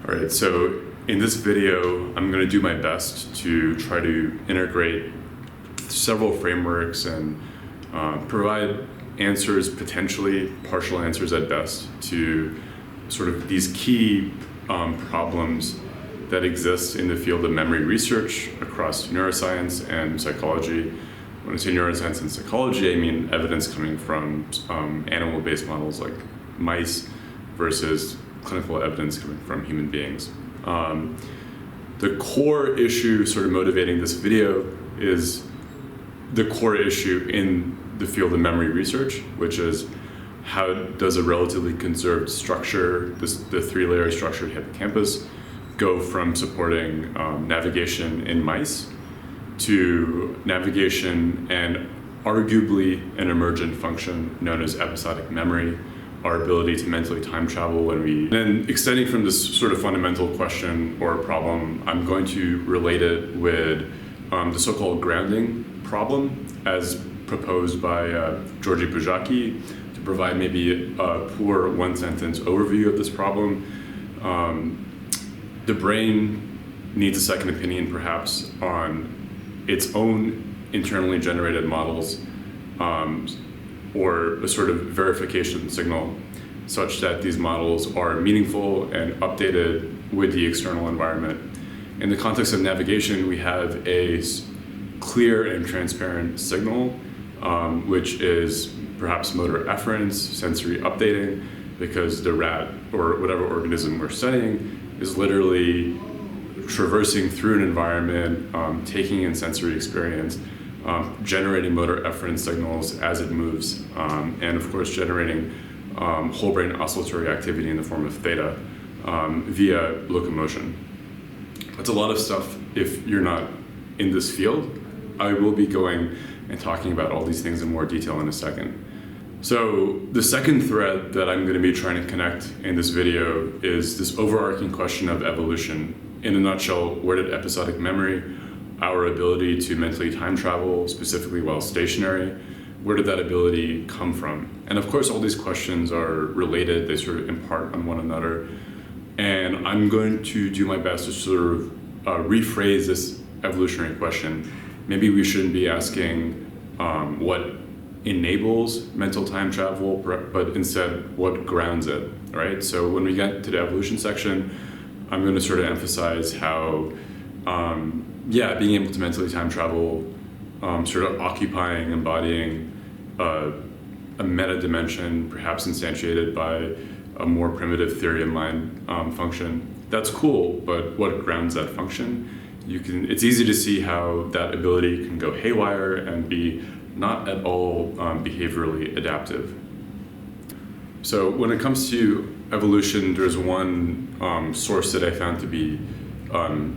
All right, so in this video, I'm going to do my best to try to integrate several frameworks and provide answers, potentially partial answers at best, to sort of these key problems that exist in the field of memory research across neuroscience and psychology. When I say neuroscience and psychology, I mean evidence coming from animal-based models like mice versus clinical evidence coming from human beings. The core issue sort of motivating this video is the core issue in the field of memory research, which is how does a relatively conserved structure, the three-layer structured hippocampus, go from supporting navigation in mice to navigation and arguably an emergent function known as episodic memory, our ability to mentally time travel when we... Then extending from this sort of fundamental question or problem, I'm going to relate it with the so-called grounding problem as proposed by Georgi Bujaki to provide maybe a poor one-sentence overview of this problem. The brain needs a second opinion perhaps on its own internally generated models or a sort of verification signal such that these models are meaningful and updated with the external environment. In the context of navigation, we have a clear and transparent signal, which is perhaps motor efference, sensory updating, because the rat or whatever organism we're studying is literally traversing through an environment, taking in sensory experience, generating motor efference signals as it moves, and of course generating whole brain oscillatory activity in the form of theta via locomotion. That's a lot of stuff if you're not in this field. I will be going and talking about all these things in more detail in a second. So the second thread that I'm going to be trying to connect in this video is this overarching question of evolution. In a nutshell, where did episodic memory, our ability to mentally time travel, specifically while stationary, where did that ability come from? And of course, all these questions are related, they sort of impart on one another. And I'm going to do my best to sort of rephrase this evolutionary question. Maybe we shouldn't be asking what enables mental time travel, but instead what grounds it, right? So when we get to the evolution section, I'm going to sort of emphasize how, being able to mentally time travel, sort of occupying, embodying a meta dimension, perhaps instantiated by a more primitive theory of mind function. That's cool, but what grounds that function? It's easy to see how that ability can go haywire and be not at all behaviorally adaptive. So when it comes to evolution, there's one source that I found to be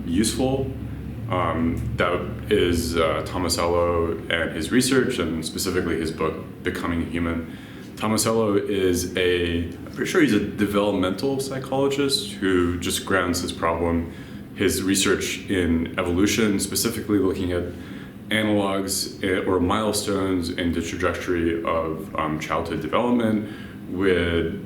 useful. That is Tomasello and his research, and specifically his book, Becoming Human. Tomasello is I'm pretty sure he's a developmental psychologist who just grounds his problem, his research in evolution, specifically looking at analogs or milestones in the trajectory of childhood development with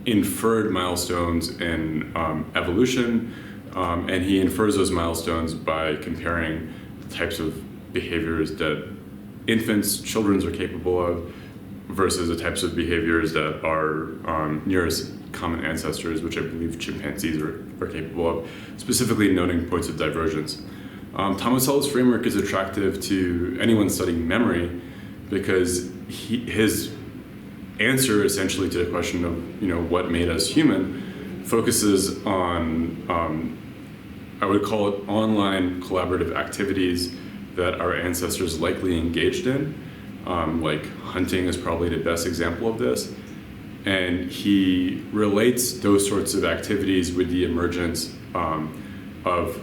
inferred milestones in evolution, and he infers those milestones by comparing the types of behaviors that children are capable of versus the types of behaviors that our nearest common ancestors, which I believe chimpanzees are capable of, specifically noting points of divergence. Tomasello's framework is attractive to anyone studying memory because his answer essentially to the question of what made us human focuses on I would call it online collaborative activities that our ancestors likely engaged in, like hunting is probably the best example of this, and he relates those sorts of activities with the emergence of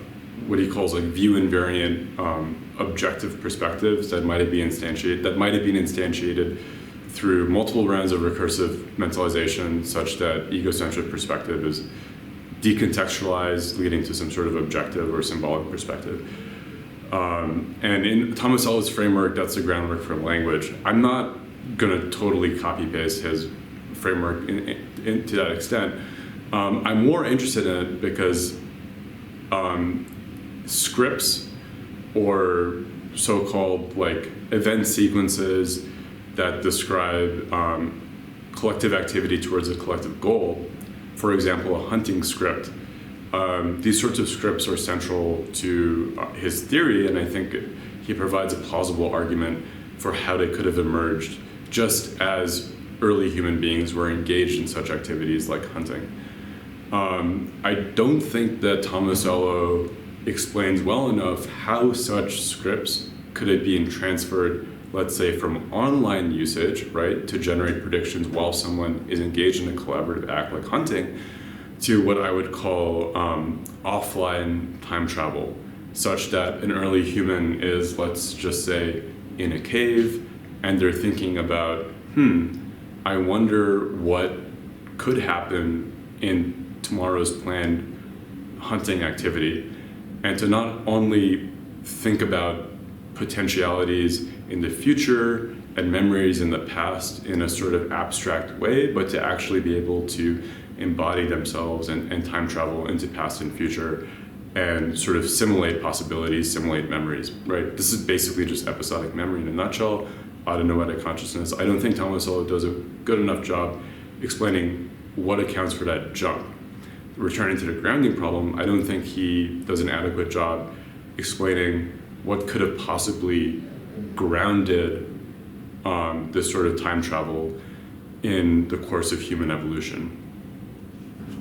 what he calls like view invariant objective perspectives that might have been instantiated through multiple rounds of recursive mentalization, such that egocentric perspective is decontextualized, leading to some sort of objective or symbolic perspective. And in Tomasello's framework, that's the groundwork for language. I'm not going to totally copy paste his framework to that extent, I'm more interested in it because scripts or so-called like event sequences that describe collective activity towards a collective goal, for example, a hunting script, these sorts of scripts are central to his theory, and I think he provides a plausible argument for how they could have emerged just as early human beings were engaged in such activities like hunting. I don't think that Tomasello explains well enough how such scripts could have been transferred, let's say, from online usage, right, to generate predictions while someone is engaged in a collaborative act like hunting, to what I would call offline time travel, such that an early human is, let's just say, in a cave, and they're thinking about, I wonder what could happen in tomorrow's planned hunting activity, and to not only think about potentialities in the future and memories in the past in a sort of abstract way, but to actually be able to embody themselves and time travel into past and future and sort of simulate possibilities, simulate memories, right? This is basically just episodic memory in a nutshell, autonoetic consciousness. I don't think Tomasello does a good enough job explaining what accounts for that jump. Returning to the grounding problem, I don't think he does an adequate job explaining what could have possibly grounded this sort of time travel in the course of human evolution.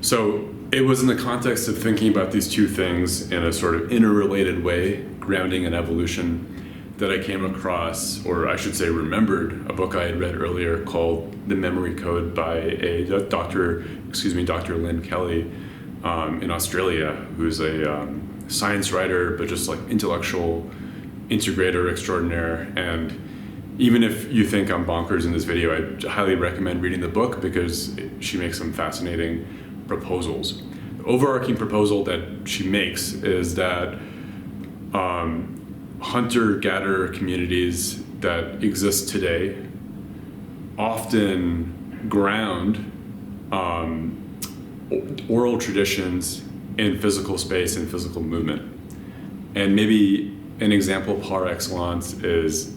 So it was in the context of thinking about these two things in a sort of interrelated way, grounding and evolution, that I came across, or I should say remembered, a book I had read earlier called The Memory Code by Dr. Lynn Kelly in Australia, who's a science writer, but just like intellectual integrator extraordinaire. And even if you think I'm bonkers in this video, I highly recommend reading the book because she makes some fascinating proposals. The overarching proposal that she makes is that hunter-gatherer communities that exist today often ground oral traditions in physical space and physical movement. And maybe an example par excellence is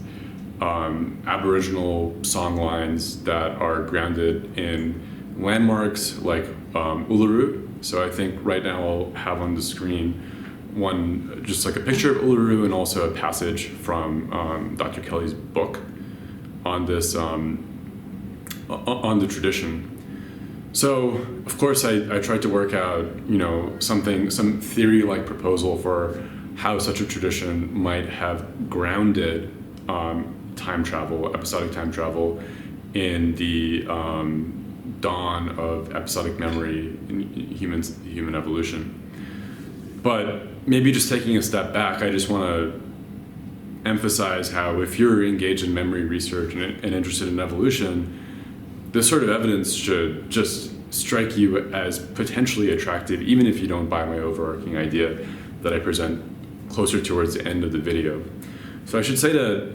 Aboriginal songlines that are grounded in landmarks like Uluru. So I think right now I'll have on the screen one, just like a picture of Uluru and also a passage from Dr. Kelly's book on this, on the tradition. So, of course, I tried to work out, some theory-like proposal for how such a tradition might have grounded time travel, episodic time travel, in the dawn of episodic memory in human evolution. But maybe just taking a step back, I just want to emphasize how if you're engaged in memory research and interested in evolution, this sort of evidence should just strike you as potentially attractive, even if you don't buy my overarching idea that I present closer towards the end of the video. So I should say that,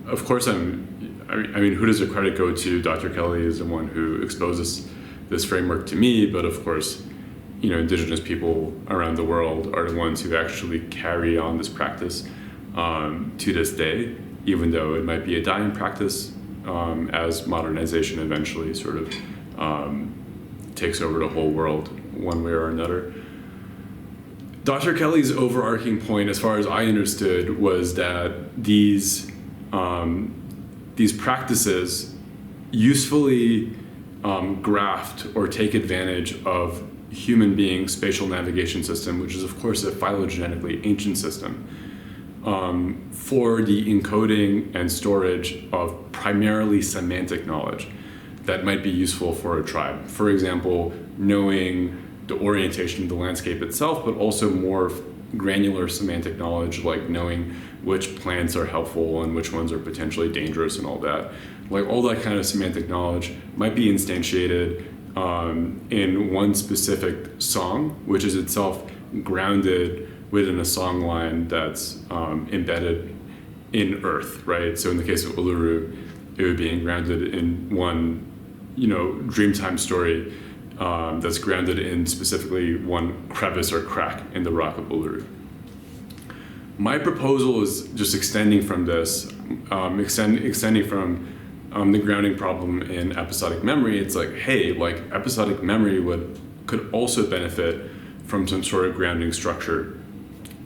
of course, who does the credit go to? Dr. Kelly is the one who exposes this framework to me, but of course, indigenous people around the world are the ones who actually carry on this practice to this day, even though it might be a dying practice as modernization eventually sort of takes over the whole world one way or another. Dr. Kelly's overarching point, as far as I understood, was that these practices usefully graft or take advantage of human being spatial navigation system, which is of course a phylogenetically ancient system, for the encoding and storage of primarily semantic knowledge that might be useful for a tribe. For example, knowing the orientation of the landscape itself, but also more granular semantic knowledge, like knowing which plants are helpful and which ones are potentially dangerous and all that. Like all that kind of semantic knowledge might be instantiated in one specific song, which is itself grounded within a song line that's embedded in earth, right? So in the case of Uluru, it would be grounded in one, Dreamtime story that's grounded in specifically one crevice or crack in the rock of Uluru. My proposal is just extending from this, extending from the grounding problem in episodic memory. It's like, hey, like episodic memory could also benefit from some sort of grounding structure,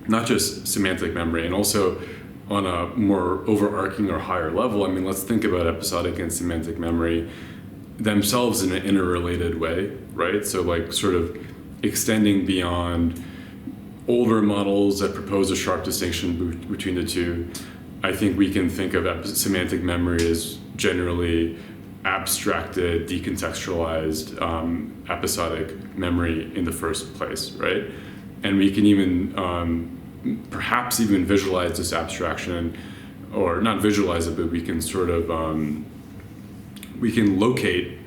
not just semantic memory, and also on a more overarching or higher level. I mean, let's think about episodic and semantic memory themselves in an interrelated way, right? So like sort of extending beyond older models that propose a sharp distinction between the two. I think we can think of semantic memory as generally abstracted, decontextualized episodic memory in the first place, right? And we can even perhaps even visualize this abstraction, or not visualize it, but we can sort of we can locate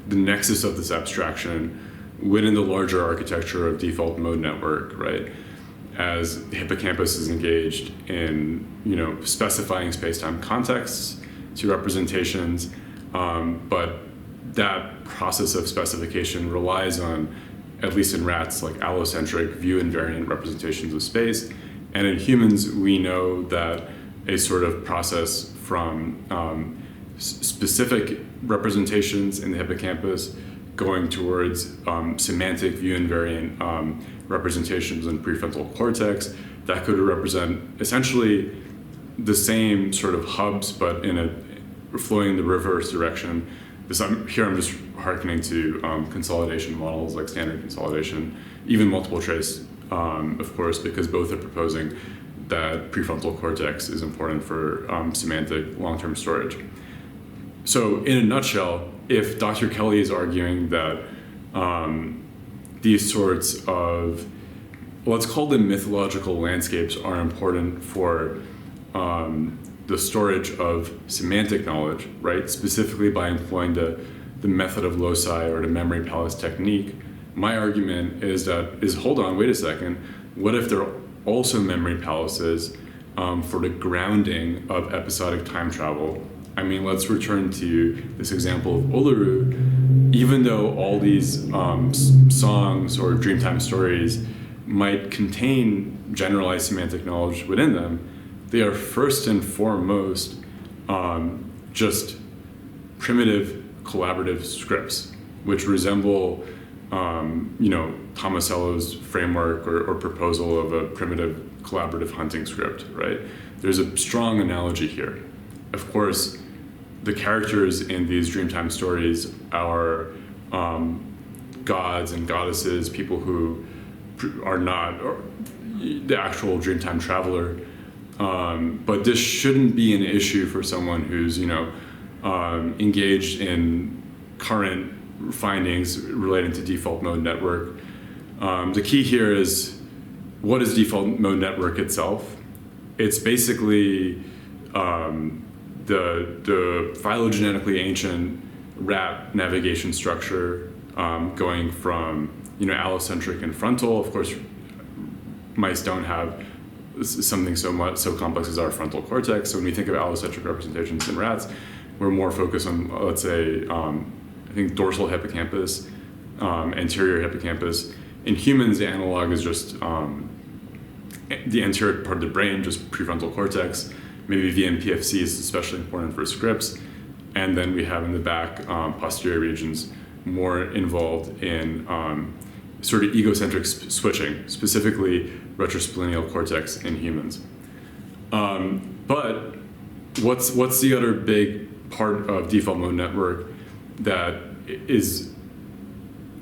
the nexus of this abstraction within the larger architecture of default mode network, right? As the hippocampus is engaged in, specifying space-time contexts to representations, but that process of specification relies on, at least in rats, like allocentric view invariant representations of space. And in humans, we know that a sort of process from specific representations in the hippocampus going towards semantic view invariant representations in prefrontal cortex that could represent essentially the same sort of hubs, but flowing in the reverse direction. Here I'm just hearkening to consolidation models like standard consolidation, even multiple trace, of course, because both are proposing that prefrontal cortex is important for semantic long-term storage. So in a nutshell, if Dr. Kelly is arguing that these sorts of, let's call them mythological landscapes, are important for the storage of semantic knowledge, right? Specifically by employing the method of loci or the memory palace technique, my argument is hold on, wait a second, what if there are also memory palaces for the grounding of episodic time travel? I mean, let's return to this example of Uluru. Even though all these songs or Dreamtime stories might contain generalized semantic knowledge within them, they are first and foremost just primitive collaborative scripts, which resemble, Tomasello's framework or proposal of a primitive collaborative hunting script, right? There's a strong analogy here. Of course, the characters in these Dreamtime stories are gods and goddesses, people who are not the actual Dreamtime traveler. But this shouldn't be an issue for someone who's, engaged in current findings relating to default mode network. The key here is, what is default mode network itself? It's basically the phylogenetically ancient rat navigation structure, going from allocentric and frontal. Of course, mice don't have something so complex as our frontal cortex. So when we think of allocentric representations in rats, we're more focused on, let's say, I think dorsal hippocampus, anterior hippocampus. In humans, the analog is just the anterior part of the brain, just prefrontal cortex. Maybe VMPFC is especially important for scripts. And then we have in the back posterior regions more involved in sort of egocentric switching, specifically retrosplenial cortex in humans. But what's the other big part of default mode network that is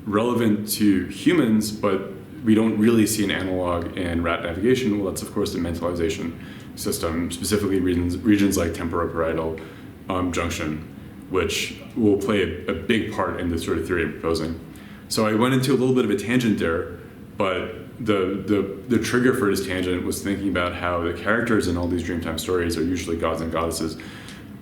relevant to humans, but we don't really see an analog in rat navigation? Well, that's of course the mentalization system, specifically regions like temporoparietal junction, which will play a big part in the sort of theory I'm proposing. So I went into a little bit of a tangent there, but the trigger for this tangent was thinking about how the characters in all these Dreamtime stories are usually gods and goddesses.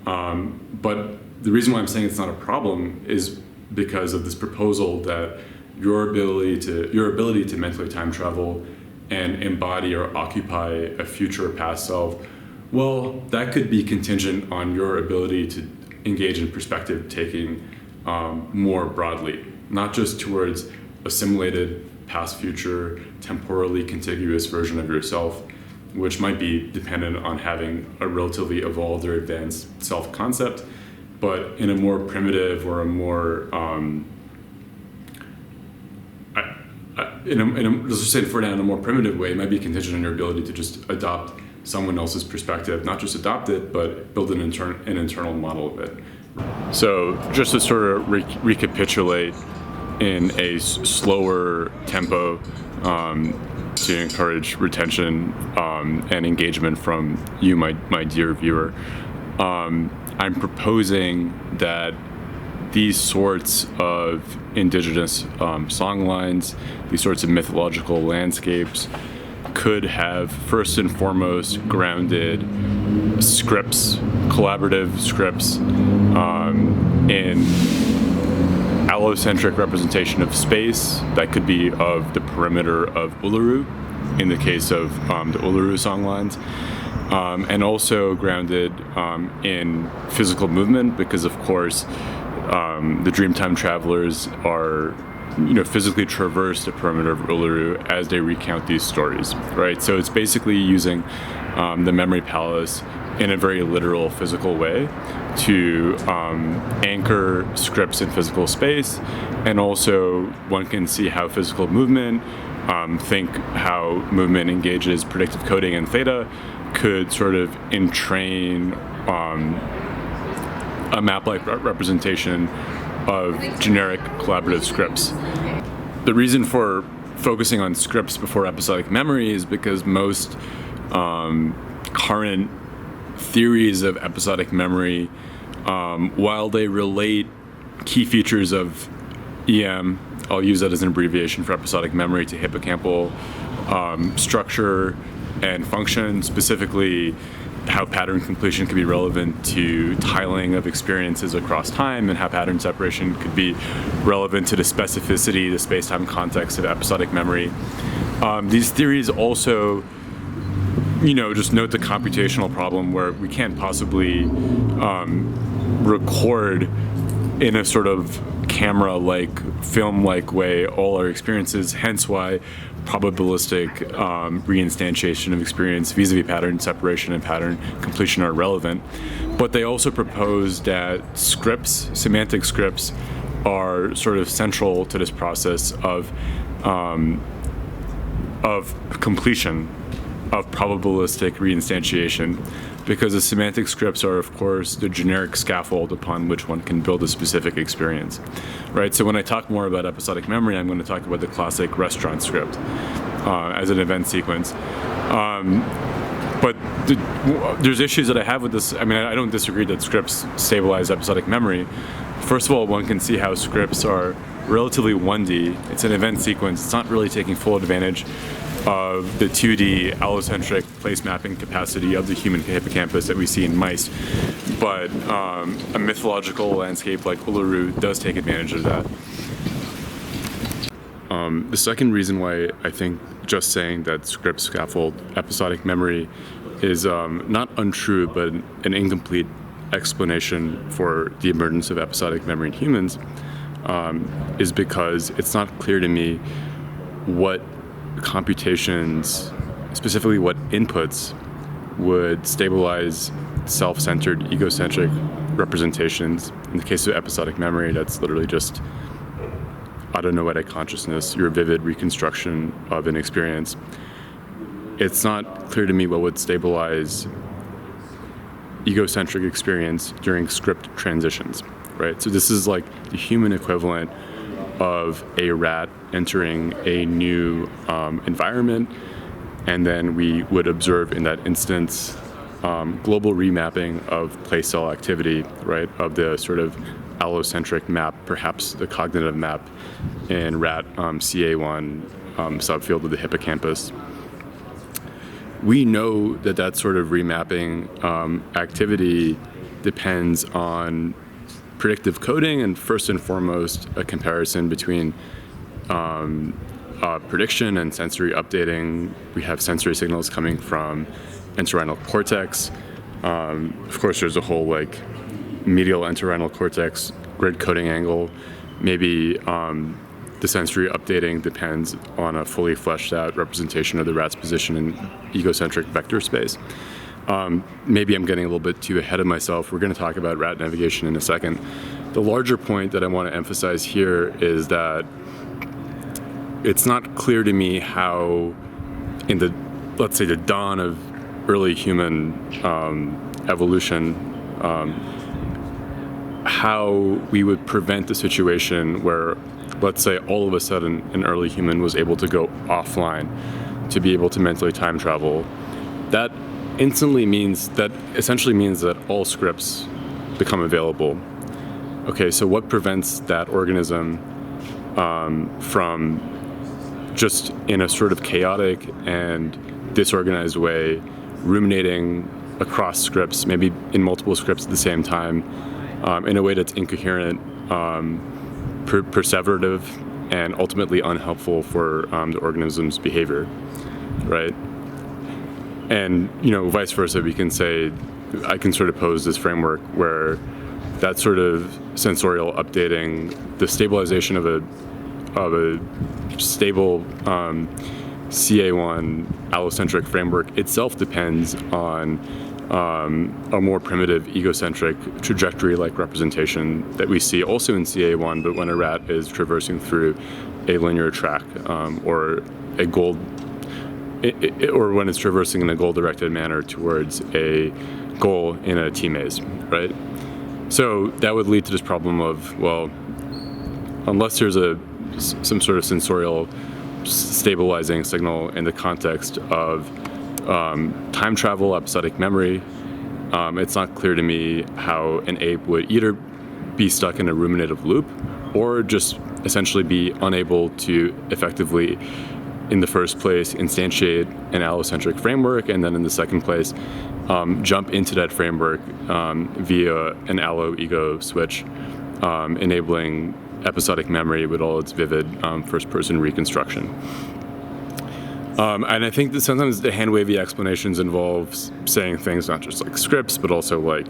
But the reason why I'm saying it's not a problem is because of this proposal that your ability to mentally time travel and embody or occupy a future or past self, well, that could be contingent on your ability to engage in perspective taking more broadly. not just towards a simulated past, future, temporally contiguous version of yourself, which might be dependent on having a relatively evolved or advanced self-concept, but in a more primitive or a more, let's just say in a more primitive way, it might be contingent on your ability to just adopt someone else's perspective, not just adopt it, but build an internal model of it. So just to sort of recapitulate in a slower tempo, to encourage retention and engagement from you, my dear viewer, I'm proposing that these sorts of indigenous songlines, these sorts of mythological landscapes, could have first and foremost grounded scripts, collaborative scripts, in allocentric representation of space that could be of the perimeter of Uluru, in the case of the Uluru songlines, and also grounded in physical movement, because of course the Dreamtime travelers are physically traverse the perimeter of Uluru as they recount these stories, right? So it's basically using the memory palace in a very literal physical way to anchor scripts in physical space, and also one can see how physical movement, think how movement engages predictive coding and theta, could sort of entrain a map-like representation of generic collaborative scripts. The reason for focusing on scripts before episodic memory is because most current theories of episodic memory, while they relate key features of EM, I'll use that as an abbreviation for episodic memory, to hippocampal structure and function, specifically how pattern completion could be relevant to tiling of experiences across time, and how pattern separation could be relevant to the specificity, the space-time context of episodic memory. These theories also, just note the computational problem where we can't possibly record in a sort of camera-like, film-like way all our experiences, hence why probabilistic reinstantiation of experience vis-a-vis pattern separation and pattern completion are relevant. But they also propose that scripts, semantic scripts, are sort of central to this process of completion, of probabilistic reinstantiation, because the semantic scripts are, of course, the generic scaffold upon which one can build a specific experience, right? So when I talk more about episodic memory, I'm going to talk about the classic restaurant script as an event sequence. But there's issues that I have with this. I mean, I don't disagree that scripts stabilize episodic memory. First of all, one can see how scripts are relatively 1D. It's an event sequence. It's not really taking full advantage of the 2D allocentric place mapping capacity of the human hippocampus that we see in mice. But a mythological landscape like Uluru does take advantage of that. The second reason why I think just saying that script scaffold episodic memory is not untrue, but an incomplete explanation for the emergence of episodic memory in humans is because it's not clear to me what computations, specifically what inputs, would stabilize self-centered, egocentric representations. In the case of episodic memory, that's literally just autonoetic consciousness, your vivid reconstruction of an experience. It's not clear to me what would stabilize egocentric experience during script transitions, right? So this is like the human equivalent of a rat entering a new environment, and then we would observe in that instance global remapping of place cell activity, right, of the sort of allocentric map, perhaps the cognitive map in rat CA1 subfield of the hippocampus. We know that that sort of remapping activity depends on predictive coding, and first and foremost, a comparison between prediction and sensory updating. We have sensory signals coming from entorhinal cortex. Of course, there's a whole medial entorhinal cortex grid coding angle maybe the sensory updating depends on a fully fleshed out representation of the rat's position in egocentric vector space. Maybe I'm getting a little bit too ahead of myself. We're going to talk about rat navigation in a second. The larger point that I want to emphasize here is that it's not clear to me how, in the, let's say, the dawn of early human evolution, how we would prevent the situation where, let's say, all of a sudden an early human was able to go offline to be able to mentally time travel. That essentially means that all scripts become available. Okay, so what prevents that organism from just in a sort of chaotic and disorganized way ruminating across scripts, maybe in multiple scripts at the same time, in a way that's incoherent, perseverative, and ultimately unhelpful for the organism's behavior, right? And, vice versa, we can say, I can sort of pose this framework where that sort of sensorial updating, the stabilization of a stable CA1 allocentric framework itself depends on a more primitive egocentric trajectory-like representation that we see also in CA1, but when a rat is traversing through a linear track or a goal, or when it's traversing in a goal-directed manner towards a goal in a T-maze, right? So that would lead to this problem of, well, unless there's some sort of sensorial stabilizing signal in the context of time travel, episodic memory, it's not clear to me how an ape would either be stuck in a ruminative loop or just essentially be unable to effectively, in the first place, instantiate an allocentric framework, and then in the second place, jump into that framework via an allo-ego switch, enabling episodic memory with all its vivid first-person reconstruction. And I think that sometimes the hand-wavy explanations involve saying things not just like scripts, but also like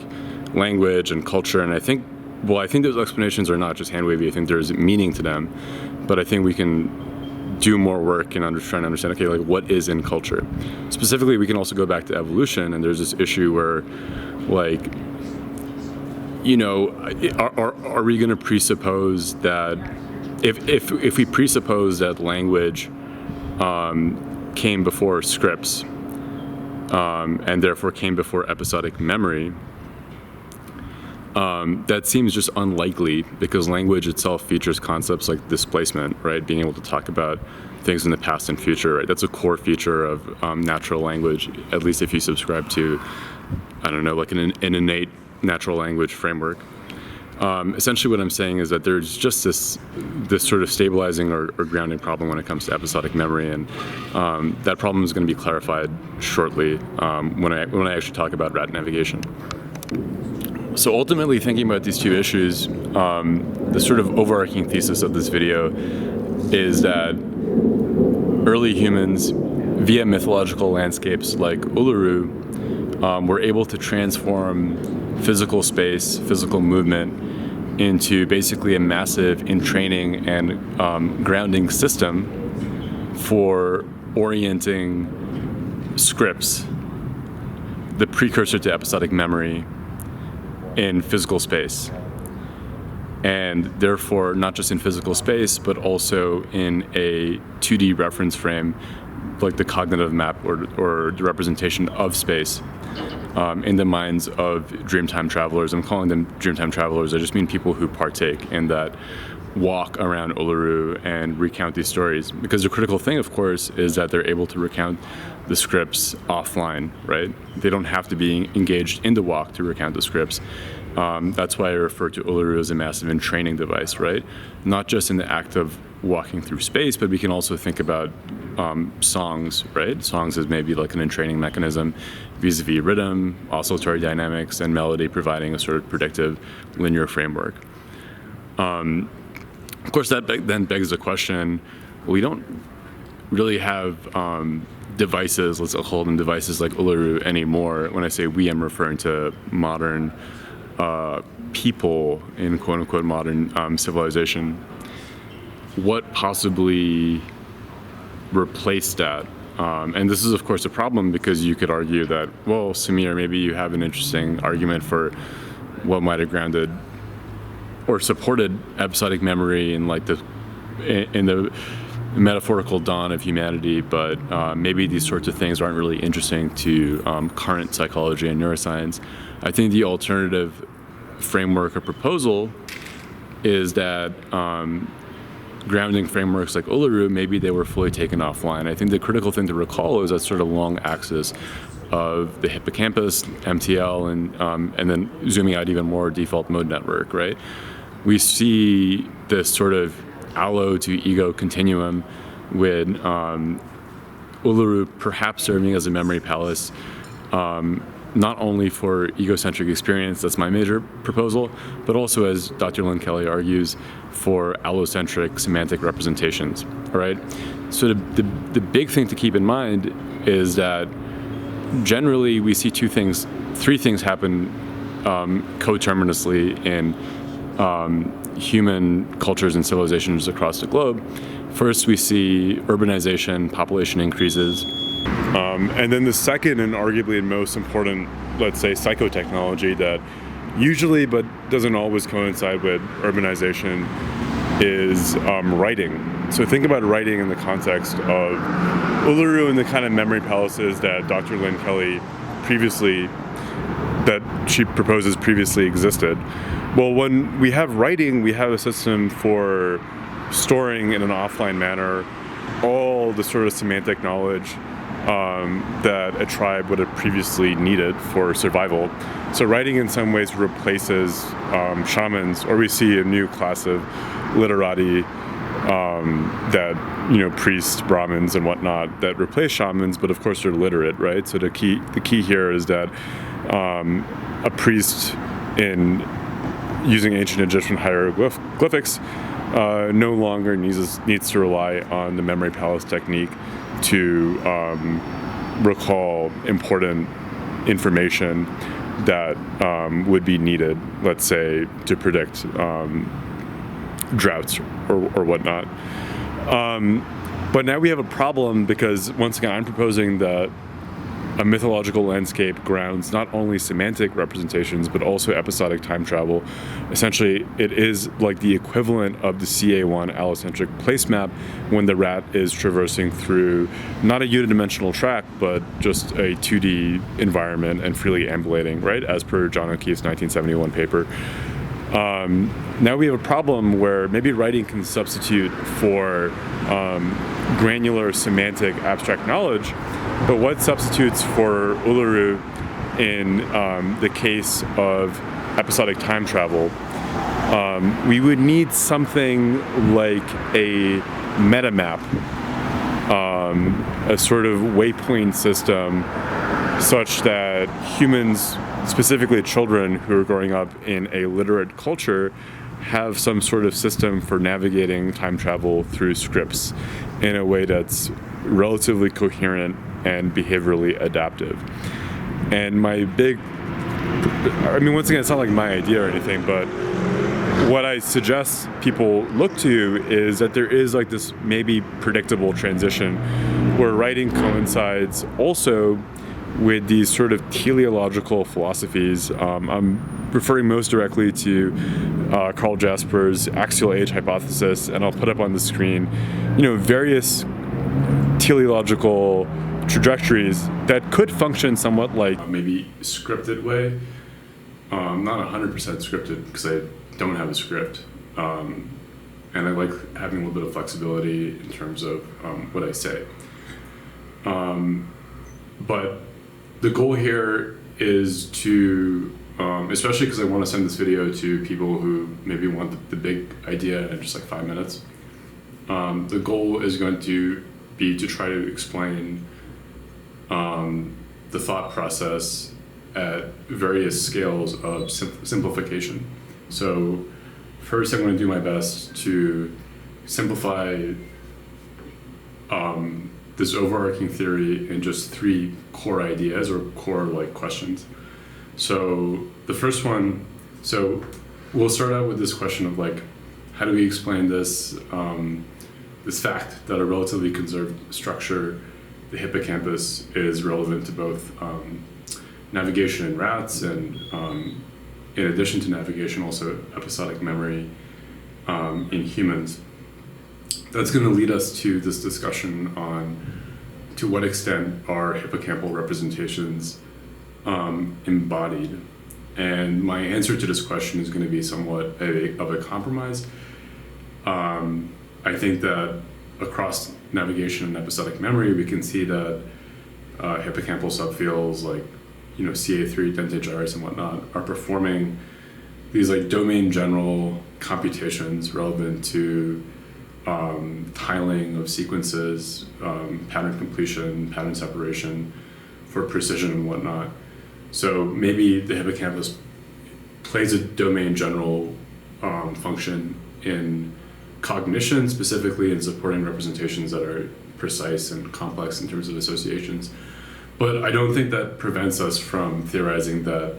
language and culture. And I think those explanations are not just hand-wavy. I think there's meaning to them. But I think we can do more work in trying to understand, okay, like what is in culture? Specifically, we can also go back to evolution, and there's this issue where, like, are we going to presuppose that if we presuppose that language came before scripts and therefore came before episodic memory, that seems just unlikely because language itself features concepts like displacement, right? Being able to talk about things in the past and future, right? That's a core feature of natural language, at least if you subscribe to, I don't know, like an innate natural language framework. Essentially what I'm saying is that there's just this sort of stabilizing or grounding problem when it comes to episodic memory, and that problem is going to be clarified shortly when I actually talk about rat navigation. So ultimately, thinking about these two issues, the sort of overarching thesis of this video is that early humans, via mythological landscapes like Uluru, were able to transform physical space, physical movement, into basically a massive entraining and grounding system for orienting scripts, the precursor to episodic memory, in physical space. And therefore, not just in physical space, but also in a 2D reference frame, like the cognitive map or the representation of space in the minds of Dreamtime travelers. I'm calling them Dreamtime travelers. I just mean people who partake in that walk around Uluru and recount these stories. Because the critical thing, of course, is that they're able to recount the scripts offline, right? They don't have to be engaged in the walk to recount the scripts. That's why I refer to Uluru as a massive entraining device, right? Not just in the act of walking through space, but we can also think about songs, right? Songs as maybe like an entraining mechanism vis-a-vis rhythm, oscillatory dynamics, and melody, providing a sort of predictive linear framework. Of course, that then begs the question, we don't really have devices, let's call them devices like Uluru anymore. When I say we, I'm referring to modern people in quote-unquote modern civilization, what possibly replaced that? And this is, of course, a problem because you could argue that, well, Samir, maybe you have an interesting argument for what might have grounded or supported episodic memory in the metaphorical dawn of humanity, but maybe these sorts of things aren't really interesting to current psychology and neuroscience. I think the alternative framework or proposal is that grounding frameworks like Uluru, maybe they were fully taken offline. I think the critical thing to recall is that sort of long axis of the hippocampus, MTL, and then zooming out even more, default mode network, right? We see this sort of allo to ego continuum with Uluru perhaps serving as a memory palace, not only for egocentric experience, that's my major proposal, but also, as Dr. Lynn Kelly argues, for allocentric semantic representations, all right? So the big thing to keep in mind is that generally we see three things happen coterminously in human cultures and civilizations across the globe. First, we see urbanization, population increases. And then the second and arguably most important, let's say, psychotechnology that usually but doesn't always coincide with urbanization is writing. So think about writing in the context of Uluru and the kind of memory palaces that Dr. Lynn Kelly proposes previously existed. Well, when we have writing, we have a system for storing in an offline manner all the sort of semantic knowledge that a tribe would have previously needed for survival. So writing in some ways replaces shamans, or we see a new class of literati that, priests, Brahmins, and whatnot that replace shamans, but of course they're literate, right? So the key here is that a priest in using ancient Egyptian hieroglyphics no longer needs to rely on the memory palace technique to recall important information that would be needed, let's say, to predict droughts or whatnot. But now we have a problem because, once again, I'm proposing that a mythological landscape grounds not only semantic representations, but also episodic time travel. Essentially, it is like the equivalent of the CA1 allocentric place map when the rat is traversing through not a unidimensional track, but just a 2D environment and freely ambulating, right? As per John O'Keefe's 1971 paper. Now we have a problem where maybe writing can substitute for granular semantic abstract knowledge, but what substitutes for Uluru in the case of episodic time travel? We would need something like a meta map, a sort of waypoint system, such that humans, specifically children who are growing up in a literate culture, have some sort of system for navigating time travel through scripts in a way that's relatively coherent and behaviorally adaptive. And once again, it's not like my idea or anything, but what I suggest people look to is that there is like this maybe predictable transition where writing coincides also with these sort of teleological philosophies. I'm referring most directly to Carl Jasper's axial age hypothesis, and I'll put up on the screen, various teleological trajectories that could function somewhat like maybe scripted way. Not 100% scripted because I don't have a script, and I like having a little bit of flexibility in terms of what I say. But the goal here is to, especially because I want to send this video to people who maybe want the big idea in just like 5 minutes. The goal is going to be to try to explain the thought process at various scales of simplification. So first I'm going to do my best to simplify this overarching theory in just 3 core ideas or core questions. So the first one So we'll start out with this question of like, how do we explain this this fact that a relatively conserved structure, the hippocampus, is relevant to both navigation in rats and, in addition to navigation, also episodic memory in humans. That's going to lead us to this discussion on to what extent are hippocampal representations embodied. And my answer to this question is going to be somewhat of a compromise. I think that across navigation and episodic memory, we can see that hippocampal subfields like, CA3, dentate gyres and whatnot are performing these like domain general computations relevant to tiling of sequences, pattern completion, pattern separation for precision and whatnot. So maybe the hippocampus plays a domain general function in cognition, specifically in supporting representations that are precise and complex in terms of associations. But I don't think that prevents us from theorizing that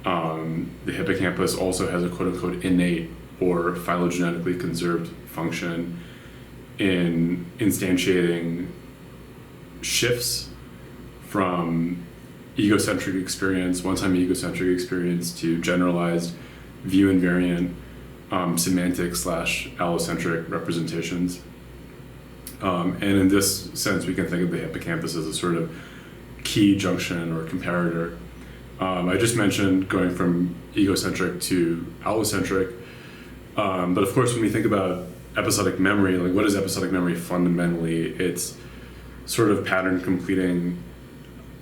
the hippocampus also has a quote-unquote innate or phylogenetically conserved function in instantiating shifts from egocentric experience, one-time egocentric experience, to generalized view invariant semantic/allocentric representations. And in this sense, we can think of the hippocampus as a sort of key junction or comparator. I just mentioned going from egocentric to allocentric, but of course, when we think about episodic memory, like what is episodic memory fundamentally? It's sort of pattern completing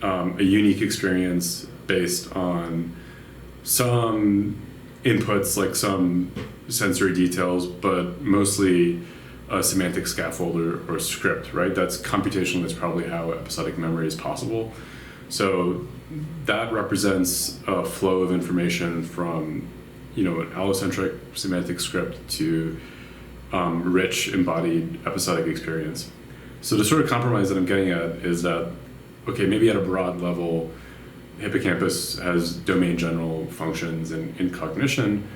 a unique experience based on some inputs, like some sensory details, but mostly a semantic scaffold or script, right? That's computationally, that's probably how episodic memory is possible. So that represents a flow of information from, an allocentric semantic script to rich embodied episodic experience. So the sort of compromise that I'm getting at is that, okay, maybe at a broad level, hippocampus has domain general functions in cognition,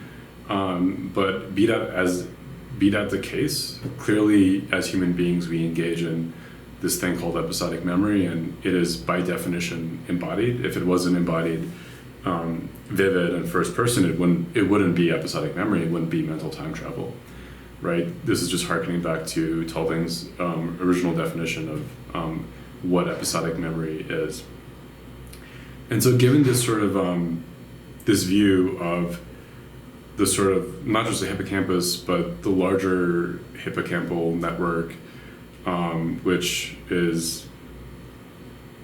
but be that the case, clearly as human beings we engage in this thing called episodic memory, and it is by definition embodied. If it wasn't embodied, vivid and first person, it wouldn't be episodic memory, it wouldn't be mental time travel, right? This is just harkening back to Tulving's original definition of what episodic memory is. And so given this sort of this view of the sort of not just the hippocampus but the larger hippocampal network, which is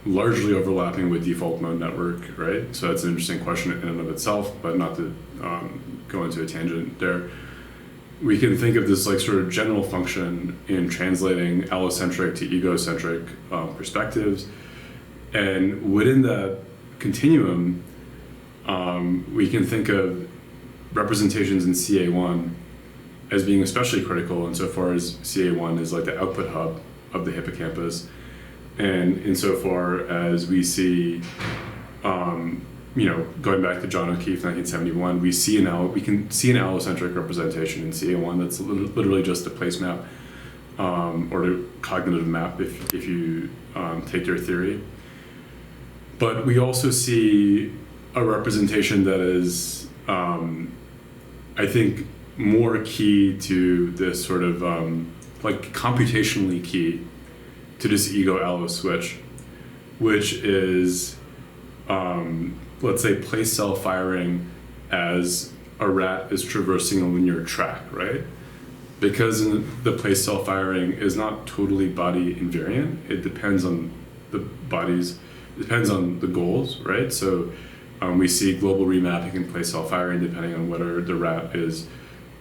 largely overlapping with default mode network, right? So that's an interesting question in and of itself, but not to go into a tangent there. We can think of this like sort of general function in translating allocentric to egocentric perspectives, and within that continuum, we can think of representations in CA1 as being especially critical insofar as CA1 is like the output hub of the hippocampus, and insofar as we see, going back to John O'Keefe, 1971, we can see an allocentric representation in CA1 that's literally just a place map, or a cognitive map if you take your theory. But we also see a representation that is, I think, more key to this sort of, computationally key to this ego-allo switch, which is, let's say, place cell firing as a rat is traversing a linear track, right? Because the place cell firing is not totally body invariant. It depends on the goals, right? So we see global remapping and place cell firing depending on whether the rat is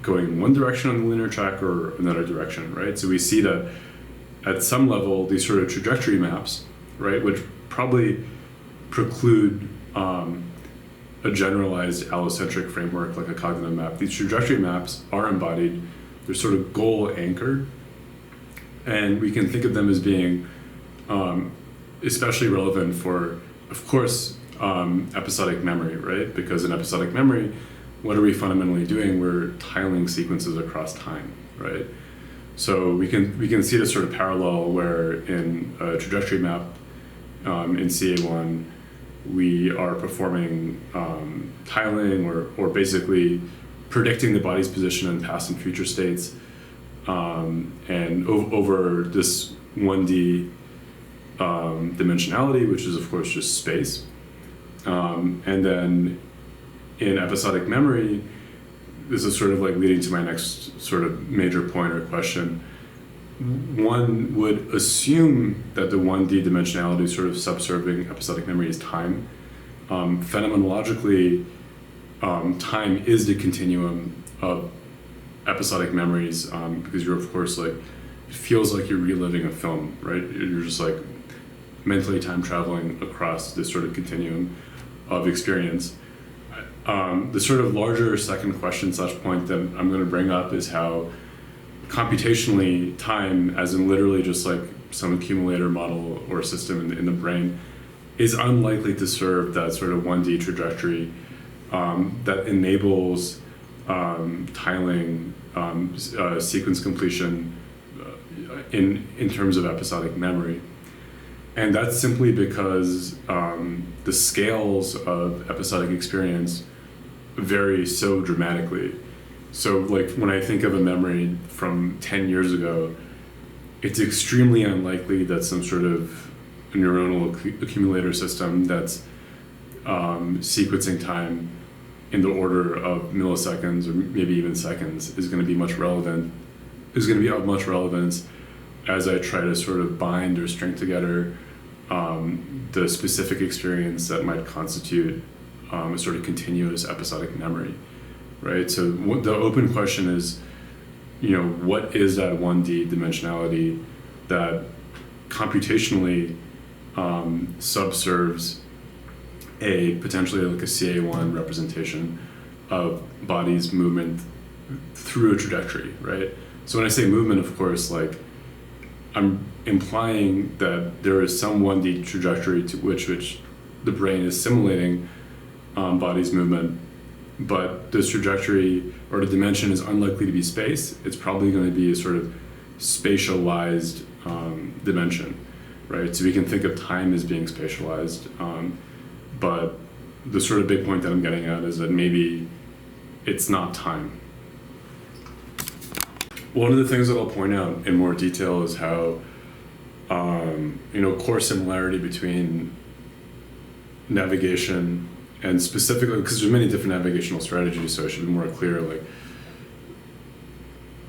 going in one direction on the linear track or another direction, right? So we see that at some level, these sort of trajectory maps, right, which probably preclude a generalized allocentric framework like a cognitive map. These trajectory maps are embodied, they're sort of goal anchored, and we can think of them as being especially relevant for, of course, episodic memory, right? Because in episodic memory, what are we fundamentally doing? We're tiling sequences across time, right? So we can see this sort of parallel where in a trajectory map in CA1, we are performing tiling or basically predicting the body's position in past and future states, and over this 1D dimensionality, which is of course just space. And then in episodic memory, this is sort of like leading to my next sort of major point or question. One would assume that the 1D dimensionality sort of subserving episodic memory is time. Phenomenologically, time is the continuum of episodic memories, because you're of course like, it feels like you're reliving a film, right? You're just like mentally time traveling across this sort of continuum of experience. The sort of larger second question / point that I'm going to bring up is how computationally time, as in literally just like some accumulator model or system in the brain, is unlikely to serve that sort of 1D trajectory that enables tiling sequence completion in terms of episodic memory. And that's simply because the scales of episodic experience vary so dramatically. So like when I think of a memory from 10 years ago, it's extremely unlikely that some sort of neuronal accumulator system that's sequencing time in the order of milliseconds or maybe even seconds is going to be of much relevance as I try to sort of bind or string together the specific experience that might constitute a sort of continuous episodic memory, right? So the open question is, what is that 1D dimensionality that computationally subserves a potentially like a CA1 representation of body's movement through a trajectory, right? So when I say movement, of course, like I'm implying that there is some 1D trajectory to which the brain is simulating body's movement, but this trajectory or the dimension is unlikely to be space. It's probably going to be a sort of spatialized dimension, right? So we can think of time as being spatialized, but the sort of big point that I'm getting at is that maybe it's not time. One of the things that I'll point out in more detail is how, core similarity between navigation and specifically, because there's many different navigational strategies, so I should be more clear, like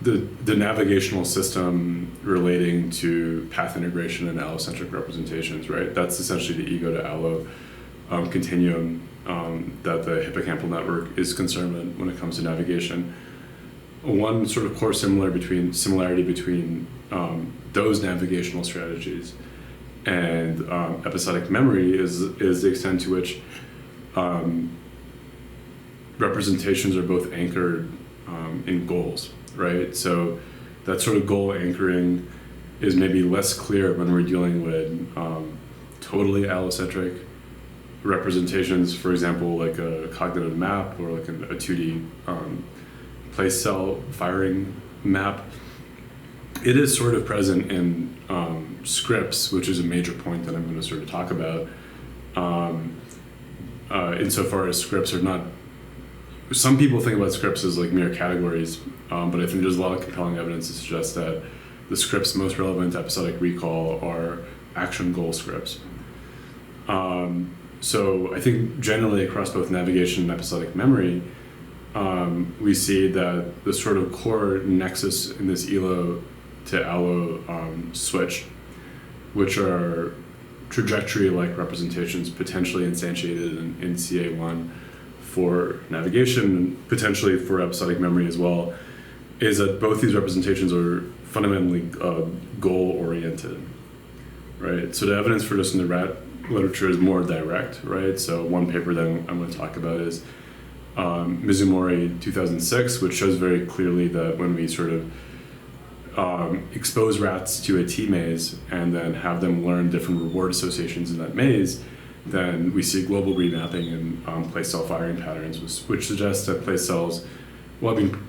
the navigational system relating to path integration and allocentric representations, right? That's essentially the ego to allo continuum that the hippocampal network is concerned with when it comes to navigation. One sort of core similarity between those navigational strategies and episodic memory is the extent to which representations are both anchored in goals, right? So that sort of goal anchoring is maybe less clear when we're dealing with totally allocentric representations, for example, like a cognitive map or like a 2D place cell firing map. It is sort of present in scripts, which is a major point that I'm going to sort of talk about, insofar as scripts are not, some people think about scripts as like mere categories, but I think there's a lot of compelling evidence to suggest that the scripts most relevant to episodic recall are action goal scripts. So I think generally across both navigation and episodic memory, we see that the sort of core nexus in this elo to allo switch, which are trajectory-like representations potentially instantiated in CA1 for navigation and potentially for episodic memory as well, is that both these representations are fundamentally goal-oriented, right? So the evidence for this in the rat literature is more direct, right? So one paper that I'm going to talk about is Mizumori 2006, which shows very clearly that when we sort of expose rats to a T maze and then have them learn different reward associations in that maze, then we see global remapping in place cell firing patterns, which suggests that place cells,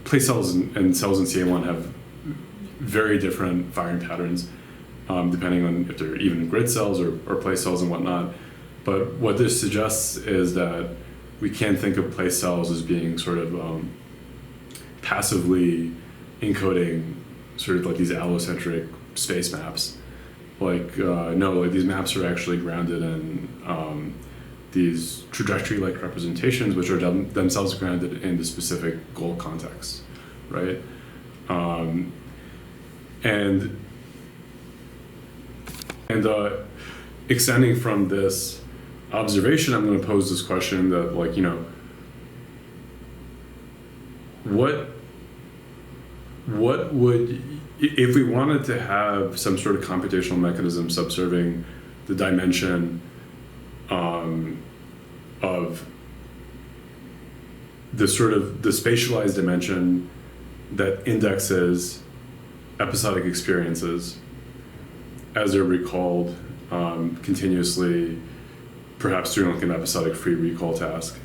place cells and cells in CA1 have very different firing patterns, depending on if they're even grid cells or place cells and whatnot. But what this suggests is that we can think of place cells as being sort of passively encoding sort of like these allocentric space maps. No, these maps are actually grounded in these trajectory-like representations, which are themselves grounded in the specific goal context, right? And extending from this observation, I'm going to pose this question that, what would, if we wanted to have some sort of computational mechanism subserving the dimension of the sort of the spatialized dimension that indexes episodic experiences as they're recalled continuously, perhaps during like an episodic free recall task,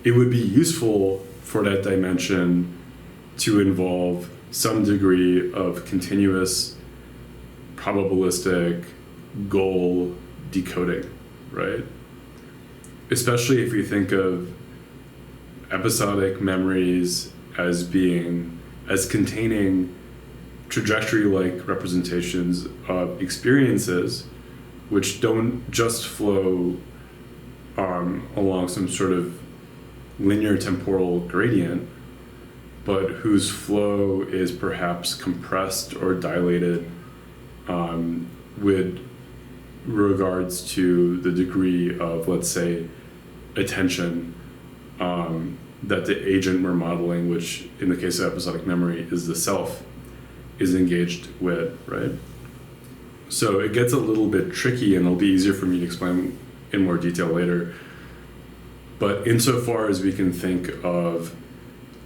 it would be useful for that dimension to involve some degree of continuous probabilistic goal decoding, right? Especially if we think of episodic memories as containing trajectory-like representations of experiences which don't just flow along some sort of linear temporal gradient, but whose flow is perhaps compressed or dilated with regards to the degree of, let's say, attention that the agent we're modeling, which in the case of episodic memory is the self, is engaged with, right? So it gets a little bit tricky, and it'll be easier for me to explain in more detail later. But insofar as we can think of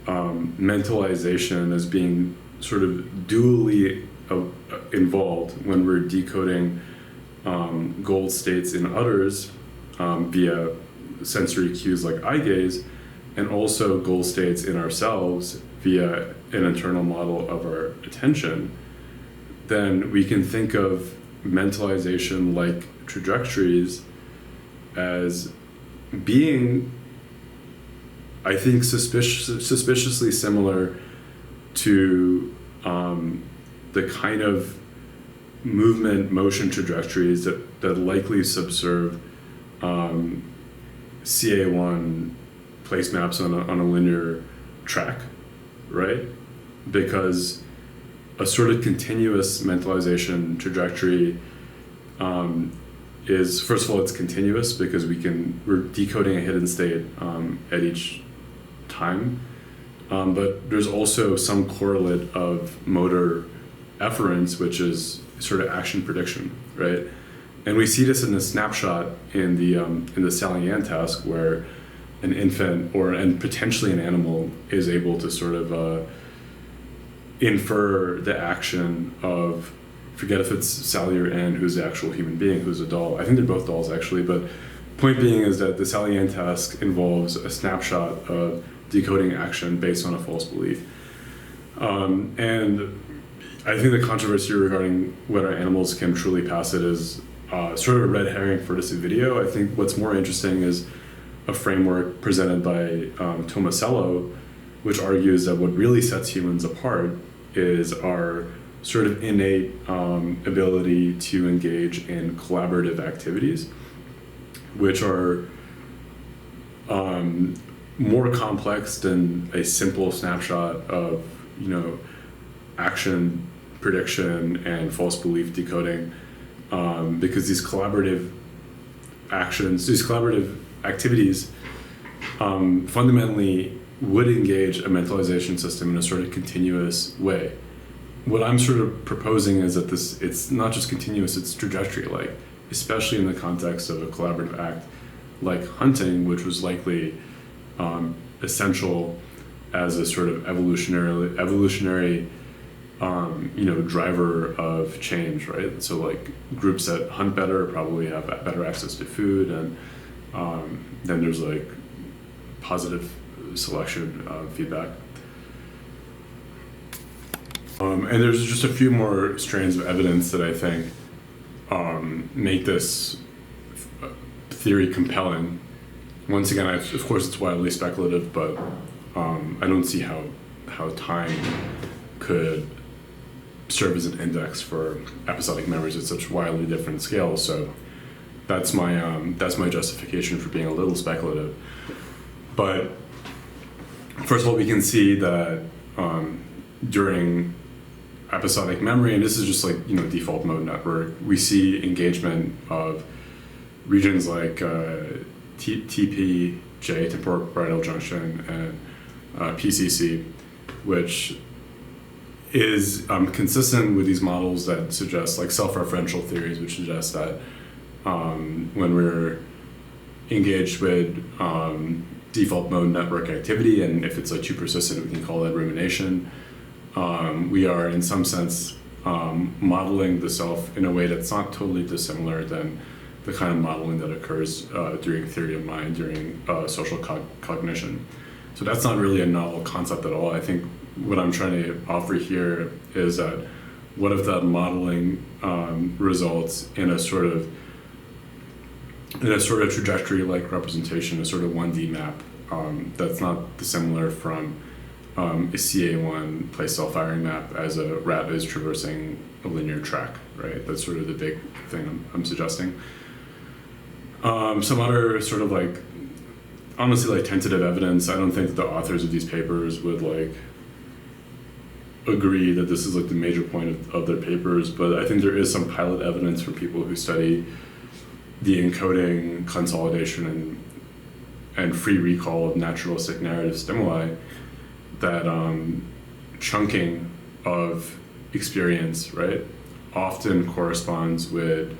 mentalization as being sort of dually involved when we're decoding goal states in others via sensory cues like eye gaze, and also goal states in ourselves via an internal model of our attention, then we can think of mentalization like trajectories as being, I think, suspiciously similar to the kind of movement motion trajectories that likely subserve CA1 place maps on a linear track, right? Because a sort of continuous mentalization trajectory is, first of all, it's continuous because we're decoding a hidden state at each time, but there's also some correlate of motor efference, which is sort of action prediction, right? And we see this in the snapshot in the Sally-Ann task, where an infant and potentially an animal is able to sort of infer the action of, forget if it's Sally or Ann who's the actual human being, who's a doll. I think they're both dolls actually, but point being is that the Sally-Ann task involves a snapshot of decoding action based on a false belief. And I think the controversy regarding whether animals can truly pass it is sort of a red herring for this video. I think what's more interesting is a framework presented by Tomasello, which argues that what really sets humans apart is our sort of innate ability to engage in collaborative activities, which are more complex than a simple snapshot of, action prediction and false belief decoding, because these collaborative activities fundamentally would engage a mentalization system in a sort of continuous way. What I'm sort of proposing is that it's not just continuous, it's trajectory-like, especially in the context of a collaborative act like hunting, which was likely essential as a sort of evolutionary driver of change, right? So like groups that hunt better probably have better access to food, and then there's like positive selection feedback. And there's just a few more strands of evidence that I think make this theory compelling. Once again, of course, it's wildly speculative, but I don't see how time could serve as an index for episodic memories at such wildly different scales. So that's my justification for being a little speculative. But first of all, we can see that during episodic memory, and this is just like default mode network, we see engagement of regions like TPJ, temporal-parietal junction, and PCC, which is consistent with these models that suggest, like self-referential theories, which suggest that when we're engaged with default mode network activity, and if it's like too persistent, we can call that rumination. We are, in some sense, modeling the self in a way that's not totally dissimilar than the kind of modeling that occurs during theory of mind, during social cognition. So that's not really a novel concept at all. I think what I'm trying to offer here is that what if that modeling results in a sort of trajectory-like representation, a sort of 1D map that's not dissimilar from a CA1 place cell firing map as a rat is traversing a linear track, right? That's sort of the big thing I'm suggesting. Some other sort of like, honestly, like tentative evidence. I don't think that the authors of these papers would like agree that this is like the major point of their papers, but I think there is some pilot evidence from people who study the encoding, consolidation, and free recall of naturalistic narrative stimuli that chunking of experience, right, often corresponds with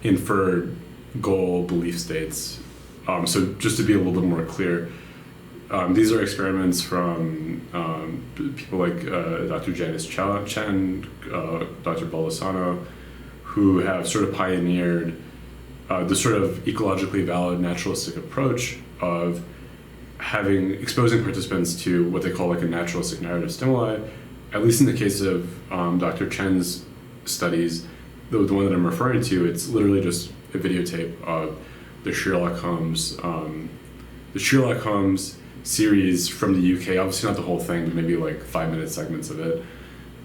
inferred goal belief states. So just to be a little bit more clear, these are experiments from people like Dr. Janice Chen, Dr. Baldessano, who have sort of pioneered the sort of ecologically valid naturalistic approach of exposing participants to what they call like a naturalistic narrative stimuli. At least in the case of Dr. Chen's studies, the one that I'm referring to, it's literally just a videotape of the Sherlock Holmes series from the UK. Obviously not the whole thing, but maybe like 5-minute segments of it.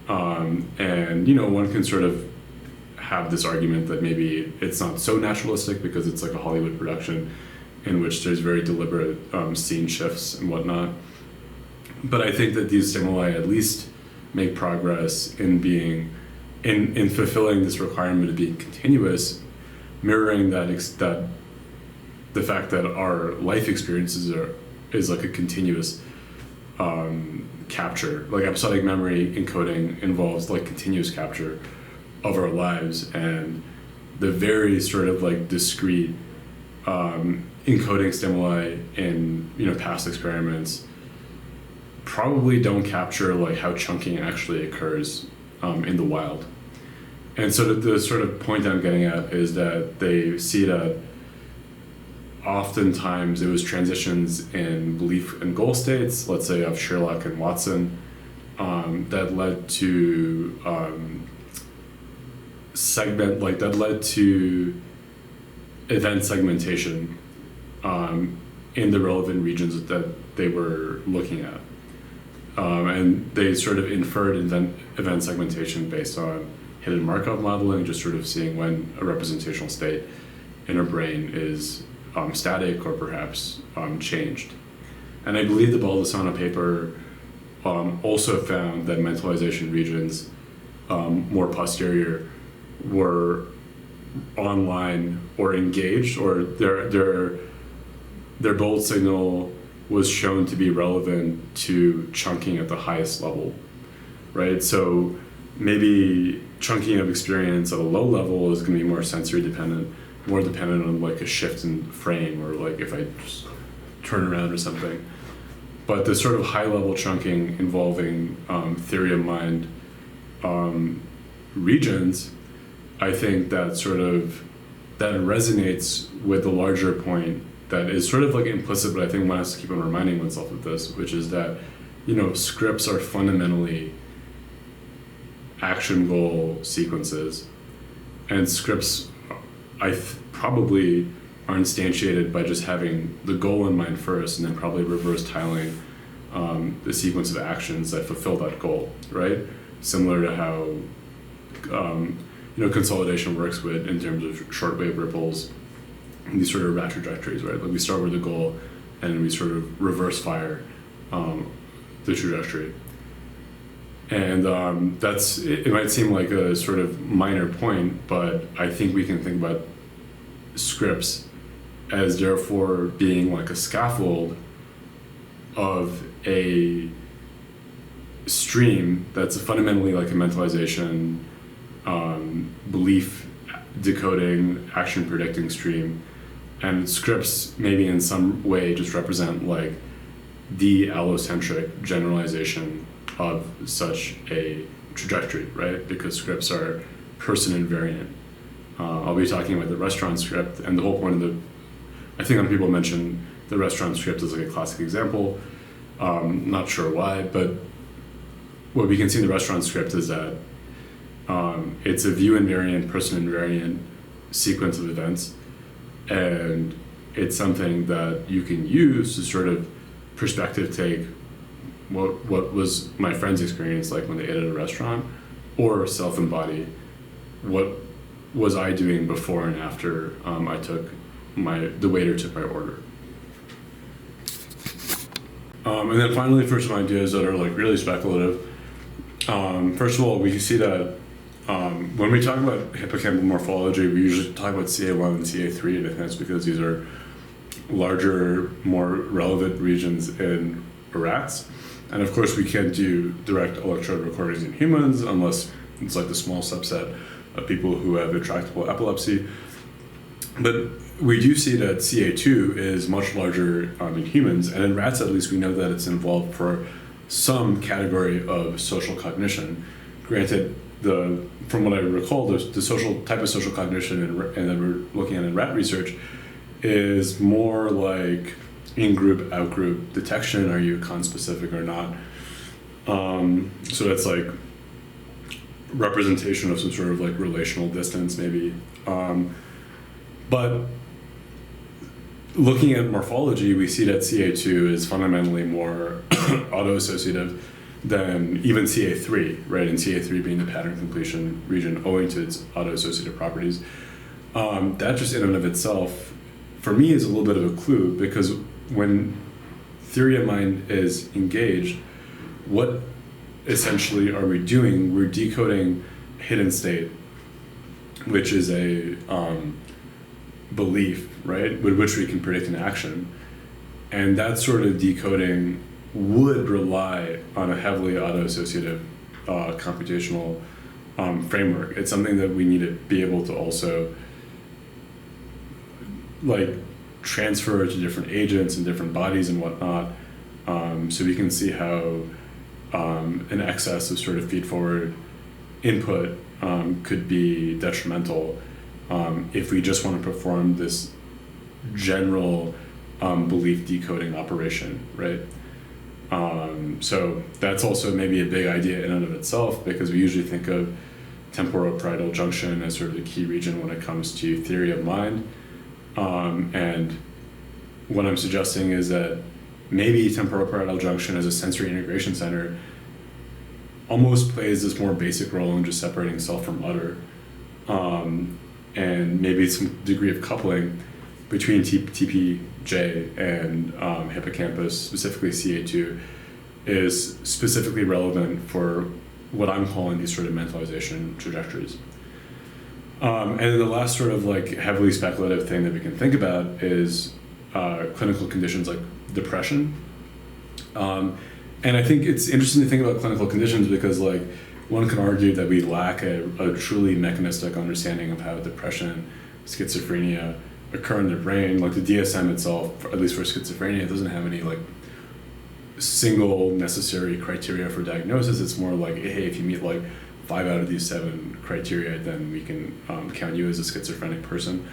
And one can sort of have this argument that maybe it's not so naturalistic because it's like a Hollywood production in which there's very deliberate scene shifts and whatnot. But I think that these stimuli at least make progress in being in fulfilling this requirement of being continuous, mirroring that the fact that our life experiences is like a continuous capture. Like episodic memory encoding involves like continuous capture of our lives, and the very sort of like discrete encoding stimuli in past experiments probably don't capture like how chunking actually occurs in the wild. And so the sort of point I'm getting at is that they see that oftentimes it was transitions in belief and goal states, let's say of Sherlock and Watson, that led to event segmentation in the relevant regions that they were looking at. And they sort of inferred event segmentation based on hidden Markov modeling, just sort of seeing when a representational state in a brain is static or perhaps changed. And I believe the Baldessano paper also found that mentalization regions more posterior were online or engaged, or their bold signal was shown to be relevant to chunking at the highest level, right? So maybe chunking of experience at a low level is going to be more sensory dependent, more dependent on like a shift in frame, or like if I just turn around or something. But the sort of high-level chunking involving theory of mind regions, I think that resonates with the larger point that is sort of like implicit, but I think one has to keep on reminding oneself of this, which is that, scripts are fundamentally action goal sequences, and scripts probably are instantiated by just having the goal in mind first, and then probably reverse tiling the sequence of actions that fulfill that goal, right? Similar to how consolidation works with in terms of shortwave ripples and these sort of rat trajectories, right? Like we start with the goal and we sort of reverse fire the trajectory. And it might seem like a sort of minor point, but I think we can think about scripts as therefore being like a scaffold of a stream that's fundamentally like a mentalization, belief decoding, action predicting stream. And scripts maybe in some way just represent like the allocentric generalization of such a trajectory, right? Because scripts are person invariant. I'll be talking about the restaurant script, and the whole point of I think when people mention the restaurant script as like a classic example, not sure why, but what we can see in the restaurant script is that it's a view invariant, person invariant sequence of events, and it's something that you can use to sort of perspective take what was my friend's experience like when they ate at a restaurant, or self-embody what was I doing before and after the waiter took my order. And then finally, for some ideas that are like really speculative, first of all, we can see that when we talk about hippocampal morphology, we usually talk about CA1 and CA3, and I think that's because these are larger, more relevant regions in rats. And of course, we can't do direct electrode recordings in humans unless it's like the small subset of people who have intractable epilepsy. But we do see that CA2 is much larger in humans, and in rats at least we know that it's involved for some category of social cognition. Granted, from what I recall, the social type of social cognition and that we're looking at in rat research is more like in-group, out-group detection. Are you conspecific or not? So that's like representation of some sort of like relational distance maybe. But looking at morphology, we see that CA2 is fundamentally more auto-associative than even CA3, right? And CA3 being the pattern completion region owing to its auto-associative properties. That just in and of itself, for me, is a little bit of a clue, because when theory of mind is engaged, what essentially are we doing? We're decoding hidden state, which is a belief, right, with which we can predict an action. And that sort of decoding would rely on a heavily auto-associative computational framework. It's something that we need to be able to also like transfer to different agents and different bodies and whatnot, so we can see how an excess of sort of feed-forward input could be detrimental if we just want to perform this general belief decoding operation, right? So that's also maybe a big idea in and of itself, because we usually think of temporoparietal junction as sort of the key region when it comes to theory of mind. And what I'm suggesting is that maybe temporoparietal junction as a sensory integration center almost plays this more basic role in just separating self from other, and maybe some degree of coupling between TPJ and hippocampus, specifically CA2, is specifically relevant for what I'm calling these sort of mentalization trajectories. And then the last sort of like heavily speculative thing that we can think about is clinical conditions like depression. And I think it's interesting to think about clinical conditions because like one can argue that we lack a truly mechanistic understanding of how depression, schizophrenia occur in the brain. Like the DSM itself, at least for schizophrenia, it doesn't have any like single necessary criteria for diagnosis. It's more like, hey, if you meet like 5 out of these 7 criteria, then we can count you as a schizophrenic person.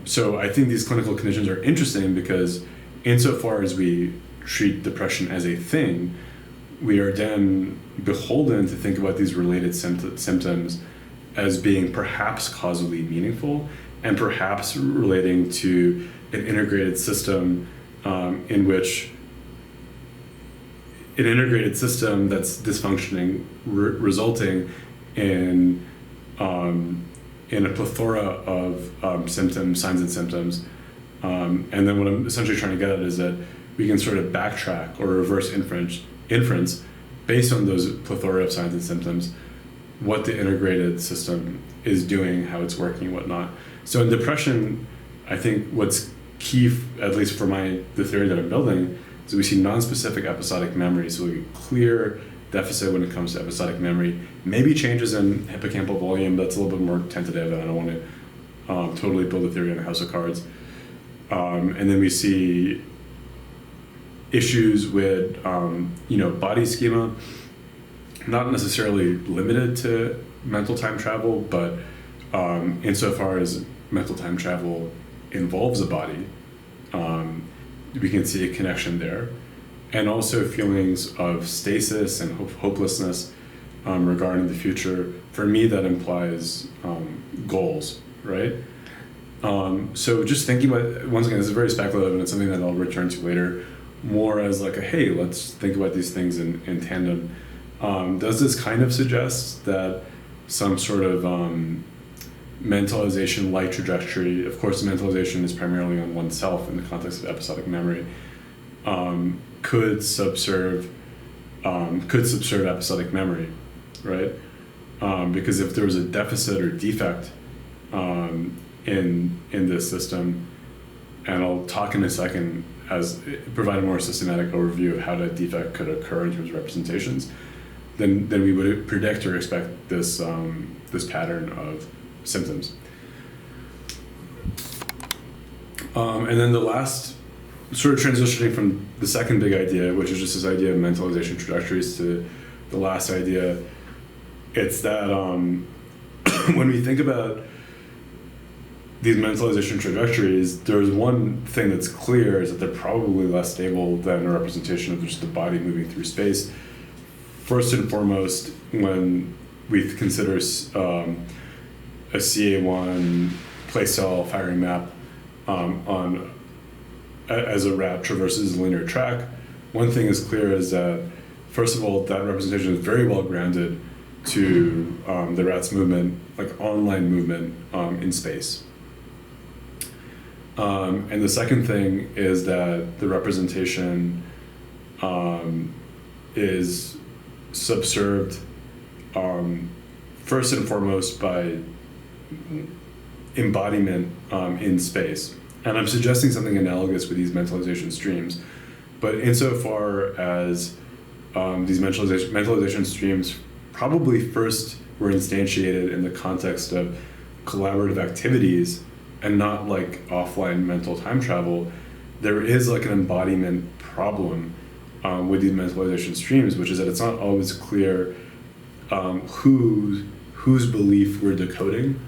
So I think these clinical conditions are interesting because insofar as we treat depression as a thing, we are then beholden to think about these related symptoms as being perhaps causally meaningful and perhaps relating to an integrated system in which an integrated system that's dysfunctioning resulting in a plethora of symptoms, signs and symptoms. And then what I'm essentially trying to get at is that we can sort of backtrack or reverse inference based on those plethora of signs and symptoms, what the integrated system is doing, how it's working, and whatnot. So in depression, I think what's key, at least for the theory that I'm building, is we see non-specific episodic memory, so a clear deficit when it comes to episodic memory, maybe changes in hippocampal volume, that's a little bit more tentative, and I don't want to totally build a theory on a house of cards. And then we see issues with body schema, not necessarily limited to mental time travel, but insofar as mental time travel involves a body, we can see a connection there. And also feelings of stasis and hopelessness regarding the future. For me, that implies goals, right? So just thinking about, once again, this is very speculative and it's something that I'll return to later, more as like hey, let's think about these things in tandem. Does this kind of suggest that some sort of mentalization-like trajectory, of course mentalization is primarily on oneself in the context of episodic memory, could subserve episodic memory, right? Because if there was a deficit or defect in this system, and I'll talk in a second as provide a more systematic overview of how that defect could occur in terms of representations, then we would predict or expect this pattern of symptoms. And then the last, sort of transitioning from the second big idea, which is just this idea of mentalization trajectories, to the last idea, it's that when we think about these mentalization trajectories, there's one thing that's clear, is that they're probably less stable than a representation of just the body moving through space. First and foremost, when we consider a CA1 place cell firing map as a rat traverses a linear track, one thing is clear is that, first of all, that representation is very well grounded to the rat's movement, like online movement in space. And the second thing is that the representation is subserved first and foremost by embodiment in space. And I'm suggesting something analogous with these mentalization streams, but insofar as these mentalization streams probably first were instantiated in the context of collaborative activities and not like offline mental time travel, there is like an embodiment problem with these mentalization streams, which is that it's not always clear whose belief we're decoding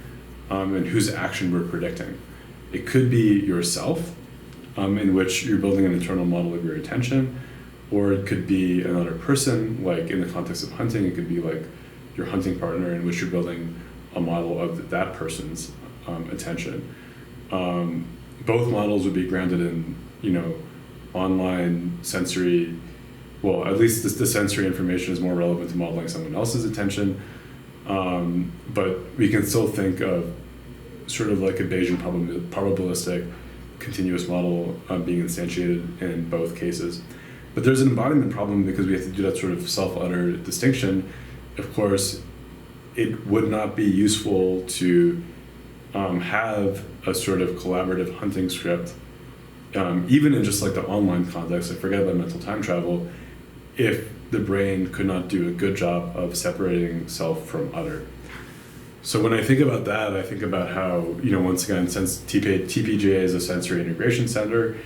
and whose action we're predicting. It could be yourself, in which you're building an internal model of your attention, or it could be another person, like in the context of hunting, it could be like your hunting partner, in which you're building a model of that person's attention. Both models would be grounded in, online sensory, well, at least the sensory information is more relevant to modeling someone else's attention, but we can still think of sort of like a Bayesian probabilistic continuous model being instantiated in both cases. But there's an embodiment problem because we have to do that sort of self-utter distinction. Of course, it would not be useful to have a sort of collaborative hunting script, even in just like the online context, I forget about mental time travel, if the brain could not do a good job of separating self from other. So when I think about that, I think about how, once again, since TPGA is a sensory integration center,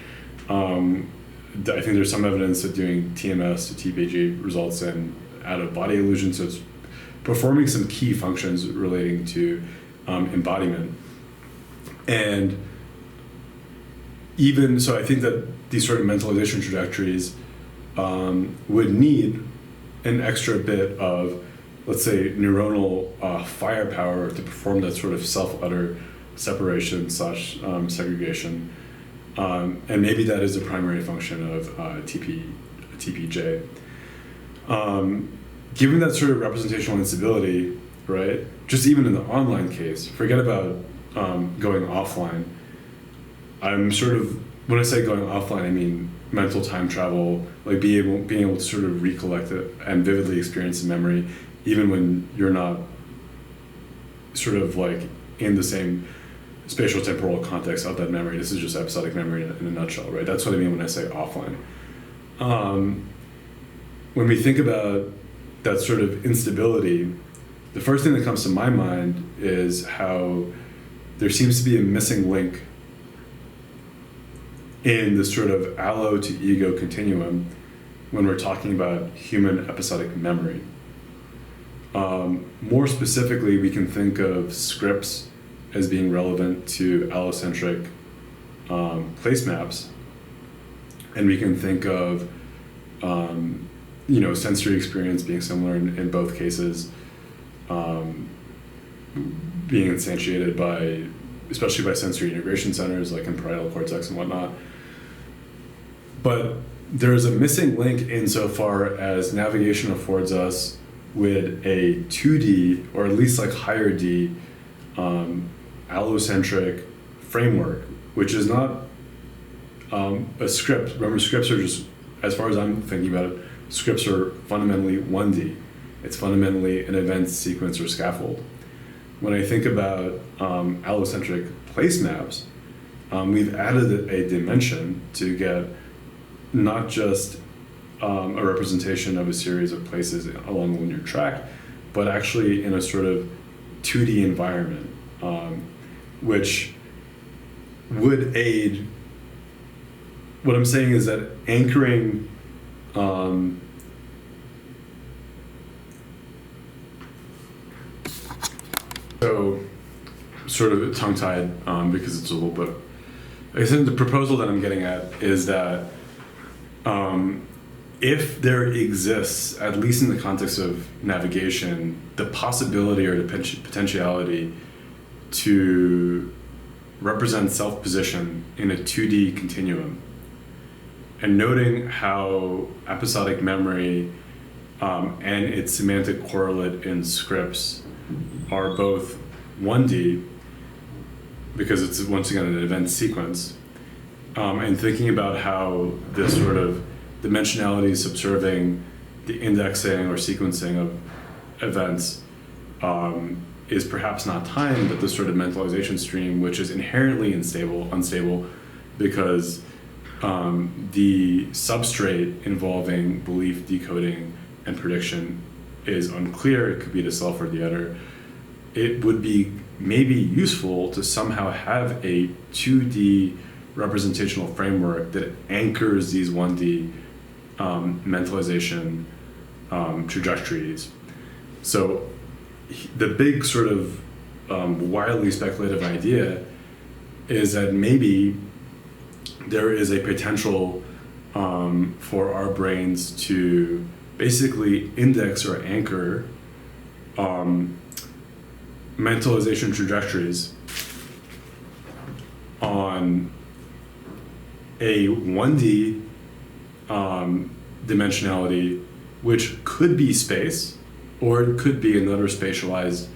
I think there's some evidence that doing TMS to TPG results in out-of-body illusion, so it's performing some key functions relating to embodiment. And even so, I think that these sort of mentalization trajectories would need an extra bit of, let's say, neuronal firepower to perform that sort of self-utter separation / segregation. And maybe that is a primary function of TPJ. Given that sort of representational instability, right, just even in the online case, forget about going offline. I'm sort of, when I say going offline, I mean mental time travel, like being able to sort of recollect it and vividly experience the memory, even when you're not sort of like in the same spatial temporal context of that memory. This is just episodic memory in a nutshell, right? That's what I mean when I say offline. When we think about that sort of instability, the first thing that comes to my mind is how there seems to be a missing link in the sort of allo to ego continuum when we're talking about human episodic memory. More specifically, we can think of scripts as being relevant to allocentric place maps, and we can think of sensory experience being similar in both cases, being instantiated by, especially by sensory integration centers like in parietal cortex and whatnot. But there's a missing link insofar as navigation affords us with a 2D, or at least like higher D, allocentric framework, which is not a script. Remember, scripts are just, as far as I'm thinking about it, scripts are fundamentally 1D. It's fundamentally an event sequence or scaffold. When I think about allocentric place maps, we've added a dimension to get not just a representation of a series of places along a linear track, but actually in a sort of 2D environment, which would aid. What I'm saying is that anchoring so sort of tongue-tied because it's a little bit, I think the proposal that I'm getting at is that if there exists, at least in the context of navigation, the possibility or the potentiality to represent self-position in a 2D continuum, and noting how episodic memory and its semantic correlate in scripts are both 1D, because it's once again an event sequence, and thinking about how this sort of dimensionality subserving the indexing or sequencing of events is perhaps not time, but this sort of mentalization stream, which is inherently unstable, because the substrate involving belief, decoding, and prediction is unclear. It could be the self or the other. It would be maybe useful to somehow have a 2D representational framework that anchors these 1D mentalization trajectories. So the big sort of wildly speculative idea is that maybe there is a potential for our brains to basically index or anchor mentalization trajectories on a 1D dimensionality, which could be space, or it could be another spatialized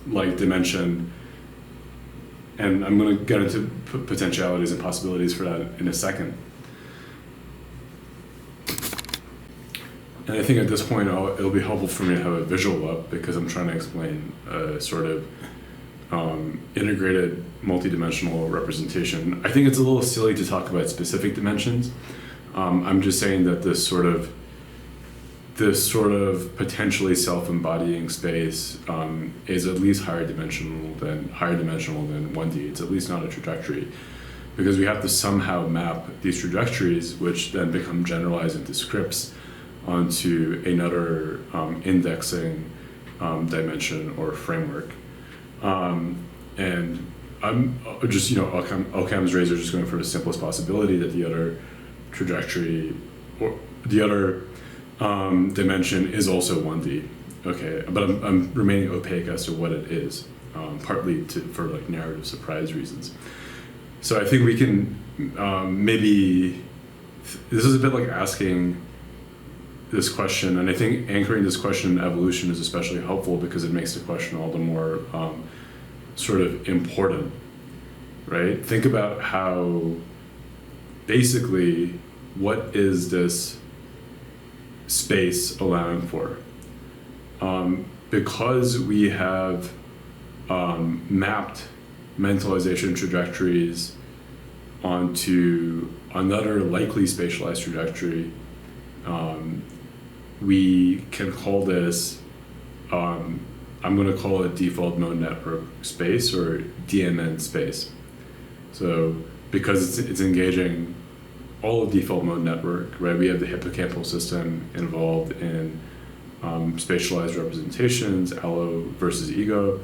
like dimension. And I'm going to get into potentialities and possibilities for that in a second. And I think at this point it'll be helpful for me to have a visual up, because I'm trying to explain a sort of integrated multidimensional representation. I think it's a little silly to talk about specific dimensions. I'm just saying that this sort of potentially self-embodying space is at least higher dimensional than 1D. It's at least not a trajectory. because we have to somehow map these trajectories, which then become generalized into scripts, onto another indexing dimension or framework. And I'm just, Occam's razor, just going for the simplest possibility that the other trajectory or the other dimension is also 1D. Okay, but I'm remaining opaque as to what it is, partly for like narrative surprise reasons. So I think we can maybe, this is a bit like asking this question, and I think anchoring this question in evolution is especially helpful because it makes the question all the more sort of important, right? Think about how basically what is this space allowing for? Because we have mapped mentalization trajectories onto another likely spatialized trajectory, we can call this, I'm going to call it default mode network space or DMN space. So because it's engaging all of default mode network, right? We have the hippocampal system involved in spatialized representations, allo versus ego,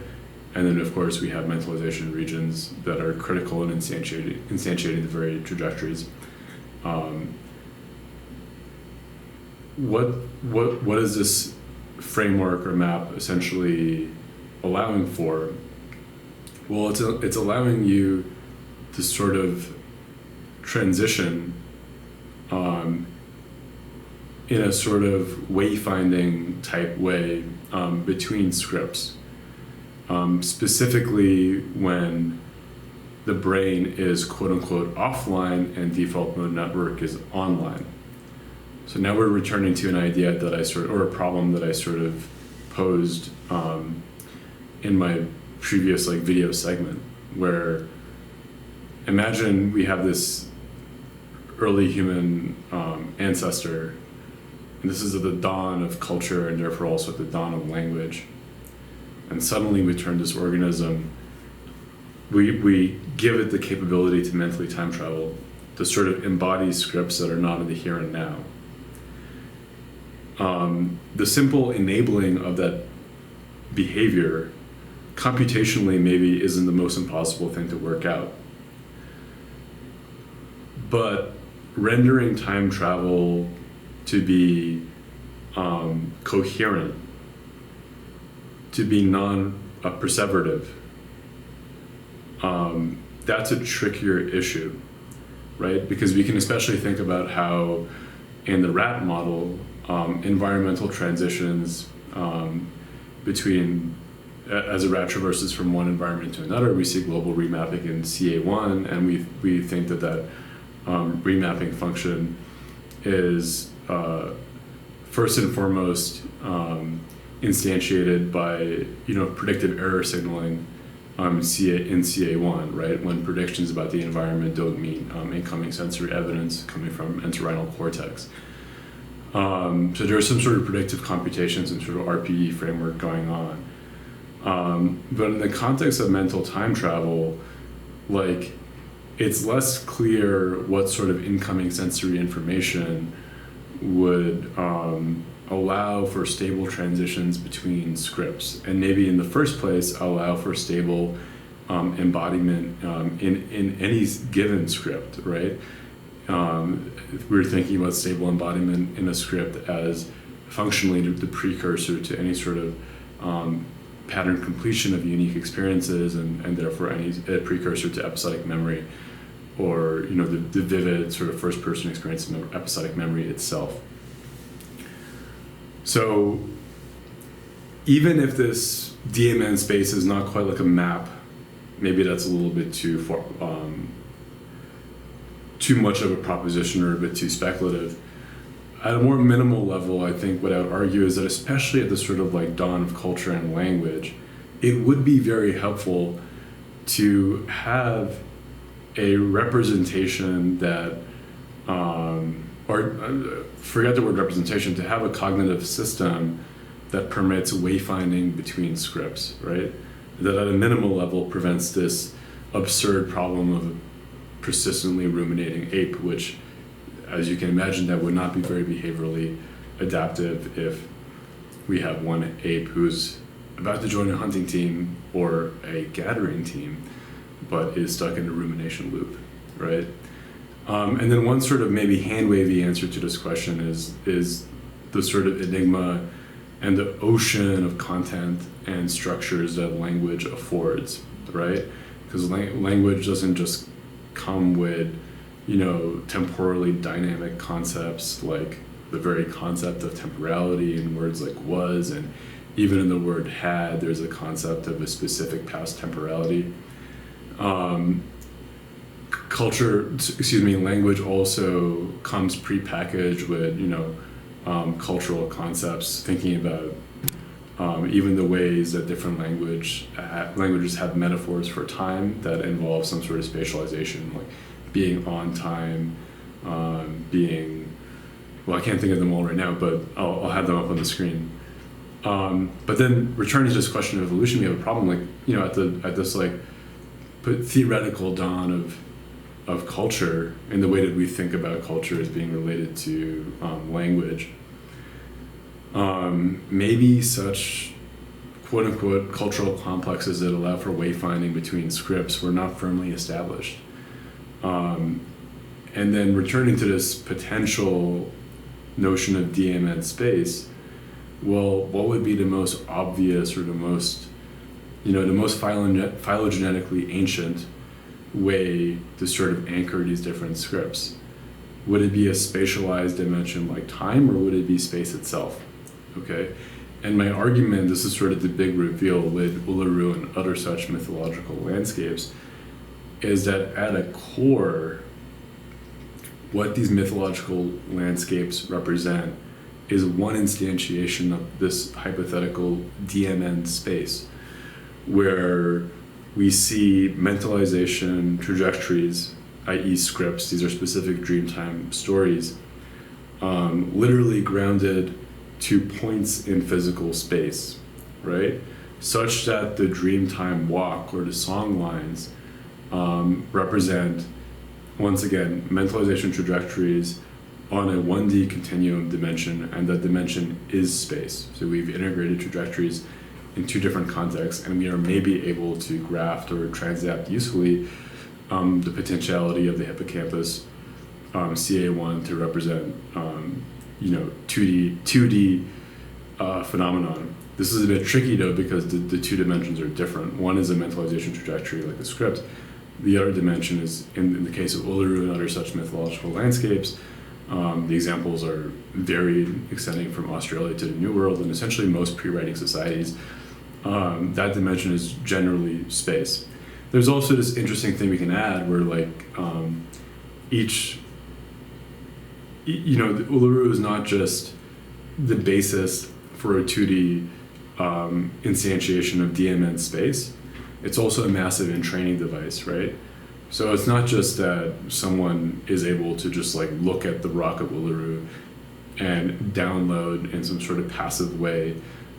and then of course we have mentalization regions that are critical in instantiating the very trajectories. What is this framework or map essentially allowing for? Well, it's allowing you to sort of transition in a sort of wayfinding type way between scripts, specifically when the brain is quote unquote offline and default mode network is online. So now we're returning to an idea that or a problem that I sort of posed in my previous video segment, where imagine we have this early human ancestor, and this is at the dawn of culture and therefore also at the dawn of language. And suddenly we turn this organism, we give it the capability to mentally time travel, to sort of embody scripts that are not in the here and now. The simple enabling of that behavior computationally maybe isn't the most impossible thing to work out. But rendering time travel to be coherent, to be non-perseverative, that's a trickier issue, right? Because we can especially think about how in the rat model, environmental transitions between, as a rat traverses from one environment to another, we see global remapping in CA1, and we think that remapping function is first and foremost instantiated by predictive error signaling in CA1, right? When predictions about the environment don't meet incoming sensory evidence coming from entorhinal cortex. So there's some sort of predictive computations and sort of RPE framework going on. But in the context of mental time travel, it's less clear what sort of incoming sensory information would allow for stable transitions between scripts, and maybe in the first place allow for stable embodiment in any given script, right? We're thinking about stable embodiment in a script as functionally the precursor to any sort of pattern completion of unique experiences, and therefore any precursor to episodic memory, or the vivid sort of first person experience of episodic memory itself. So even if this DMN space is not quite like a map, maybe that's a little bit too far, too much of a proposition or a bit too speculative. At a more minimal level, I think what I would argue is that especially at the sort of dawn of culture and language, it would be very helpful to have a representation that, forget the word representation, to have a cognitive system that permits wayfinding between scripts, right? That at a minimal level prevents this absurd problem of persistently ruminating ape, which, as you can imagine, that would not be very behaviorally adaptive if we have one ape who's about to join a hunting team or a gathering team, but is stuck in a rumination loop, right? And then one sort of maybe hand-wavy answer to this question is the sort of enigma and the ocean of content and structures that language affords, right? Because language doesn't just come with, temporally dynamic concepts like the very concept of temporality in words like was, and even in the word had, there's a concept of a specific past temporality. Language also comes prepackaged with, cultural concepts, thinking about even the ways that different languages have metaphors for time that involve some sort of spatialization, like being on time, I can't think of them all right now, but I'll have them up on the screen. But then returning to this question of evolution, we have a problem, at this theoretical dawn of culture, and the way that we think about culture as being related to language. Maybe such quote-unquote cultural complexes that allow for wayfinding between scripts were not firmly established. And then returning to this potential notion of DMN space, well, what would be the most obvious or the most phylogenetically ancient way to sort of anchor these different scripts? Would it be a spatialized dimension like time, or would it be space itself? Okay, and my argument, this is sort of the big reveal with Uluru and other such mythological landscapes, is that at a core, what these mythological landscapes represent is one instantiation of this hypothetical DMN space, where we see mentalization trajectories, i.e. scripts, these are specific Dreamtime stories, literally grounded to points in physical space, right? Such that the Dreamtime walk or the song lines represent, once again, mentalization trajectories on a 1D continuum dimension, and that dimension is space. So we've integrated trajectories in two different contexts, and we are maybe able to graft or transact usefully the potentiality of the hippocampus CA1 to represent 2D phenomenon. This is a bit tricky though, because the two dimensions are different. One is a mentalization trajectory like the script. The other dimension is, in the case of Uluru and other such mythological landscapes, the examples are varied, extending from Australia to the New World, and essentially most pre-writing societies, that dimension is generally space. There's also this interesting thing we can add where the Uluru is not just the basis for a 2D instantiation of DMN space. It's also a massive entraining device, right? So it's not just that someone is able to just look at the rock of Uluru and download in some sort of passive way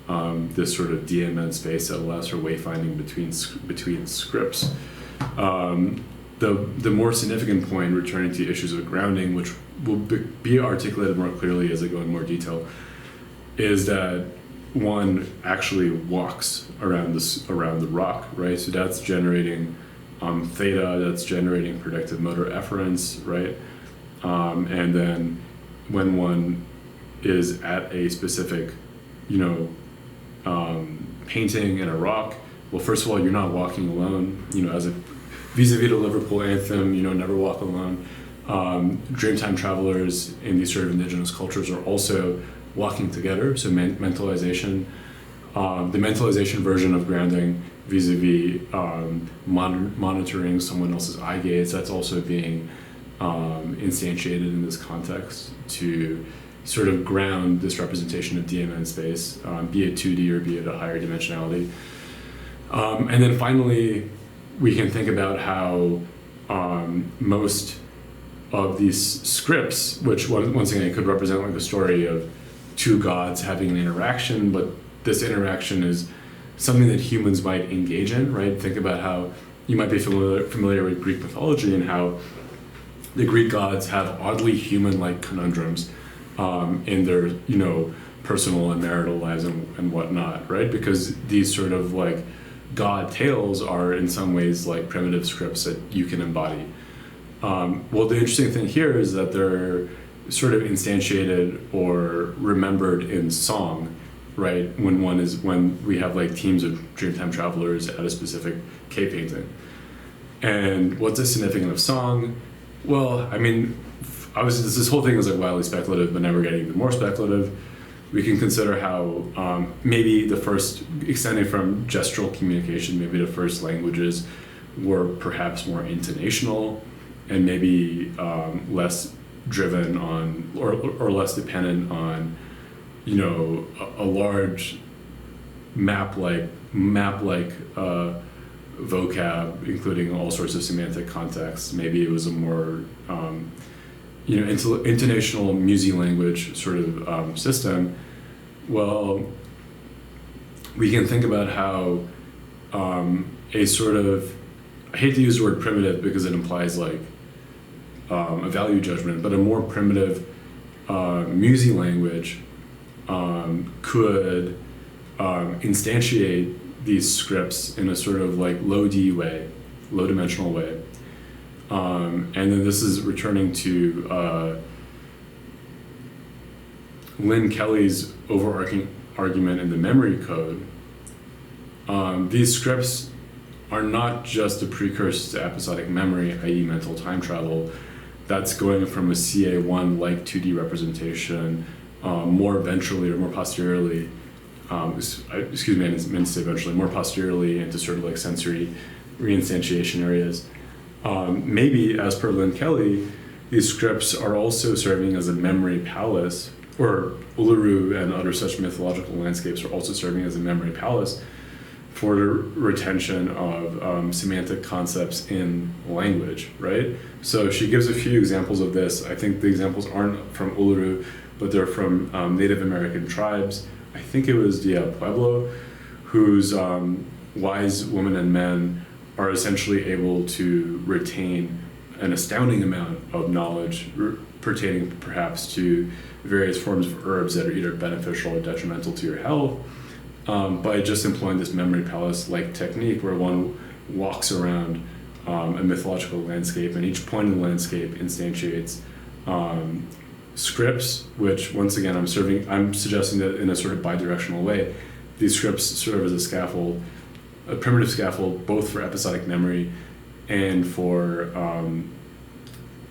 this sort of DMN space that allows for wayfinding between scripts. The more significant point, returning to issues of grounding, which will be articulated more clearly as I go in more detail, is that one actually walks around the rock, right? So that's generating theta, that's generating predictive motor efference, right? And then when one is at a specific, painting in a rock, well, first of all, you're not walking alone, as a vis-a-vis the Liverpool anthem, never walk alone. Dreamtime travelers in these sort of indigenous cultures are also walking together, so mentalization, the mentalization version of grounding vis-a-vis monitoring someone else's eye gaze, that's also being instantiated in this context to sort of ground this representation of DMN space, be it 2D or be it a higher dimensionality. And then finally, we can think about how most of these scripts, which once again could represent the story of two gods having an interaction, but this interaction is something that humans might engage in, right? Think about how you might be familiar with Greek mythology and how the Greek gods have oddly human-like conundrums in their, personal and marital lives and whatnot, right? Because these sort of like god tales are in some ways like primitive scripts that you can embody. Well, the interesting thing here is that they're sort of instantiated or remembered in song, right? When we have like teams of Dreamtime travelers at a specific cave painting. And what's the significance of song? Well, I mean, obviously this whole thing is like wildly speculative, but now we're getting even more speculative. We can consider how maybe the first, extending from gestural communication, maybe the first languages were perhaps more intonational and maybe less driven on or less dependent on, a large map-like vocab, including all sorts of semantic contexts. Maybe it was a more intonational music-language sort of system. Well, we can think about how a sort of, I hate to use the word primitive because it implies like a value judgment, but a more primitive music language could instantiate these scripts in a sort of like low dimensional way. And then this is returning to Lynn Kelly's overarching argument in the memory code. These scripts are not just a precursor to episodic memory, i.e. mental time travel, that's going from a CA1-like 2D representation more ventrally or more posteriorly, excuse me, I meant to say ventrally, more posteriorly into sort of like sensory reinstantiation areas. Maybe, as per Lynn Kelly, these scripts are also serving as a memory palace, or Uluru and other such mythological landscapes are also serving as a memory palace for the retention of semantic concepts in language, right? So she gives a few examples of this. I think the examples aren't from Uluru, but they're from Native American tribes. I think it was the Pueblo, whose wise women and men are essentially able to retain an astounding amount of knowledge pertaining perhaps to various forms of herbs that are either beneficial or detrimental to your health, by just employing this memory palace-like technique where one walks around a mythological landscape, and each point in the landscape instantiates scripts, which once again I'm suggesting that in a sort of bidirectional way, these scripts serve as a scaffold, a primitive scaffold, both for episodic memory and for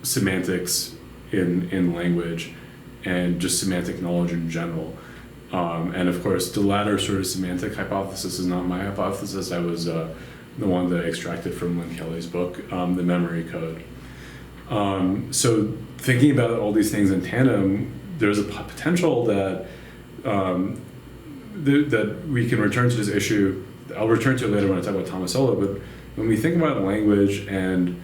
semantics in language and just semantic knowledge in general. And of course, the latter sort of semantic hypothesis is not my hypothesis. That was the one that I extracted from Lynn Kelly's book, The Memory Code. So thinking about all these things in tandem, there's a potential that that we can return to this issue. I'll return to it later when I talk about Tomasello, but when we think about language and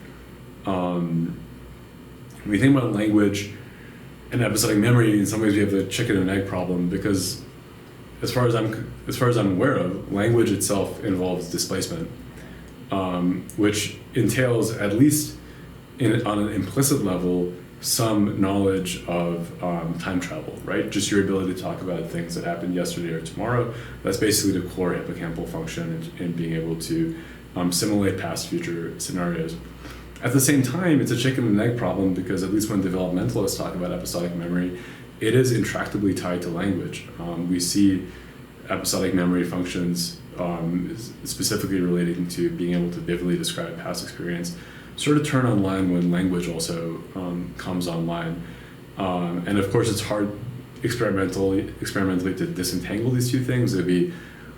episodic memory, in some ways we have the chicken and egg problem, because as far as I'm aware of, language itself involves displacement, which entails, at least on an implicit level, some knowledge of time travel, right? Just your ability to talk about things that happened yesterday or tomorrow. That's basically the core hippocampal function in being able to simulate past, future scenarios. At the same time, it's a chicken and egg problem, because at least when developmentalists talk about episodic memory, it is intractably tied to language. We see episodic memory functions specifically relating to being able to vividly describe past experience sort of turn online when language also comes online. And of course, it's hard experimentally to disentangle these two things. It'd be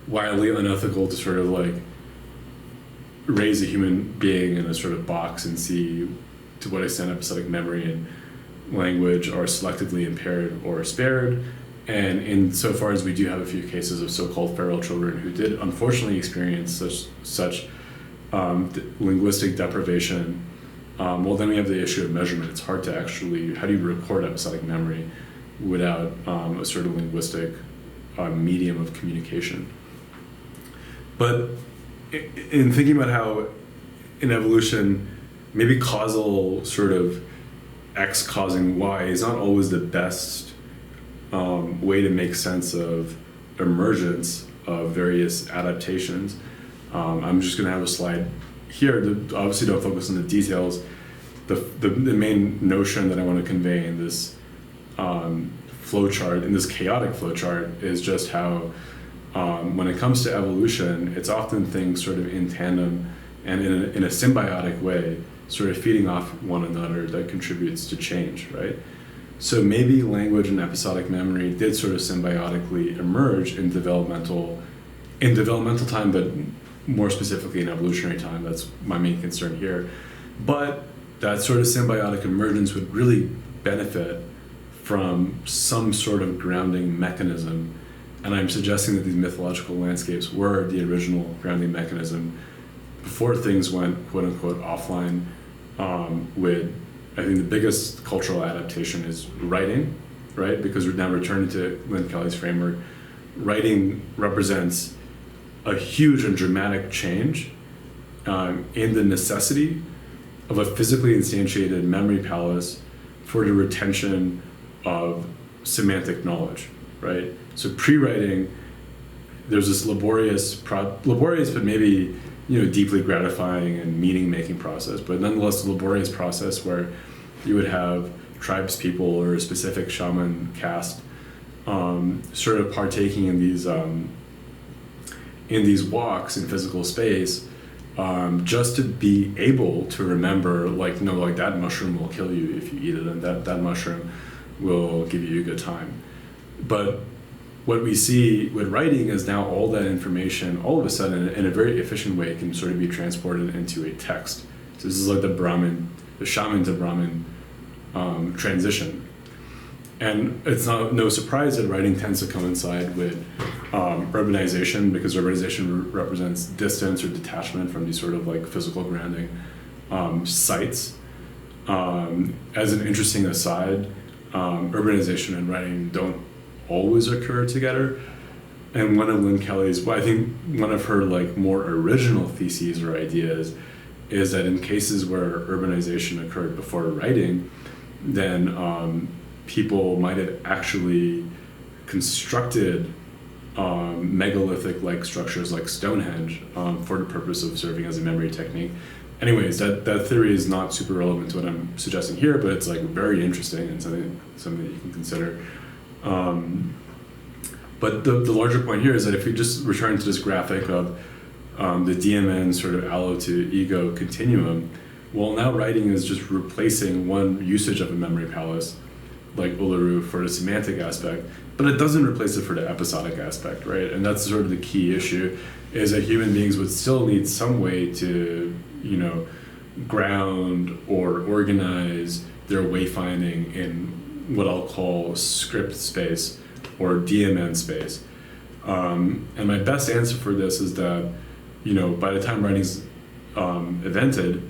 wildly unethical to sort of like raise a human being in a sort of box and see to what extent episodic memory and language are selectively impaired or spared. And insofar as we do have a few cases of so-called feral children who did unfortunately experience such linguistic deprivation, well, then we have the issue of measurement. It's hard to actually, how do you record episodic memory without a sort of linguistic medium of communication? But in thinking about how in evolution, maybe causal sort of X causing Y is not always the best way to make sense of emergence of various adaptations. I'm just going to have a slide here. Obviously, don't focus on the details. The main notion that I want to convey in this flowchart, in this chaotic flowchart, is just how when it comes to evolution, it's often things sort of in tandem and in a symbiotic way, sort of feeding off one another that contributes to change, right? So maybe language and episodic memory did sort of symbiotically emerge in developmental time, but more specifically in evolutionary time. That's my main concern here. But that sort of symbiotic emergence would really benefit from some sort of grounding mechanism. And I'm suggesting that these mythological landscapes were the original grounding mechanism before things went quote unquote offline. With, I think the biggest cultural adaptation is writing, right? Because we're now returning to Lynn Kelly's framework. Writing represents a huge and dramatic change in the necessity of a physically instantiated memory palace for the retention of semantic knowledge, right? So pre-writing, there's this laborious but maybe deeply gratifying and meaning-making process, but nonetheless a laborious process where you would have tribes people or a specific shaman caste sort of partaking in these walks in physical space, just to be able to remember, that mushroom will kill you if you eat it, and that mushroom will give you a good time. But what we see with writing is now all that information, all of a sudden, in a very efficient way, can sort of be transported into a text. So this is like the shaman to Brahmin transition. And it's no surprise that writing tends to coincide with urbanization, because urbanization represents distance or detachment from these sort of like physical grounding sites. As an interesting aside, urbanization and writing don't always occur together. And one of Lynn Kelly's, I think one of her more original theses or ideas is that in cases where urbanization occurred before writing, then people might have actually constructed megalithic-like structures like Stonehenge for the purpose of serving as a memory technique. Anyways, that theory is not super relevant to what I'm suggesting here, but it's very interesting and something that you can consider. But the larger point here is that if we just return to this graphic of the DMN sort of allo to ego continuum, well, now writing is just replacing one usage of a memory palace, like Uluru, for the semantic aspect, but it doesn't replace it for the episodic aspect, right? And that's sort of the key issue, is that human beings would still need some way to, ground or organize their wayfinding in what I'll call script space or DMN space. And my best answer for this is that, by the time writing's invented,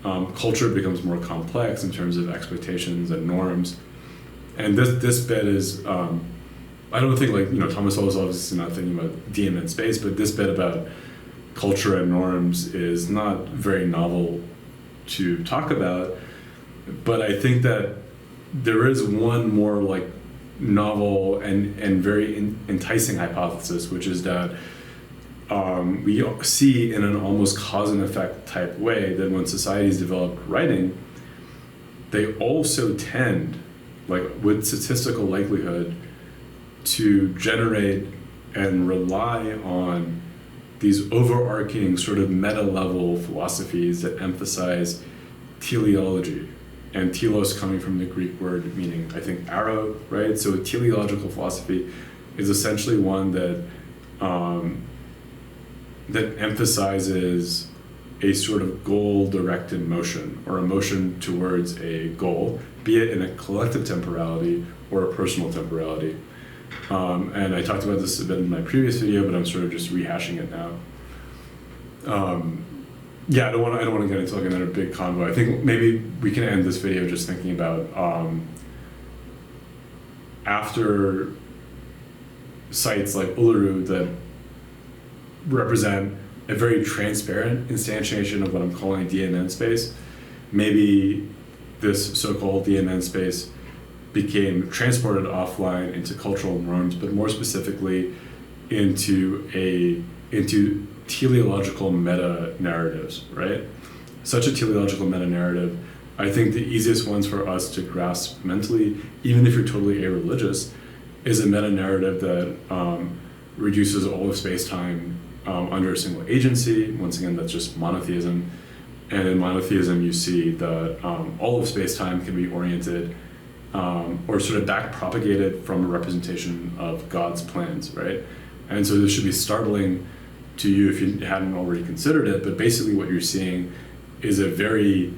culture becomes more complex in terms of expectations and norms. And this bit is, I don't think Thomas Sowell's obviously not thinking about DMN space, but this bit about culture and norms is not very novel to talk about. But I think that there is one more novel and very enticing hypothesis, which is that we see in an almost cause and effect type way that when societies develop writing, they also tend, with statistical likelihood, to generate and rely on these overarching sort of meta-level philosophies that emphasize teleology. And telos coming from the Greek word meaning, I think, arrow, right? So a teleological philosophy is essentially one that that emphasizes a sort of goal-directed motion, or a motion towards a goal, be it in a collective temporality or a personal temporality. And I talked about this a bit in my previous video, but I'm sort of just rehashing it now. I don't want to get into another big convo. I think maybe we can end this video just thinking about after sites like Uluru that represent a very transparent instantiation of what I'm calling DMN space. Maybe this so-called DMN space became transported offline into cultural norms, but more specifically into teleological meta-narratives, right? Such a teleological meta-narrative, I think the easiest ones for us to grasp mentally, even if you're totally a-religious, is a meta-narrative that reduces all of space-time under a single agency. Once again, that's just monotheism. And in monotheism, you see that all of space-time can be oriented or sort of back-propagated from a representation of God's plans, right? And so this should be startling to you if you hadn't already considered it, but basically what you're seeing is a very,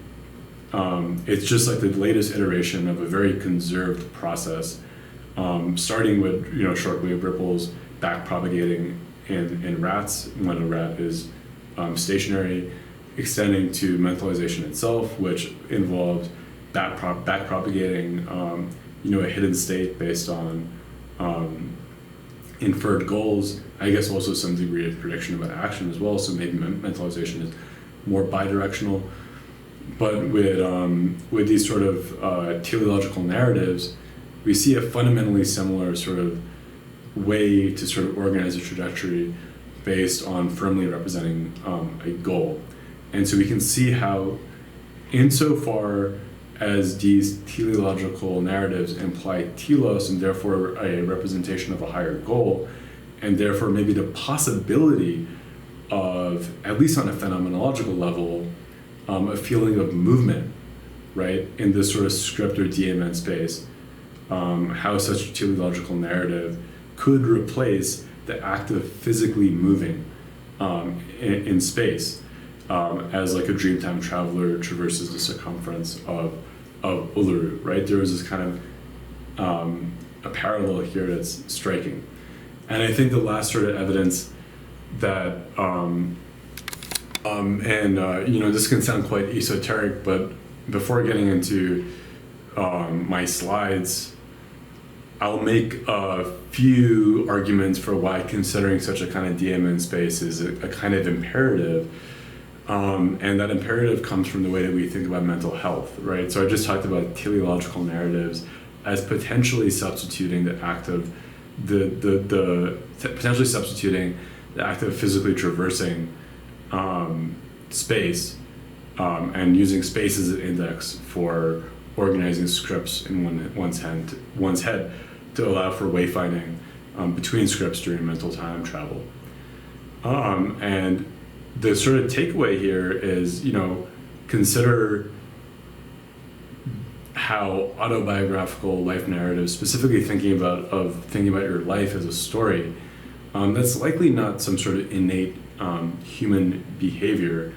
it's just like the latest iteration of a very conserved process, starting with shortwave ripples back-propagating in rats when a rat is stationary, extending to mentalization itself, which involves back-propagating a hidden state based on inferred goals. I guess also some degree of prediction about action as well, so maybe mentalization is more bidirectional. But with these sort of teleological narratives, we see a fundamentally similar sort of way to sort of organize a trajectory based on firmly representing a goal. And so we can see how, insofar as these teleological narratives imply telos and therefore a representation of a higher goal, and therefore maybe the possibility of, at least on a phenomenological level, a feeling of movement, right, in this sort of script or DMN space, how such a teleological narrative could replace the act of physically moving in space, as like a Dreamtime traveler traverses the circumference of Uluru, right? There is this kind of a parallel here that's striking. And I think the last sort of evidence that, this can sound quite esoteric, but before getting into my slides, I'll make a few arguments for why considering such a kind of DMN space is a kind of imperative. And that imperative comes from the way that we think about mental health, right? So I just talked about teleological narratives as potentially substituting the act of potentially substituting the act of physically traversing space and using space as an index for organizing scripts in one's head to allow for wayfinding between scripts during mental time travel. And the sort of takeaway here is, consider how autobiographical life narratives, specifically thinking about your life as a story, that's likely not some sort of innate human behavior.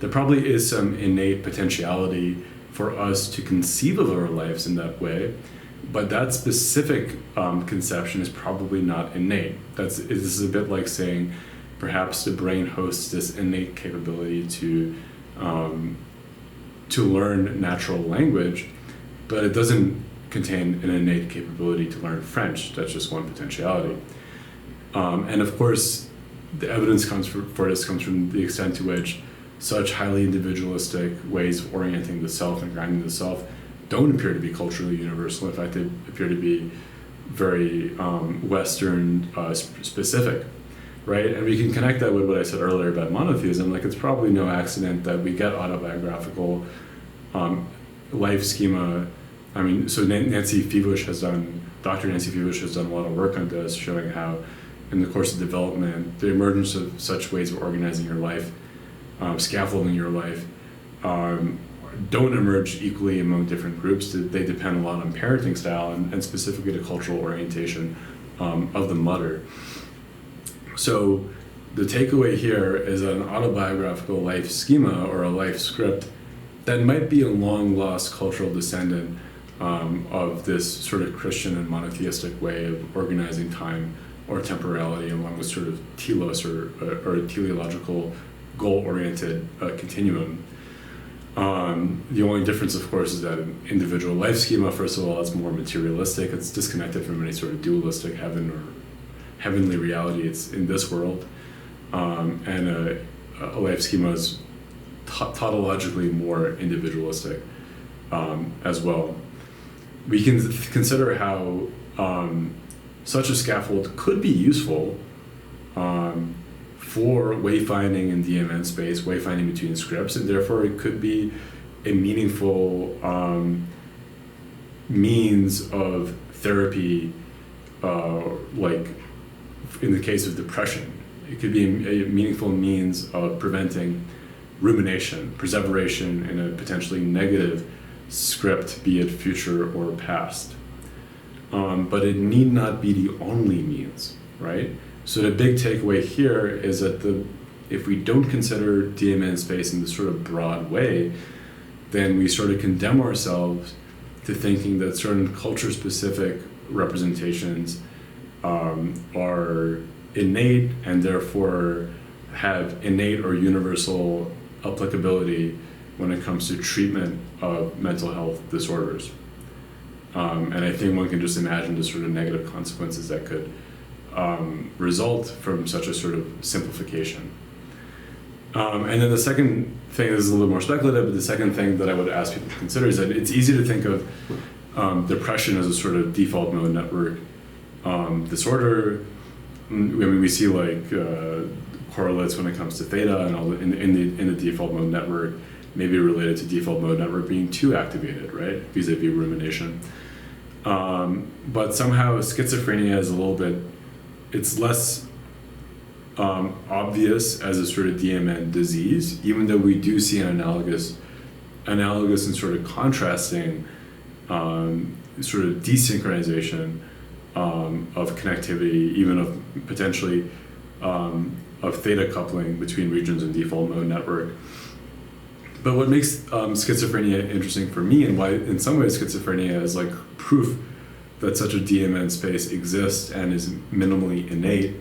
There probably is some innate potentiality for us to conceive of our lives in that way, but that specific conception is probably not innate. This is a bit like saying perhaps the brain hosts this innate capability to learn natural language, but it doesn't contain an innate capability to learn French. That's just one potentiality. And of course, the evidence for this comes from the extent to which such highly individualistic ways of orienting the self and grounding the self don't appear to be culturally universal. In fact, they appear to be very Western specific, right? And we can connect that with what I said earlier about monotheism. Like, it's probably no accident that we get autobiographical life schema. I mean, so Dr. Nancy Feebush has done a lot of work on this, showing how in the course of development, the emergence of such ways of organizing your life, scaffolding your life, don't emerge equally among different groups. They depend a lot on parenting style and specifically the cultural orientation of the mother. So the takeaway here is that an autobiographical life schema or a life script that might be a long-lost cultural descendant of this sort of Christian and monotheistic way of organizing time or temporality along with sort of telos or a teleological goal-oriented continuum. The only difference, of course, is that an individual life schema, first of all, is more materialistic. It's disconnected from any sort of dualistic heaven or heavenly reality. It's in this world. And a life schema is tautologically more individualistic as well. We can consider how such a scaffold could be useful for wayfinding in DMN space, wayfinding between scripts, and therefore it could be a meaningful means of therapy, like in the case of depression. It could be a meaningful means of preventing rumination, perseveration in a potentially negative script, be it future or past. But it need not be the only means, right? So the big takeaway here is that if we don't consider DMN space in this sort of broad way, then we sort of condemn ourselves to thinking that certain culture-specific representations are innate and therefore have innate or universal applicability when it comes to treatment of mental health disorders. And I think one can just imagine the sort of negative consequences that could result from such a sort of simplification. And then the second thing, this is a little more speculative, but the second thing that I would ask people to consider is that it's easy to think of depression as a sort of default mode network disorder. I mean, we see like correlates when it comes to theta and all in the default mode network, maybe related to default mode network being too activated, right, vis-a-vis rumination. But somehow schizophrenia is a little bit, it's less obvious as a sort of DMN disease, even though we do see an analogous and sort of contrasting sort of desynchronization of connectivity, even of potentially of theta coupling between regions in default mode network. But what makes schizophrenia interesting for me, and why in some ways schizophrenia is like proof that such a DMN space exists and is minimally innate,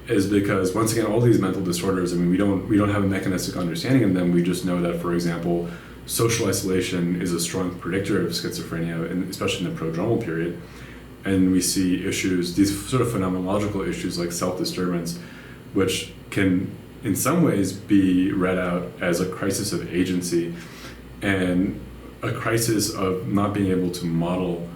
is because once again, all these mental disorders, I mean, we don't have a mechanistic understanding of them. We just know that, for example, social isolation is a strong predictor of schizophrenia, and especially in the prodromal period. And we see issues, these sort of phenomenological issues like self-disturbance, which can in some ways be read out as a crisis of agency and a crisis of not being able to model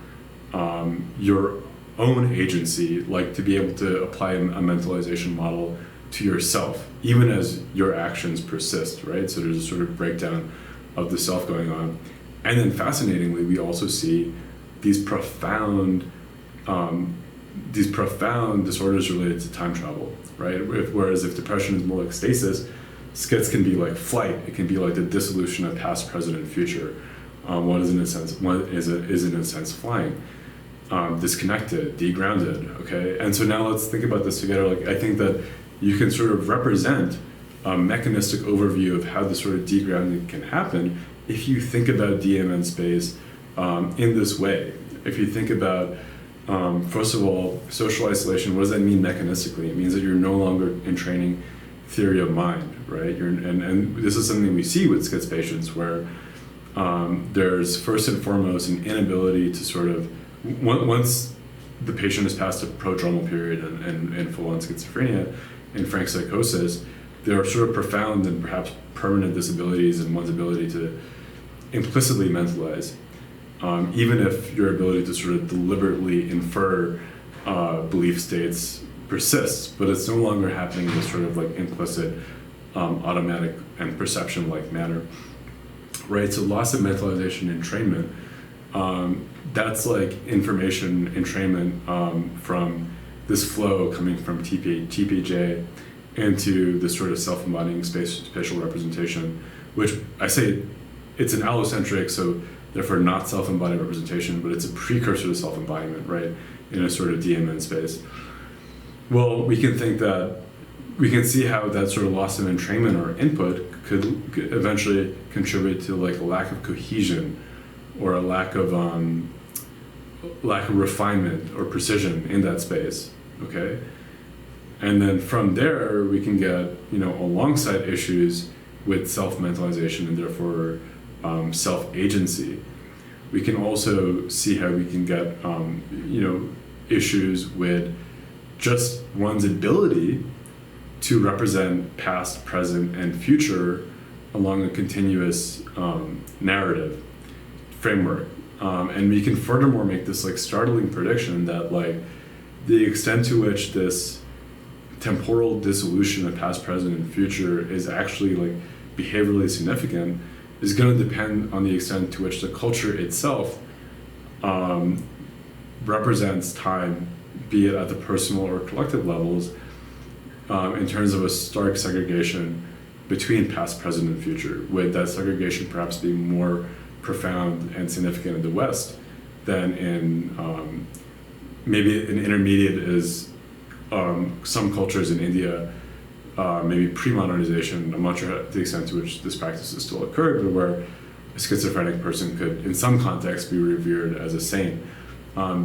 your own agency, like to be able to apply a mentalization model to yourself, even as your actions persist, right? So there's a sort of breakdown of the self going on. And then fascinatingly, we also see these profound disorders related to time travel, right? Whereas if depression is more like stasis, schiz can be like flight. It can be like the dissolution of past, present, and future. What is in a sense flying, disconnected, degrounded. Okay, and so now let's think about this together. Like I think that you can sort of represent a mechanistic overview of how this sort of degrounding can happen if you think about DMN space in this way. If you think about first of all, social isolation, what does that mean mechanistically? It means that you're no longer entraining theory of mind, right? And this is something we see with schiz patients where there's first and foremost an inability to sort of, once the patient has passed a prodromal period and full-on schizophrenia and frank psychosis, there are sort of profound and perhaps permanent disabilities in one's ability to implicitly mentalize. Even if your ability to sort of deliberately infer belief states persists, but it's no longer happening in this sort of like implicit, automatic and perception-like manner, right? So loss of mentalization entrainment, that's like information entrainment from this flow coming from TPJ into this sort of self-embodying spatial representation, which I say it's an allocentric, so therefore not self-embodied representation, but it's a precursor to self-embodiment, right, in a sort of DMN space. Well, we can see how that sort of loss of entrainment or input could eventually contribute to like a lack of cohesion or a lack of refinement or precision in that space, okay? And then from there, we can get, alongside issues with self-mentalization and therefore self-agency. We can also see how we can get, issues with just one's ability to represent past, present, and future along a continuous narrative framework. And we can furthermore make this like startling prediction that like the extent to which this temporal dissolution of past, present, and future is actually like behaviorally significant is going to depend on the extent to which the culture itself represents time, be it at the personal or collective levels, in terms of a stark segregation between past, present, and future, with that segregation perhaps being more profound and significant in the West than in maybe an intermediate is some cultures in India, maybe pre-modernization. I'm not sure the extent to which this practice has still occurred, but where a schizophrenic person could, in some context, be revered as a saint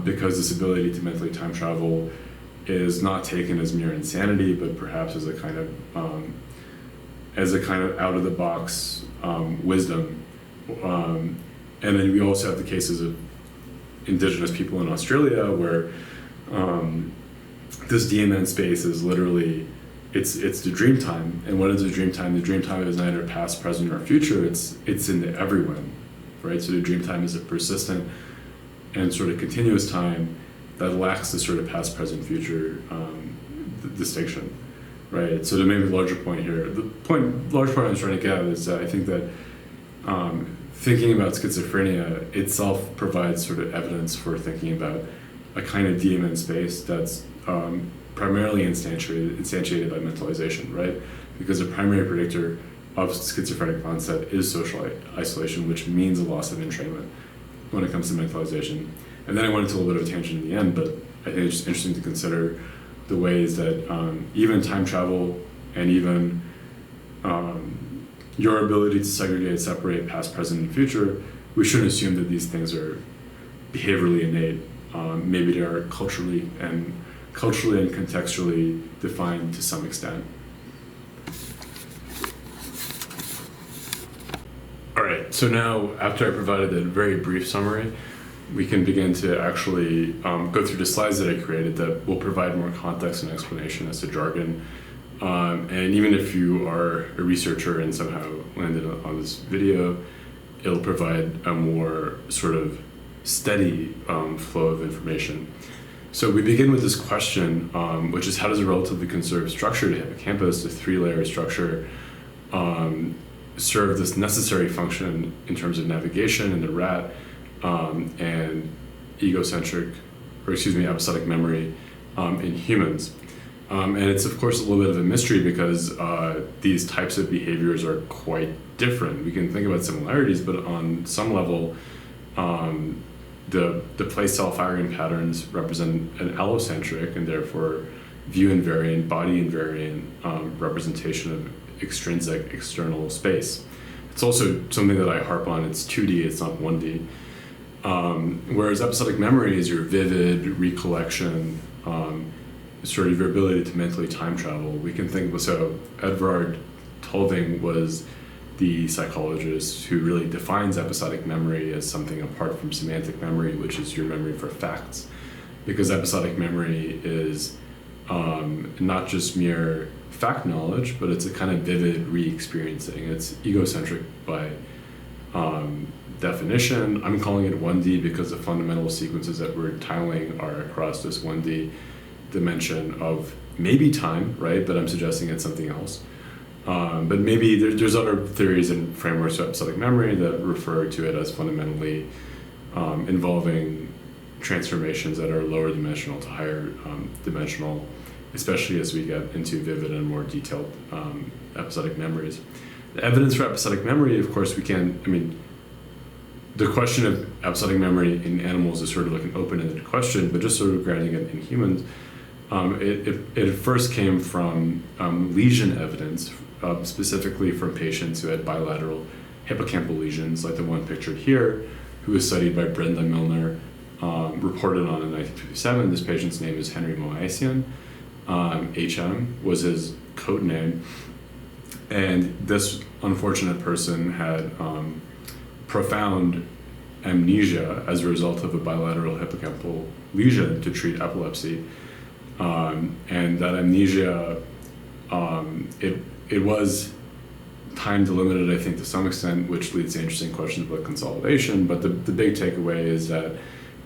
because this ability to mentally time travel is not taken as mere insanity, but perhaps as a kind of out-of-the-box wisdom. And then we also have the cases of indigenous people in Australia where this DMN space is literally, it's the Dreamtime. And what is the Dreamtime? The Dreamtime is neither past, present, or future. It's in the everyone, right? So the Dreamtime is a persistent and sort of continuous time that lacks the sort of past, present, future distinction, right? So to make a larger point here, large point I'm trying to get at is that I think that thinking about schizophrenia itself provides sort of evidence for thinking about a kind of DMN space that's primarily instantiated by mentalization, right? Because the primary predictor of schizophrenic onset is social isolation, which means a loss of entrainment when it comes to mentalization. And then I went into a little bit of a tangent in the end, but I think it's just interesting to consider the ways that even time travel and even your ability to segregate, separate past, present, and future, we shouldn't assume that these things are behaviorally innate. Maybe they are culturally and contextually defined to some extent. All right, so now after I provided a very brief summary, we can begin to actually go through the slides that I created that will provide more context and explanation as to jargon. And even if you are a researcher and somehow landed on this video, it'll provide a more sort of steady flow of information. So we begin with this question, which is how does a relatively conserved structure, the hippocampus, the three-layer structure, serve this necessary function in terms of navigation in the rat and episodic memory in humans. And it's of course a little bit of a mystery because these types of behaviors are quite different. We can think about similarities, but on some level, the place cell firing patterns represent an allocentric and therefore view invariant, body invariant representation of extrinsic external space. It's also something that I harp on. It's 2D, it's not 1D. Whereas episodic memory is your vivid recollection, sort of your ability to mentally time travel. We can think, so Edvard Tolving was the psychologist who really defines episodic memory as something apart from semantic memory, which is your memory for facts. Because episodic memory is not just mere fact knowledge, but it's a kind of vivid re-experiencing. It's egocentric by definition. I'm calling it 1D because the fundamental sequences that we're tiling are across this 1D dimension of maybe time, right? But I'm suggesting it's something else. But maybe there's other theories and frameworks of episodic memory that refer to it as fundamentally involving transformations that are lower dimensional to higher dimensional, especially as we get into vivid and more detailed episodic memories. The evidence for episodic memory, of course, the question of episodic memory in animals is sort of like an open-ended question, but just sort of grounding it in humans, it first came from lesion evidence, specifically from patients who had bilateral hippocampal lesions, like the one pictured here, who was studied by Brenda Milner, reported on in 1957. This patient's name is Henry Moassian. HM was his code name. And this unfortunate person had profound amnesia as a result of a bilateral hippocampal lesion to treat epilepsy. And that amnesia it was time delimited, I think, to some extent, which leads to interesting questions about consolidation. But the big takeaway is that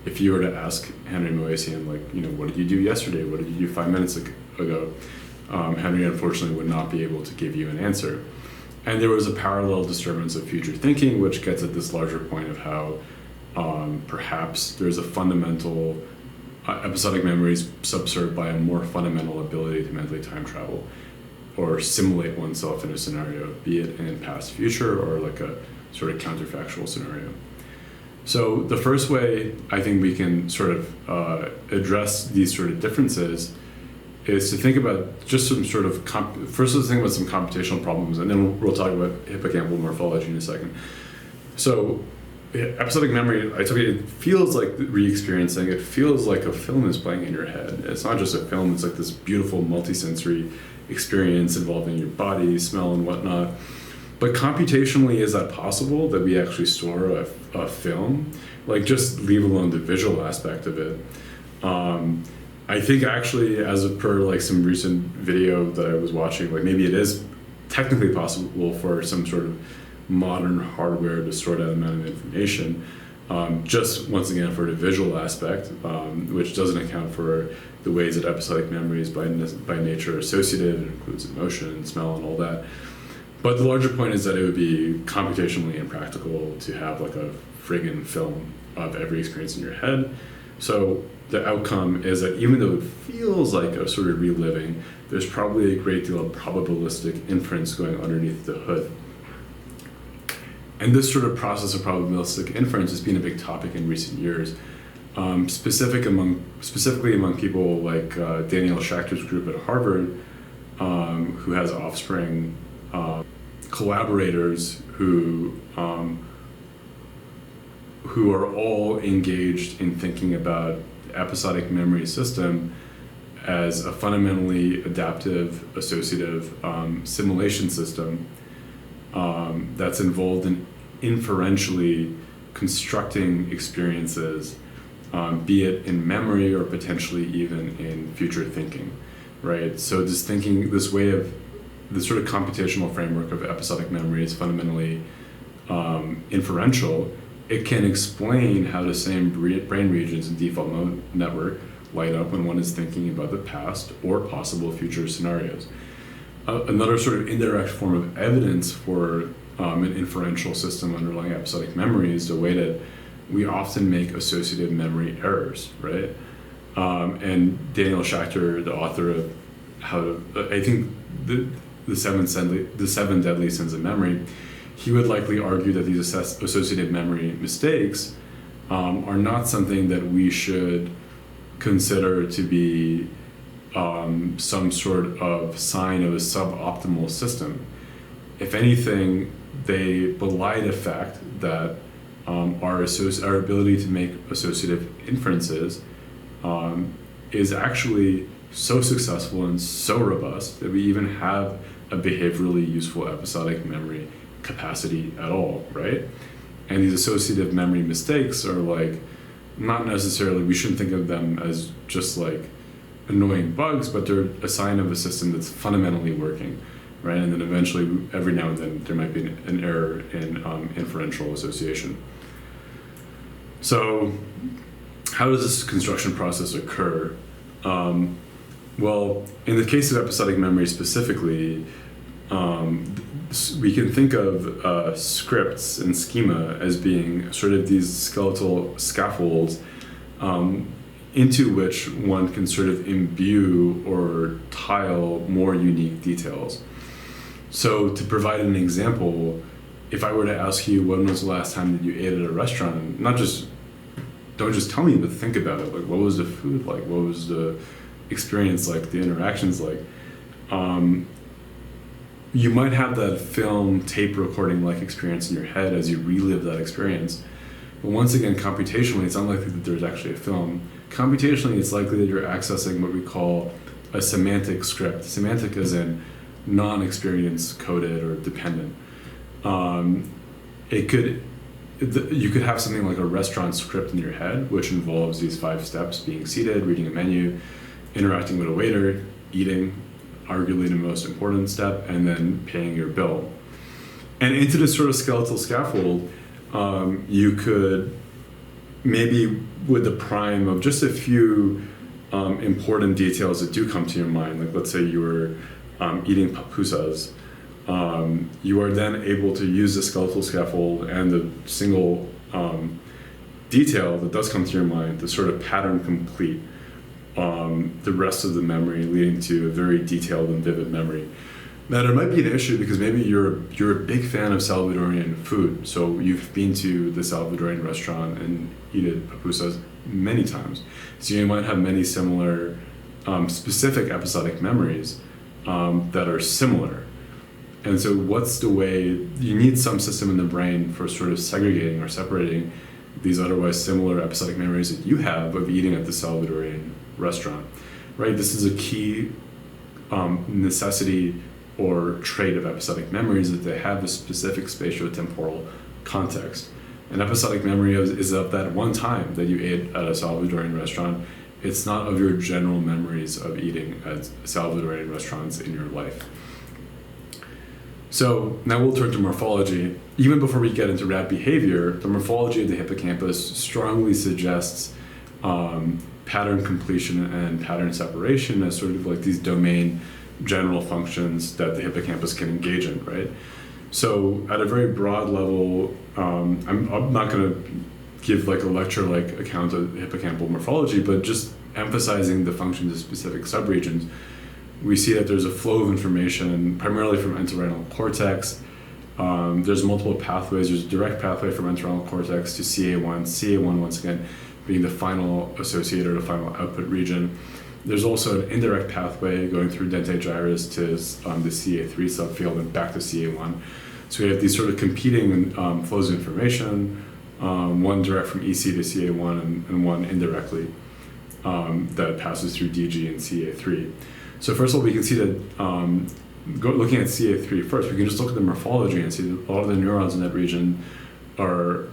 if you were to ask Henry Moisian, like, what did you do yesterday? What did you do 5 minutes ago? Henry, unfortunately, would not be able to give you an answer. And there was a parallel disturbance of future thinking, which gets at this larger point of how perhaps there's a fundamental episodic memory is subserved by a more fundamental ability to mentally time travel or simulate oneself in a scenario, be it in past, future, or like a sort of counterfactual scenario. So the first way I think we can sort of address these sort of differences is to think about just some sort of, first let's think about some computational problems, and then we'll talk about hippocampal morphology in a second. So episodic memory, I told you, it feels like re-experiencing, it feels like a film is playing in your head. It's not just a film, it's like this beautiful multisensory experience involving your body, smell, and whatnot. But computationally, is that possible that we actually store a film? Like, just leave alone the visual aspect of it. I think actually, as per like some recent video that I was watching, like maybe it is technically possible for some sort of modern hardware to store that amount of information. Just once again for the visual aspect, which doesn't account for the ways that episodic memory is by nature associative. It includes emotion, smell, and all that. But the larger point is that it would be computationally impractical to have like a friggin' film of every experience in your head. So the outcome is that even though it feels like a sort of reliving, there's probably a great deal of probabilistic inference going underneath the hood. And this sort of process of probabilistic inference has been a big topic in recent years, specifically among people like Daniel Schachter's group at Harvard, who has offspring, collaborators who are all engaged in thinking about the episodic memory system as a fundamentally adaptive, associative simulation system that's involved in inferentially constructing experiences, be it in memory or potentially even in future thinking, right? So this sort of computational framework of episodic memory is fundamentally inferential. It can explain how the same brain regions in default mode network light up when one is thinking about the past or possible future scenarios. Another sort of indirect form of evidence for an inferential system underlying episodic memory is the way that we often make associative memory errors, right? And Daniel Schachter, the author of I think the seven deadly sins of memory, he would likely argue that these associative memory mistakes are not something that we should consider to be some sort of sign of a suboptimal system. If anything, they belie the fact that our ability to make associative inferences is actually so successful and so robust that we even have a behaviorally useful episodic memory capacity at all, right? And these associative memory mistakes are like, not necessarily, we shouldn't think of them as just like annoying bugs, but they're a sign of a system that's fundamentally working, right? And then eventually, every now and then, there might be an error in inferential association. So how does this construction process occur? Well, in the case of episodic memory specifically, we can think of scripts and schema as being sort of these skeletal scaffolds into which one can sort of imbue or tile more unique details. So to provide an example, if I were to ask you when was the last time that you ate at a restaurant, don't just tell me, but think about it. Like, what was the food like? What was the experience like? The interactions like? You might have that film tape recording like experience in your head as you relive that experience. But once again, computationally, it's unlikely that there's actually a film. Computationally, it's likely that you're accessing what we call a semantic script. Semantic as in non-experience coded or dependent. You could have something like a restaurant script in your head, which involves these 5 steps: being seated, reading a menu, interacting with a waiter, eating, arguably the most important step, and then paying your bill. And into this sort of skeletal scaffold, you could maybe with the prime of just a few important details that do come to your mind, like let's say you were eating pupusas, you are then able to use the skeletal scaffold and the single detail that does come to your mind to sort of pattern complete the rest of the memory, leading to a very detailed and vivid memory. Now there might be an issue because maybe you're a big fan of Salvadorian food, so you've been to the Salvadorian restaurant and eaten pupusas many times. So you might have many similar specific episodic memories that are similar. And so what's the way, you need some system in the brain for sort of segregating or separating these otherwise similar episodic memories that you have of eating at the Salvadorian restaurant, right? This is a key necessity or trait of episodic memories, that they have a specific spatiotemporal context. An episodic memory is of that one time that you ate at a Salvadorian restaurant. It's not of your general memories of eating at Salvadorian restaurants in your life. So now we'll turn to morphology. Even before we get into rat behavior, the morphology of the hippocampus strongly suggests pattern completion and pattern separation as sort of like these domain general functions that the hippocampus can engage in, right? So at a very broad level, I'm not going to give like a lecture-like account of hippocampal morphology, but just emphasizing the functions of specific subregions, we see that there's a flow of information primarily from entorhinal cortex. There's multiple pathways. There's a direct pathway from entorhinal cortex to CA1. CA1, once again, being the final associator, the final output region. There's also an indirect pathway going through dentate gyrus to the CA3 subfield and back to CA1. So we have these sort of competing flows of information, one direct from EC to CA1 and one indirectly that passes through DG and CA3. So first of all, we can see that looking at CA3 first, we can just look at the morphology and see that a lot of the neurons in that region are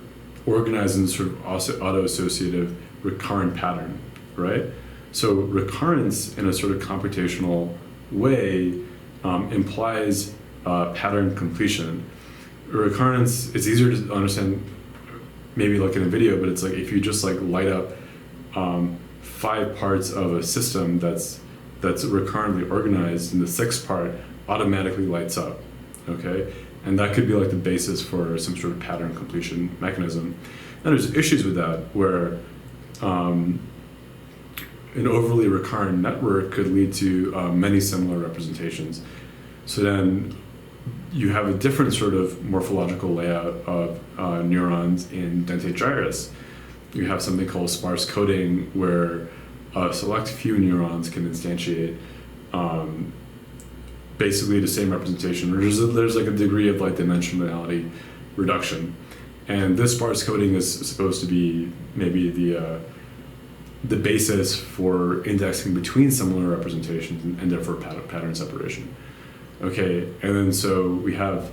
organized in sort of auto-associative recurrent pattern, right? So recurrence in a sort of computational way implies pattern completion. Recurrence, it's easier to understand maybe like in a video, but it's like if you just like light up 5 parts of a system that's recurrently organized, and the 6th part automatically lights up, okay? And that could be like the basis for some sort of pattern completion mechanism. And there's issues with that where an overly recurrent network could lead to many similar representations. So then you have a different sort of morphological layout of neurons in dentate gyrus. You have something called sparse coding, where a select few neurons can instantiate basically the same representation. There's like a degree of like dimensionality reduction. And this sparse coding is supposed to be maybe the basis for indexing between similar representations and therefore pattern separation. Okay, and then so we have,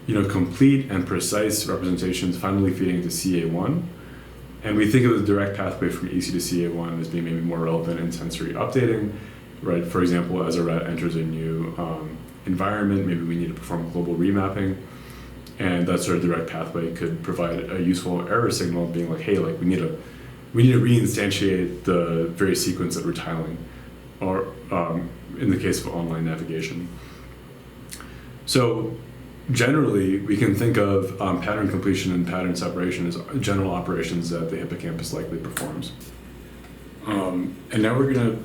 complete and precise representations finally feeding into CA1. And we think of the direct pathway from EC to CA1 as being maybe more relevant in sensory updating, right? For example, as a rat enters a new environment, maybe we need to perform global remapping. And that sort of direct pathway could provide a useful error signal being like, hey, like we need to reinstantiate the very sequence that we're tiling, or in the case of online navigation. So generally, we can think of pattern completion and pattern separation as general operations that the hippocampus likely performs. And now we're going to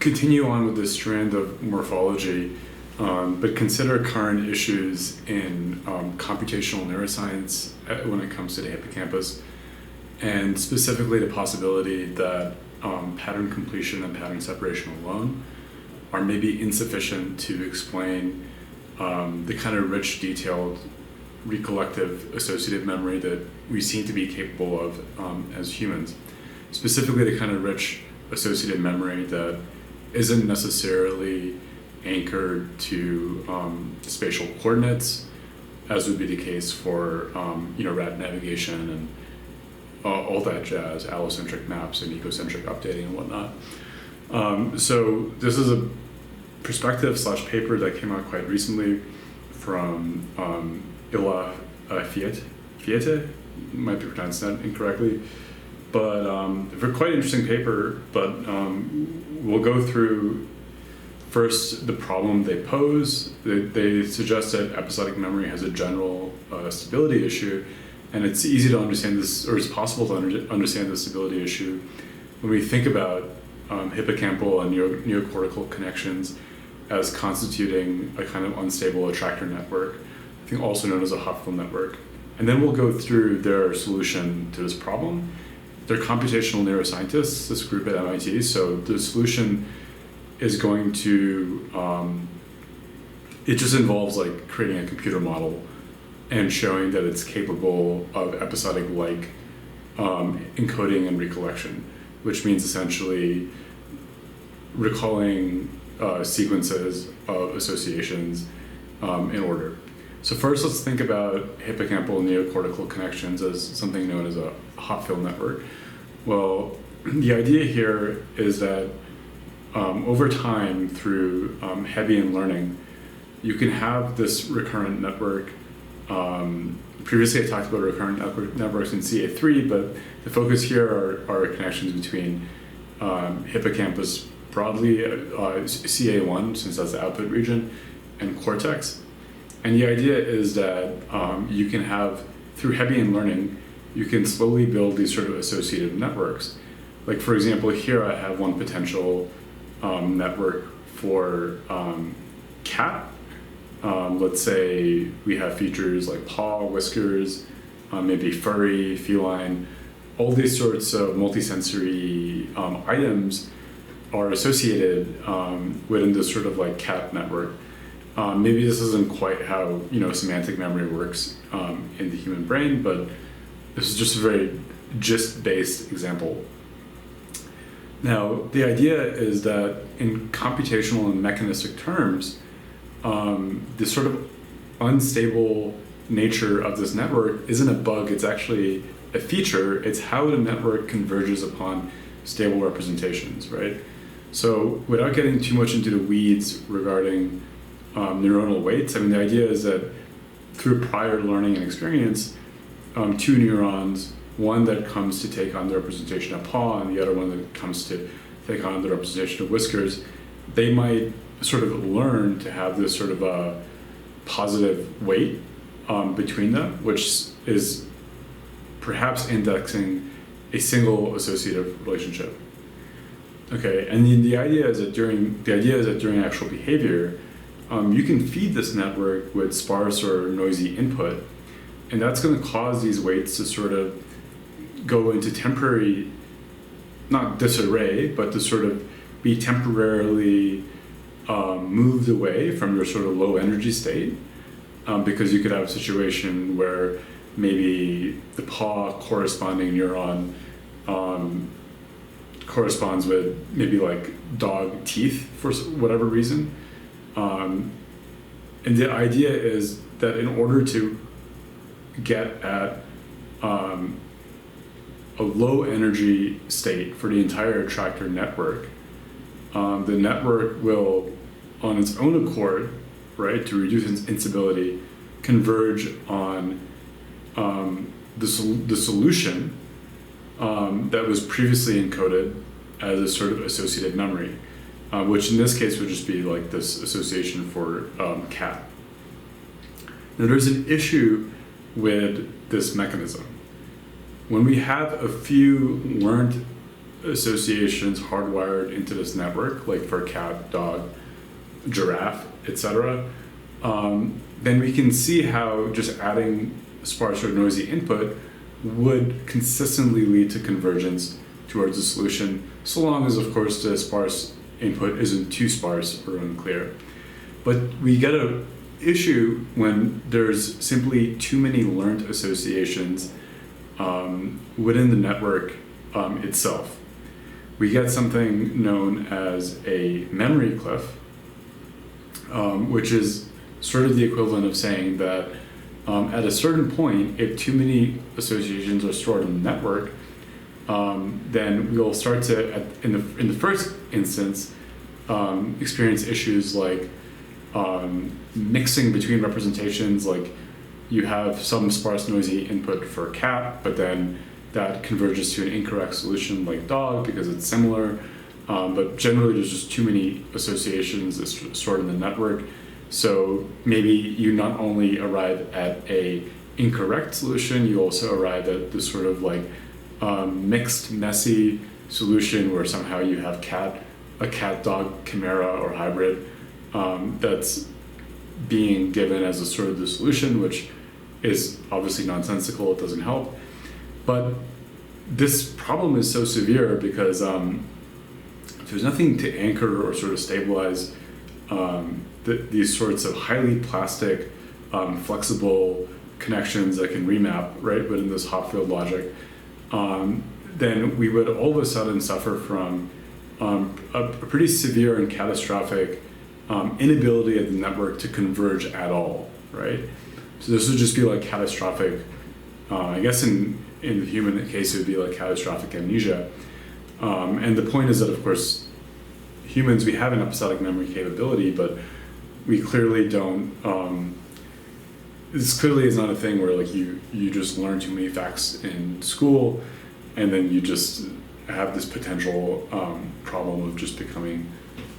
continue on with this strand of morphology, but consider current issues in computational neuroscience when it comes to the hippocampus, and specifically the possibility that pattern completion and pattern separation alone are maybe insufficient to explain the kind of rich, detailed, recollective, associative memory that we seem to be capable of as humans. Specifically, the kind of rich associative memory that isn't necessarily anchored to spatial coordinates, as would be the case for rat navigation and all that jazz, allocentric maps and ecocentric updating and whatnot. So this is perspective/paper that came out quite recently from Ila Fiete, might be pronounced that incorrectly, but a quite interesting paper. But we'll go through first the problem they pose. They suggest that episodic memory has a general stability issue, and it's easy to understand this, or it's possible to understand the stability issue when we think about hippocampal and neocortical connections as constituting a kind of unstable attractor network, I think also known as a Hopfield network. And then we'll go through their solution to this problem. They're computational neuroscientists, this group at MIT, so the solution is going to, it just involves like creating a computer model and showing that it's capable of episodic-like encoding and recollection, which means essentially recalling sequences of associations in order. So first, let's think about hippocampal neocortical connections as something known as a Hopfield network. Well, the idea here is that over time, through Hebbian learning, you can have this recurrent network. Previously, I talked about recurrent networks in CA3, but the focus here are connections between hippocampus broadly, CA1, since that's the output region, and cortex. And the idea is that you can have, through Hebbian learning, you can slowly build these sort of associative networks. Like, for example, here I have one potential network for cat. Let's say we have features like paw, whiskers, maybe furry, feline. All these sorts of multisensory items are associated within this sort of like cat network. Maybe this isn't quite how semantic memory works in the human brain, but this is just a very gist-based example. Now, the idea is that in computational and mechanistic terms, this sort of unstable nature of this network isn't a bug, it's actually a feature. It's how the network converges upon stable representations, right? So without getting too much into the weeds regarding neuronal weights, I mean, the idea is that through prior learning and experience, two neurons, one that comes to take on the representation of paw and the other one that comes to take on the representation of whiskers, they might sort of learn to have this sort of a positive weight between them, which is perhaps indexing a single associative relationship. Okay, and the idea is that during actual behavior, you can feed this network with sparse or noisy input, and that's going to cause these weights to sort of go into temporary, not disarray, but to sort of be temporarily moved away from your sort of low energy state, because you could have a situation where maybe the paw corresponding neuron corresponds with maybe like dog teeth for whatever reason. And the idea is that in order to get at a low energy state for the entire attractor network, the network will, on its own accord, right, to reduce its instability, converge on the solution that was previously encoded as a sort of associative memory, which in this case would just be like this association for cat. Now there's an issue with this mechanism. When we have a few learned associations hardwired into this network, like for cat, dog, giraffe, etc., then we can see how just adding sparse or noisy input would consistently lead to convergence towards a solution, so long as, of course, the sparse input isn't too sparse or unclear. But we get an issue when there's simply too many learned associations within the network itself. We get something known as a memory cliff, which is sort of the equivalent of saying that at a certain point, if too many associations are stored in the network, then we'll start to, in the first instance, experience issues like mixing between representations, like you have some sparse noisy input for cat, but then that converges to an incorrect solution like dog because it's similar. But generally there's just too many associations stored in the network. So maybe you not only arrive at a incorrect solution, you also arrive at this sort of like mixed, messy solution where somehow you have a cat-dog chimera or hybrid that's being given as a sort of the solution, which is obviously nonsensical, it doesn't help. But this problem is so severe because there's nothing to anchor or sort of stabilize these sorts of highly plastic, flexible connections that can remap, right, but in this Hopfield logic, then we would all of a sudden suffer from a pretty severe and catastrophic inability of the network to converge at all, right? So this would just be like catastrophic, I guess in the human case it would be like catastrophic amnesia. And the point is that, of course, humans, we have an episodic memory capability, but we clearly don't, this clearly is not a thing where like you just learn too many facts in school and then you just have this potential problem of just becoming,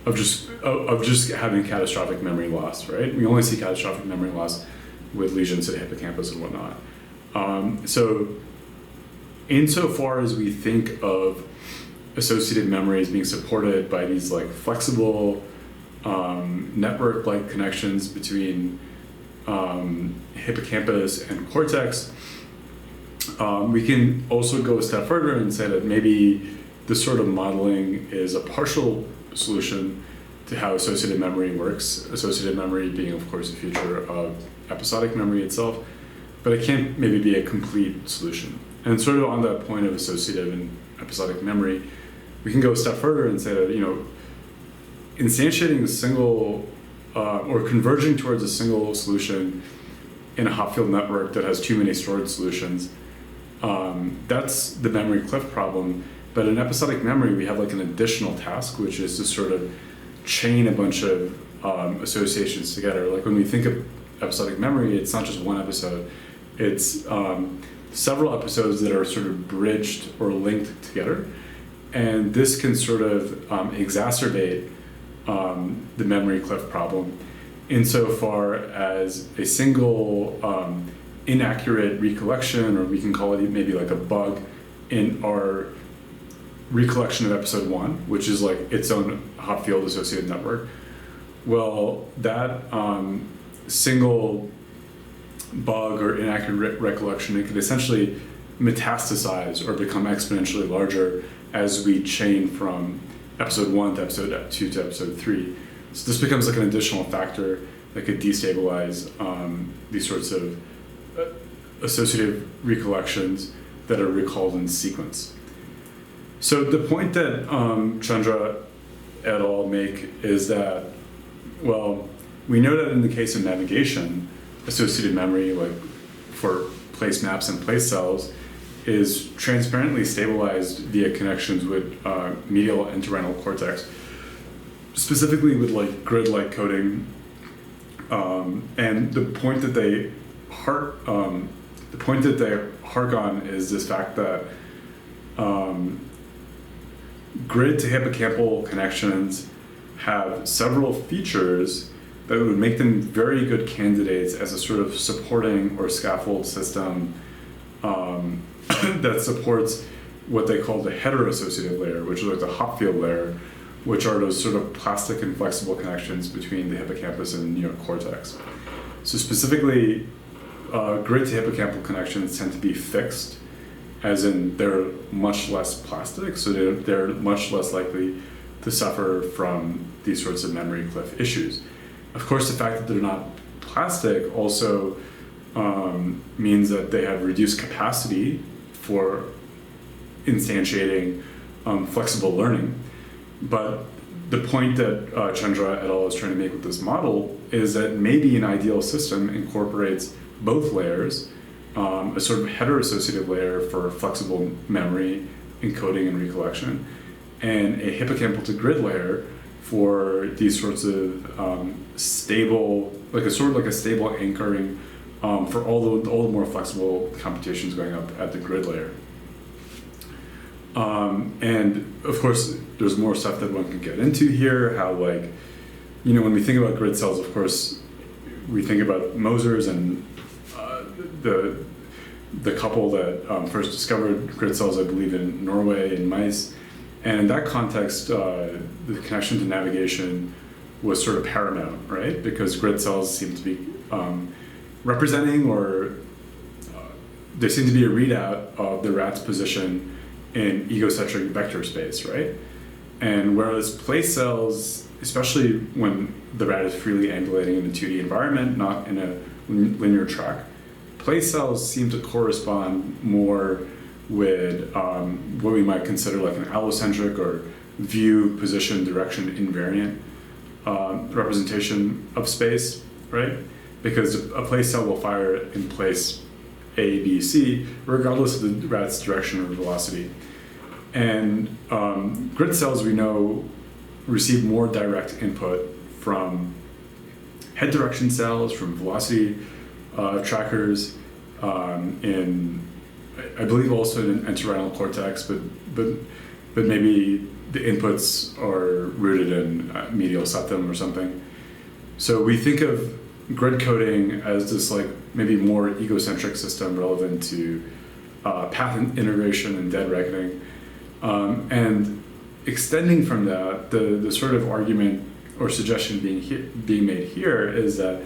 of just having catastrophic memory loss, right? We only see catastrophic memory loss with lesions to the hippocampus and whatnot. So insofar as we think of associative memory as being supported by these like flexible network-like connections between hippocampus and cortex, we can also go a step further and say that maybe this sort of modeling is a partial solution to how associative memory works, associative memory being, of course, a feature of episodic memory itself, but it can't maybe be a complete solution. And sort of on that point of associative and episodic memory, we can go a step further and say that, you know, instantiating a single or converging towards a single solution in a Hopfield network that has too many stored solutions, that's the memory cliff problem. But in episodic memory, we have like an additional task, which is to sort of chain a bunch of associations together. Like when we think of episodic memory, it's not just one episode, it's several episodes that are sort of bridged or linked together. And this can sort of exacerbate the memory cliff problem insofar as a single inaccurate recollection, or we can call it maybe like a bug in our recollection of episode 1, which is like its own Hopfield associated network. Well, that single bug or inaccurate recollection, it could essentially metastasize or become exponentially larger as we chain from episode 1 to episode 2 to episode 3. So this becomes like an additional factor that could destabilize these sorts of associative recollections that are recalled in sequence. So the point that Chandra et al. Make is that, well, we know that in the case of navigation, associative memory, like for place maps and place cells, is transparently stabilized via connections with medial entorhinal cortex, specifically with like grid-like coding. And the point that they hark on is this fact that grid to hippocampal connections have several features that would make them very good candidates as a sort of supporting or scaffold system that supports what they call the heteroassociative layer, which is like the Hopfield layer, which are those sort of plastic and flexible connections between the hippocampus and the neocortex. So specifically, grid to hippocampal connections tend to be fixed, as in they're much less plastic, so they're much less likely to suffer from these sorts of memory cliff issues. Of course, the fact that they're not plastic also means that they have reduced capacity for instantiating flexible learning. But the point that Chandra et al. Is trying to make with this model is that maybe an ideal system incorporates both layers, a sort of heteroassociative layer for flexible memory, encoding, and recollection, and a hippocampal to grid layer for these sorts of stable, like a stable anchoring for all the more flexible computations going up at the grid layer. And of course, there's more stuff that one can get into here, how when we think about grid cells, of course, we think about Mosers and the couple that first discovered grid cells, I believe, in Norway in mice. And in that context, the connection to navigation was sort of paramount, right? Because grid cells seem to be representing, or they seem to be a readout of the rat's position in egocentric vector space, right? And whereas place cells, especially when the rat is freely angulating in a 2D environment, not in a linear track, place cells seem to correspond more with what we might consider like an allocentric or view, position, direction invariant representation of space, right? Because a place cell will fire in place A, B, C, regardless of the rat's direction or velocity. And grid cells, we know, receive more direct input from head direction cells, from velocity trackers, in, I believe, also in entorhinal cortex, but maybe the inputs are rooted in medial septum or something. So we think of grid coding as this maybe more egocentric system relevant to path integration and dead reckoning. And extending from that, the sort of argument or suggestion being made here is that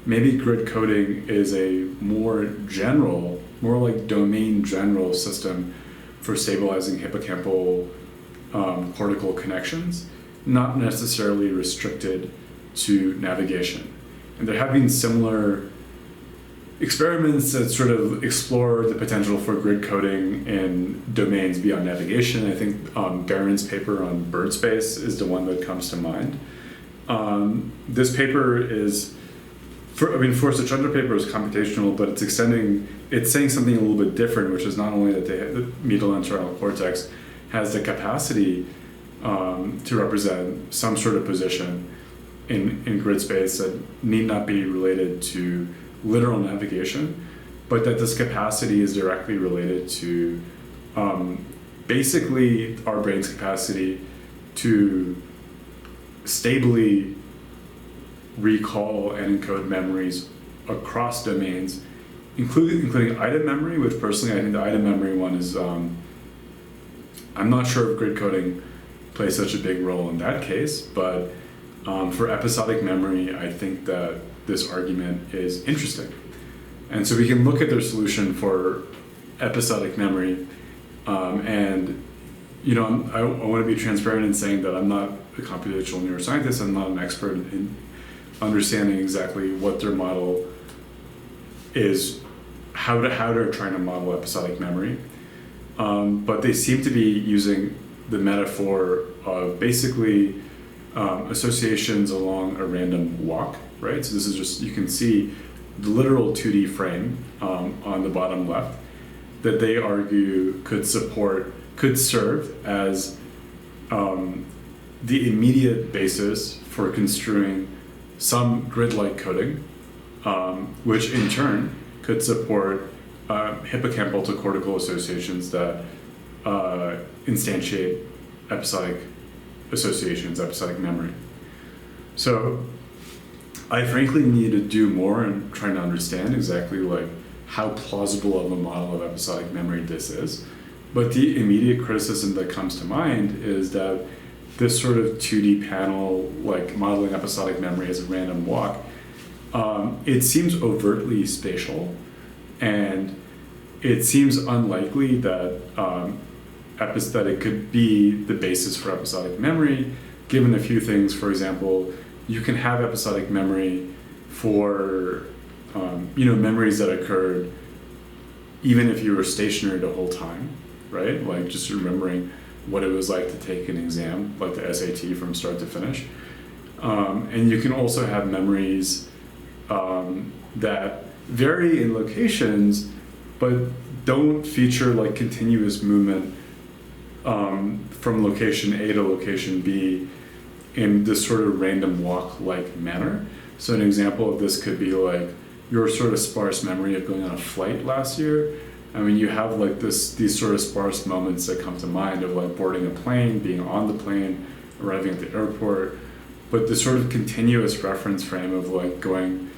maybe grid coding is a more general, more like domain general system for stabilizing hippocampal cortical connections, not necessarily restricted to navigation. And there have been similar experiments that sort of explore the potential for grid coding in domains beyond navigation. I think Barron's paper on bird space is the one that comes to mind. This paper is, Forrester Chandra paper is computational, but it's saying something a little bit different, which is not only that the medial entorhinal cortex has the capacity to represent some sort of position in grid space that need not be related to literal navigation, but that this capacity is directly related to basically our brain's capacity to stably recall and encode memories across domains, including item memory, which personally I think the item memory one is, I'm not sure if grid coding plays such a big role in that case, but for episodic memory, I think that this argument is interesting. And so we can look at their solution for episodic memory, and I want to be transparent in saying that I'm not a computational neuroscientist. I'm not an expert in understanding exactly what their model is, how they're trying to model episodic memory. But they seem to be using the metaphor of basically associations along a random walk, right? So this is just, you can see the literal 2D frame on the bottom left that they argue could serve as the immediate basis for construing some grid-like coding, which in turn could support hippocampal to cortical associations that instantiate episodic associations, episodic memory. So I frankly need to do more in trying to understand exactly how plausible of a model of episodic memory this is. But the immediate criticism that comes to mind is that this sort of 2D panel, modeling episodic memory as a random walk, it seems overtly spatial, and it seems unlikely that it could be the basis for episodic memory, given a few things. For example, you can have episodic memory for memories that occurred even if you were stationary the whole time, right? Like just remembering what it was like to take an exam, like the SAT from start to finish. And you can also have memories that vary in locations, but don't feature continuous movement from location A to location B in this sort of random walk-like manner. So an example of this could be like your sort of sparse memory of going on a flight last year. I mean, you have like these sort of sparse moments that come to mind of like boarding a plane, being on the plane, arriving at the airport, but the sort of continuous reference frame of like going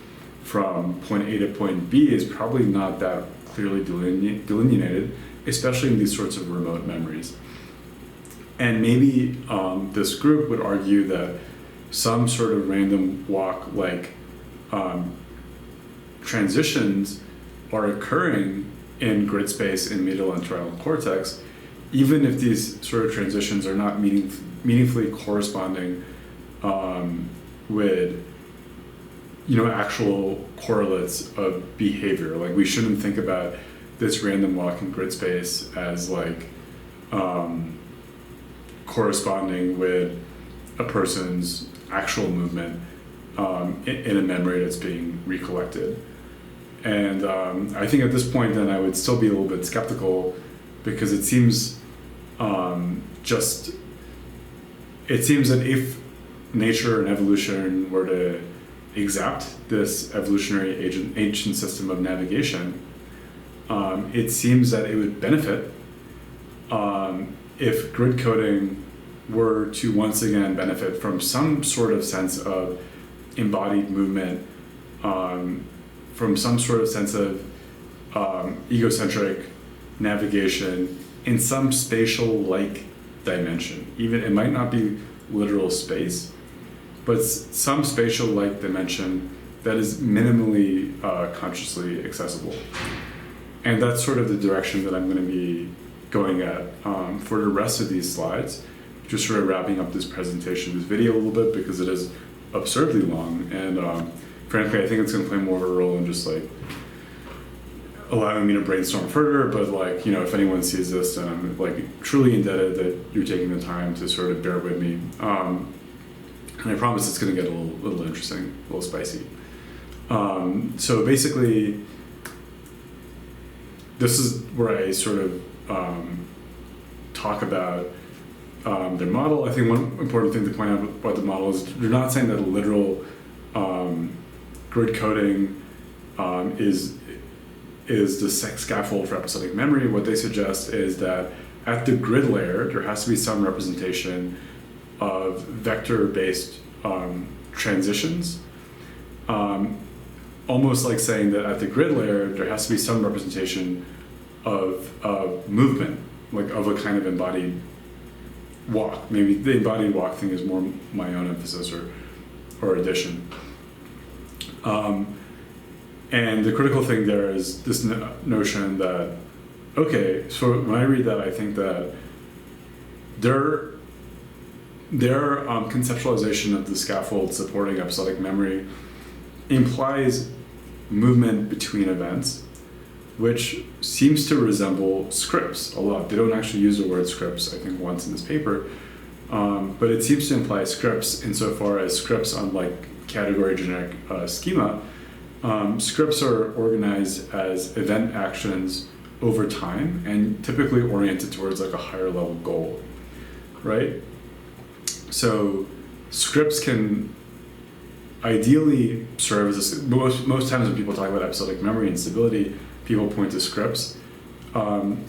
from point A to point B is probably not that clearly delineated, especially in these sorts of remote memories. And maybe this group would argue that some sort of random walk like transitions are occurring in grid space in medial and parietal cortex, even if these sort of transitions are not meaningfully corresponding with actual correlates of behavior. Like, we shouldn't think about this random walk in grid space as like corresponding with a person's actual movement in a memory that's being recollected. And I think at this point then I would still be a little bit skeptical, because it seems that if nature and evolution were to exact this evolutionary ancient system of navigation, it seems that it would benefit if grid coding were to once again benefit from some sort of sense of embodied movement, from some sort of sense of egocentric navigation in some spatial-like dimension. Even it might not be literal space, but some spatial-like dimension that is minimally consciously accessible. And that's sort of the direction that I'm going to be going at for the rest of these slides, just sort of wrapping up this presentation, this video a little bit, because it is absurdly long, and frankly I think it's going to play more of a role in just like allowing me to brainstorm further. But like, if anyone sees this, then I'm like truly indebted that you're taking the time to sort of bear with me, and I promise it's going to get a little interesting, a little spicy. So basically, this is where I sort of talk about their model. I think one important thing to point out about the model is they're not saying that literal grid coding is the scaffold for episodic memory. What they suggest is that at the grid layer, there has to be some representation of vector-based transitions, almost like saying that at the grid layer, there has to be some representation of movement, like of a kind of embodied walk. Maybe the embodied walk thing is more my own emphasis or addition. And the critical thing there is this notion that, okay, so when I read that, I think that their conceptualization of the scaffold supporting episodic memory implies movement between events, which seems to resemble scripts a lot. They don't actually use the word scripts, I think, once in this paper, but it seems to imply scripts insofar as scripts, unlike category generic schema, scripts are organized as event actions over time and typically oriented towards like a higher level goal, right? So scripts can ideally serve as most times when people talk about episodic memory and stability, people point to scripts, and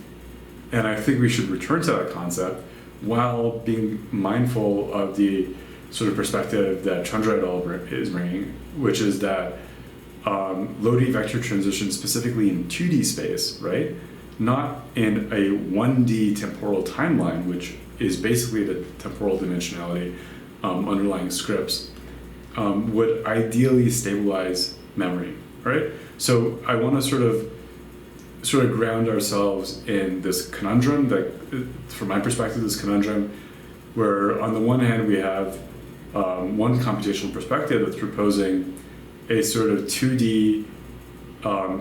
I think we should return to that concept while being mindful of the sort of perspective that Chandra et al. Is bringing, which is that low-D vector transition specifically in 2D space, right? Not in a 1D temporal timeline, which is basically the temporal dimensionality underlying scripts, would ideally stabilize memory, right? So I want to sort of ground ourselves in this conundrum that, from my perspective, this conundrum where on the one hand we have one computational perspective that's proposing a sort of 2D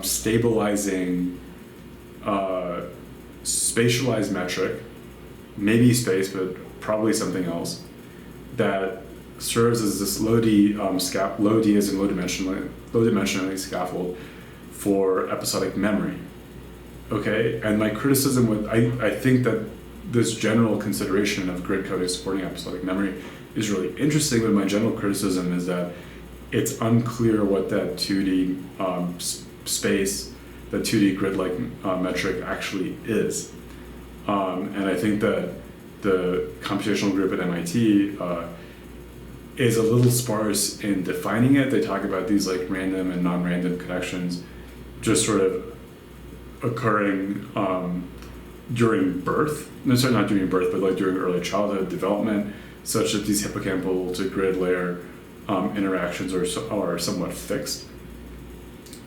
stabilizing spatialized metric, maybe space, but probably something else, that serves as this low D as in low dimensionality scaffold for episodic memory. Okay, and my criticism with I think that this general consideration of grid coding supporting episodic memory is really interesting, but my general criticism is that it's unclear what that 2D space, the 2D grid-like metric actually is. And I think that the computational group at MIT is a little sparse in defining it. They talk about these like random and non-random connections just sort of occurring during birth. No, sorry, not during birth, but like during early childhood development, such that these hippocampal to grid layer interactions are somewhat fixed.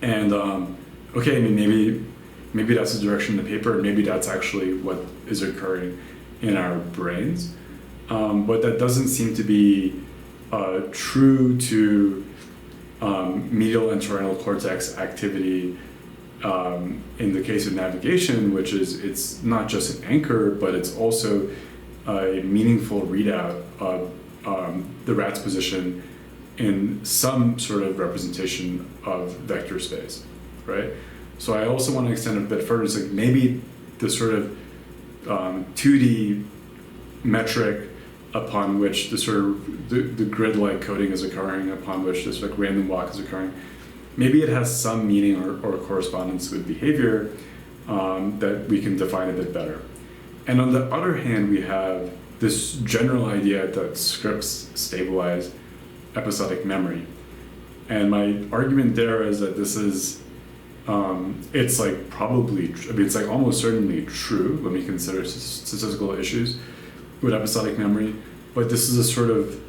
And okay, I mean, maybe that's the direction in the paper, maybe that's actually what is occurring in our brains. But that doesn't seem to be true to medial entorhinal cortex activity in the case of navigation, which is, it's not just an anchor, but it's also a meaningful readout of the rat's position in some sort of representation of vector space, right? So I also want to extend a bit further. It's like maybe the sort of 2D metric upon which the sort of the grid-like coding is occurring, upon which this like random walk is occurring, maybe it has some meaning or correspondence with behavior that we can define a bit better. And on the other hand, we have this general idea that scripts stabilize episodic memory. And my argument there is that this is, it's like probably, I mean, it's like almost certainly true when we consider statistical issues with episodic memory, but this is a sort of,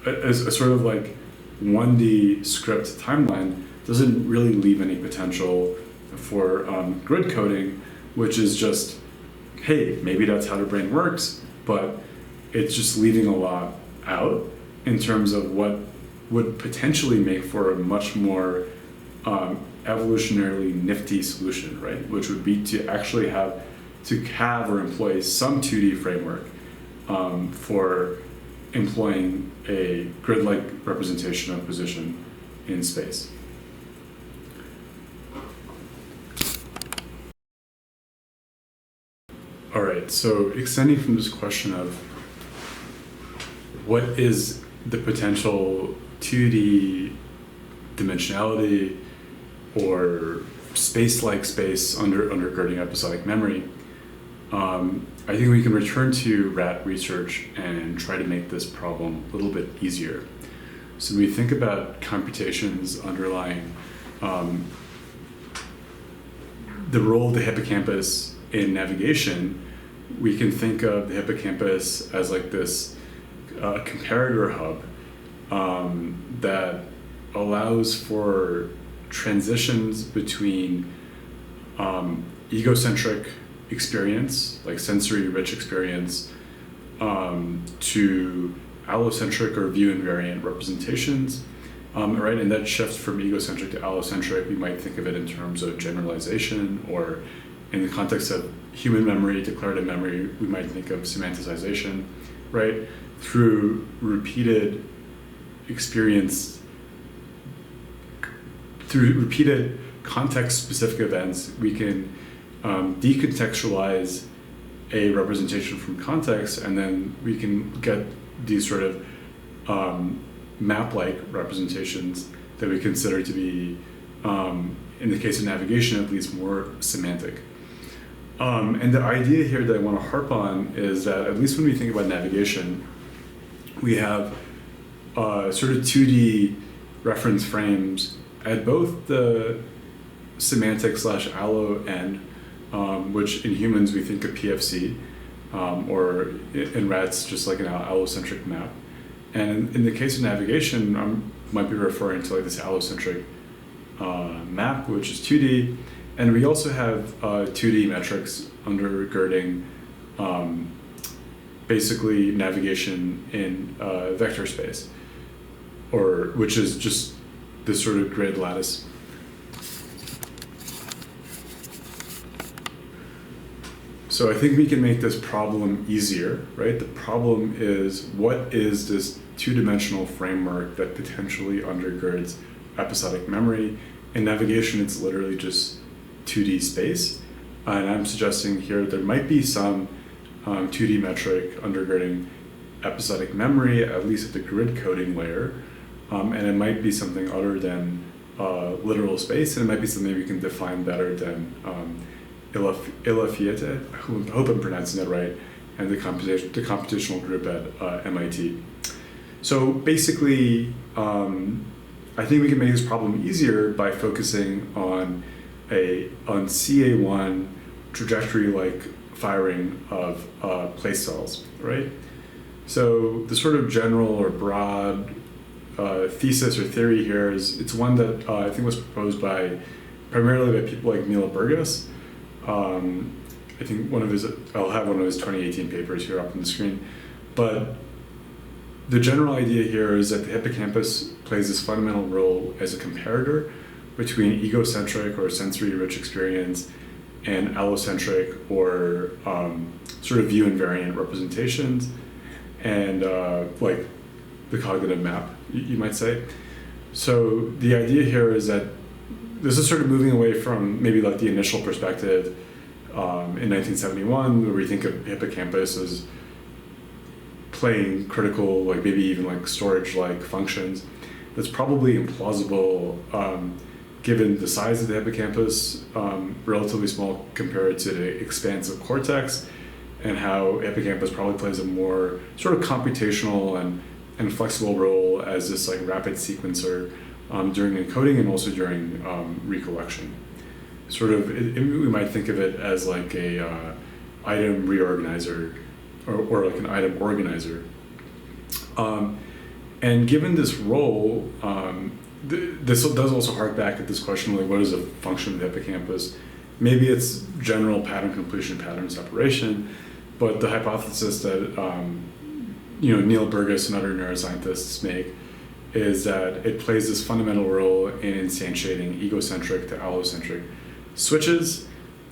a sort of like 1D script timeline doesn't really leave any potential for grid coding, which is just, hey, maybe that's how the brain works, but it's just leaving a lot out in terms of what would potentially make for a much more evolutionarily nifty solution, right? Which would be to actually have or employ some 2D framework for employing a grid-like representation of position in space. All right, so extending from this question of what is the potential 2D dimensionality or space-like space undergirding episodic memory, I think we can return to rat research and try to make this problem a little bit easier. So we think about computations underlying the role of the hippocampus in navigation. We can think of the hippocampus as like this comparator hub that allows for transitions between egocentric experience, like sensory-rich experience, to allocentric or view-invariant representations, right? And that shifts from egocentric to allocentric. We might think of it in terms of generalization, or in the context of human memory, declarative memory, we might think of semanticization, right? Through repeated experience, through repeated context-specific events, we can decontextualize a representation from context, and then we can get these sort of map-like representations that we consider to be, in the case of navigation, at least more semantic. And the idea here that I want to harp on is that, at least when we think about navigation, we have sort of 2D reference frames at both the semantic / allo end, which in humans we think of PFC, or in rats just like an allocentric map. And in the case of navigation, I might be referring to like this allocentric map, which is 2D. And we also have 2D metrics undergirding basically navigation in vector space, or which is just this sort of grid lattice. So I think we can make this problem easier, right? The problem is, what is this two-dimensional framework that potentially undergirds episodic memory? In navigation, it's literally just 2D space. And I'm suggesting here there might be some 2D metric undergirding episodic memory, at least at the grid coding layer, and it might be something other than literal space, and it might be something we can define better than Ilafiete, I hope I'm pronouncing that right, and the computational group at MIT. So basically, I think we can make this problem easier by focusing on CA1 trajectory-like firing of place cells, right? So the sort of general or broad thesis or theory here it's one that I think was proposed primarily by people like Neil Burgess. I think I'll have one of his 2018 papers here up on the screen. But the general idea here is that the hippocampus plays this fundamental role as a comparator between egocentric or sensory-rich experience and allocentric or sort of view invariant representations, and like the cognitive map, you might say. So the idea here is that this is sort of moving away from maybe like the initial perspective in 1971, where we think of hippocampus as playing critical, like maybe even like storage-like functions. That's probably implausible given the size of the hippocampus, relatively small compared to the expansive cortex, and how hippocampus probably plays a more sort of computational and flexible role as this like rapid sequencer during encoding and also during recollection. Sort of, we might think of it as like a item reorganizer or like an item organizer. And given this role, this does also hark back at this question, like what is a function of the hippocampus? Maybe it's general pattern completion, pattern separation, but the hypothesis that Neil Burgess and other neuroscientists make is that it plays this fundamental role in instantiating egocentric to allocentric switches.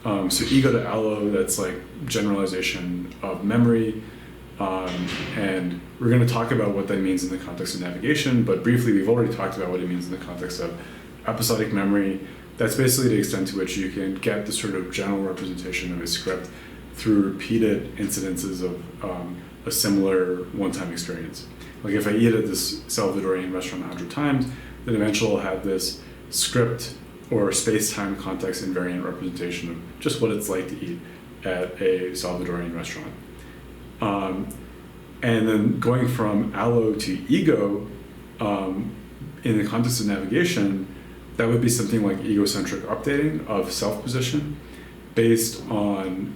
So ego to allo, that's like generalization of memory. And we're going to talk about what that means in the context of navigation, but briefly we've already talked about what it means in the context of episodic memory. That's basically the extent to which you can get the sort of general representation of a script through repeated incidences of a similar one-time experience. Like if I eat at this Salvadorian restaurant 100 times, then eventually I'll have this script or space-time context invariant representation of just what it's like to eat at a Salvadorian restaurant. And then going from allo to ego, in the context of navigation, that would be something like egocentric updating of self-position based on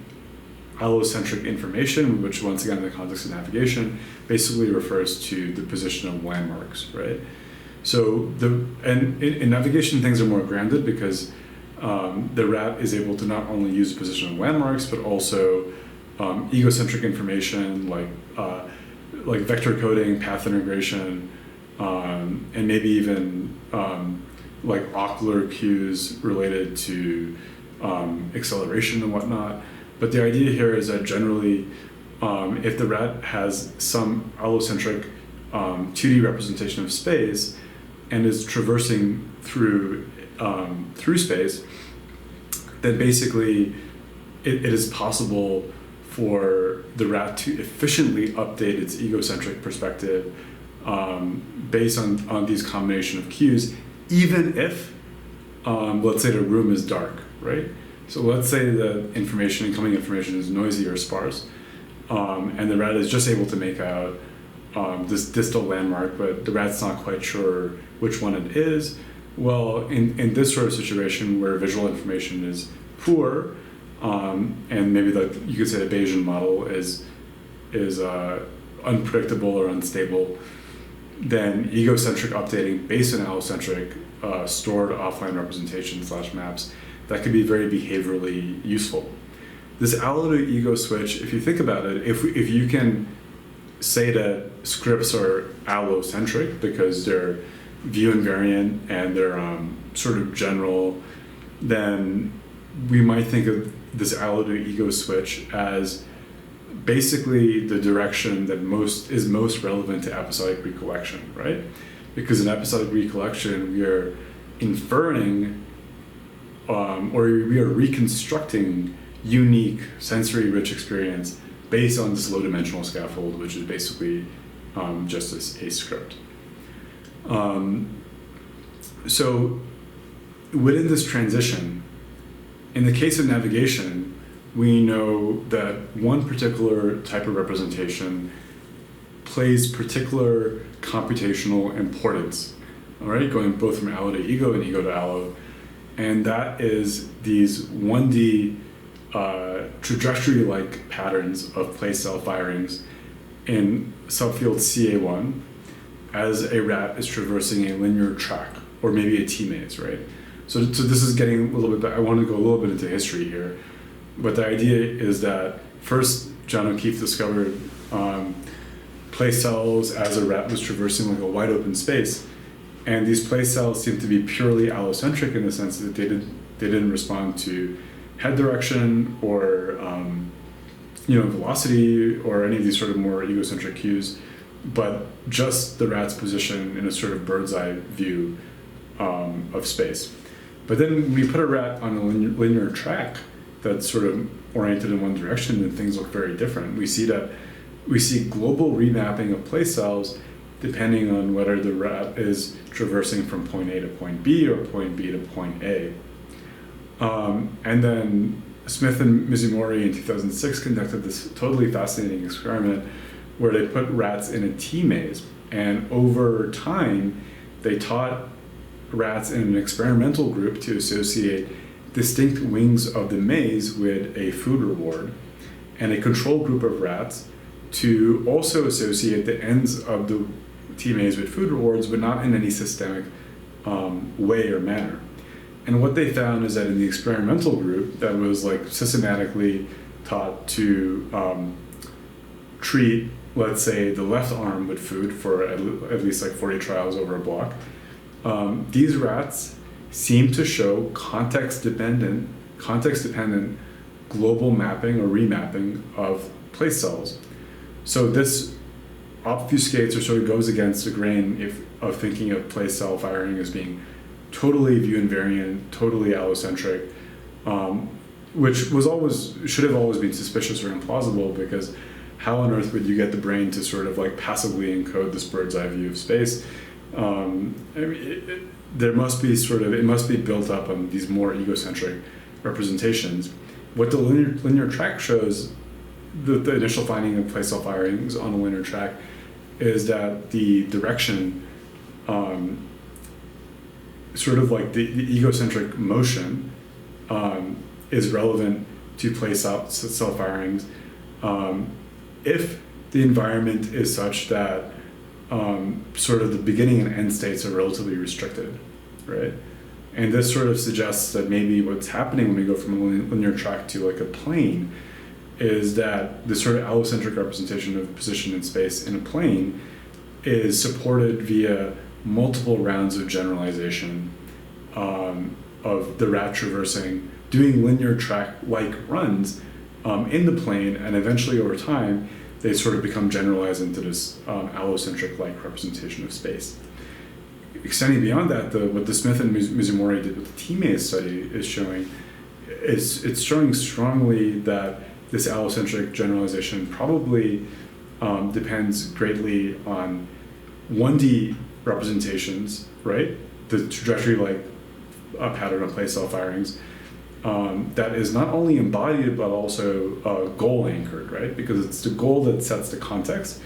allocentric information, which once again in the context of navigation basically refers to the position of landmarks, right? So in navigation things are more grounded because the rat is able to not only use the position of landmarks but also egocentric information like vector coding, path integration, and maybe even like ocular cues related to acceleration and whatnot. But the idea here is that generally, if the rat has some allocentric 2D representation of space and is traversing through space, then basically it is possible for the rat to efficiently update its egocentric perspective based on these combination of cues, even if, let's say the room is dark, right? So let's say the incoming information is noisy or sparse, and the rat is just able to make out this distal landmark, but the rat's not quite sure which one it is. Well, in this sort of situation where visual information is poor, and maybe you could say the Bayesian model is unpredictable or unstable, then egocentric updating based on allocentric stored offline representation / maps, that could be very behaviorally useful. This allo to ego switch, if you think about it, if you can say that scripts are allocentric because they're view invariant and they're sort of general, then we might think of this allo to ego switch as basically the direction that is most relevant to episodic recollection, right? Because in episodic recollection, we are inferring or we are reconstructing unique sensory-rich experience based on this low-dimensional scaffold, which is basically just a script. So within this transition, in the case of navigation, we know that one particular type of representation plays particular computational importance, all right, going both from allo to ego and ego to allo, and that is these 1D trajectory-like patterns of place cell firings in subfield CA1 as a rat is traversing a linear track, or maybe a T-maze, right? So this is getting a little bit, I want to go a little bit into history here, but the idea is that first John O'Keefe discovered place cells as a rat was traversing like a wide open space, and these place cells seem to be purely allocentric in the sense that they didn't respond to head direction or velocity or any of these sort of more egocentric cues, but just the rat's position in a sort of bird's eye view of space. But then when we put a rat on a linear track that's sort of oriented in one direction, then things look very different. We see global remapping of place cells depending on whether the rat is traversing from point A to point B or point B to point A. And then Smith and Mizumori in 2006 conducted this totally fascinating experiment where they put rats in a T-maze, and over time they taught rats in an experimental group to associate distinct wings of the maze with a food reward, and a control group of rats to also associate the ends of the T-maze with food rewards, but not in any systemic way or manner. And what they found is that in the experimental group that was like systematically taught to treat, let's say, the left arm with food for at least like 40 trials over a block, these rats seem to show context-dependent global mapping or remapping of place cells. So this obfuscates or sort of goes against the grain of thinking of place cell firing as being totally view invariant, totally allocentric, which should have always been suspicious or implausible, because how on earth would you get the brain to sort of like passively encode this bird's eye view of space? It must be built up on these more egocentric representations. What the linear track shows, the initial finding of place cell firings on a linear track, is that the direction, sort of like the egocentric motion, is relevant to place cell firings if the environment is such that sort of the beginning and end states are relatively restricted, right? And this sort of suggests that maybe what's happening when we go from a linear track to like a plane is that the sort of allocentric representation of position in space in a plane is supported via multiple rounds of generalization of the rat traversing, doing linear track-like runs in the plane, and eventually over time they sort of become generalized into this allocentric-like representation of space. Extending beyond that, what the Smith and Mizumori did with the T-maze study is showing, it's showing strongly that this allocentric generalization probably depends greatly on 1D representations, right? The trajectory-like pattern of place cell firings that is not only embodied but also goal anchored, right? Because it's the goal that sets the context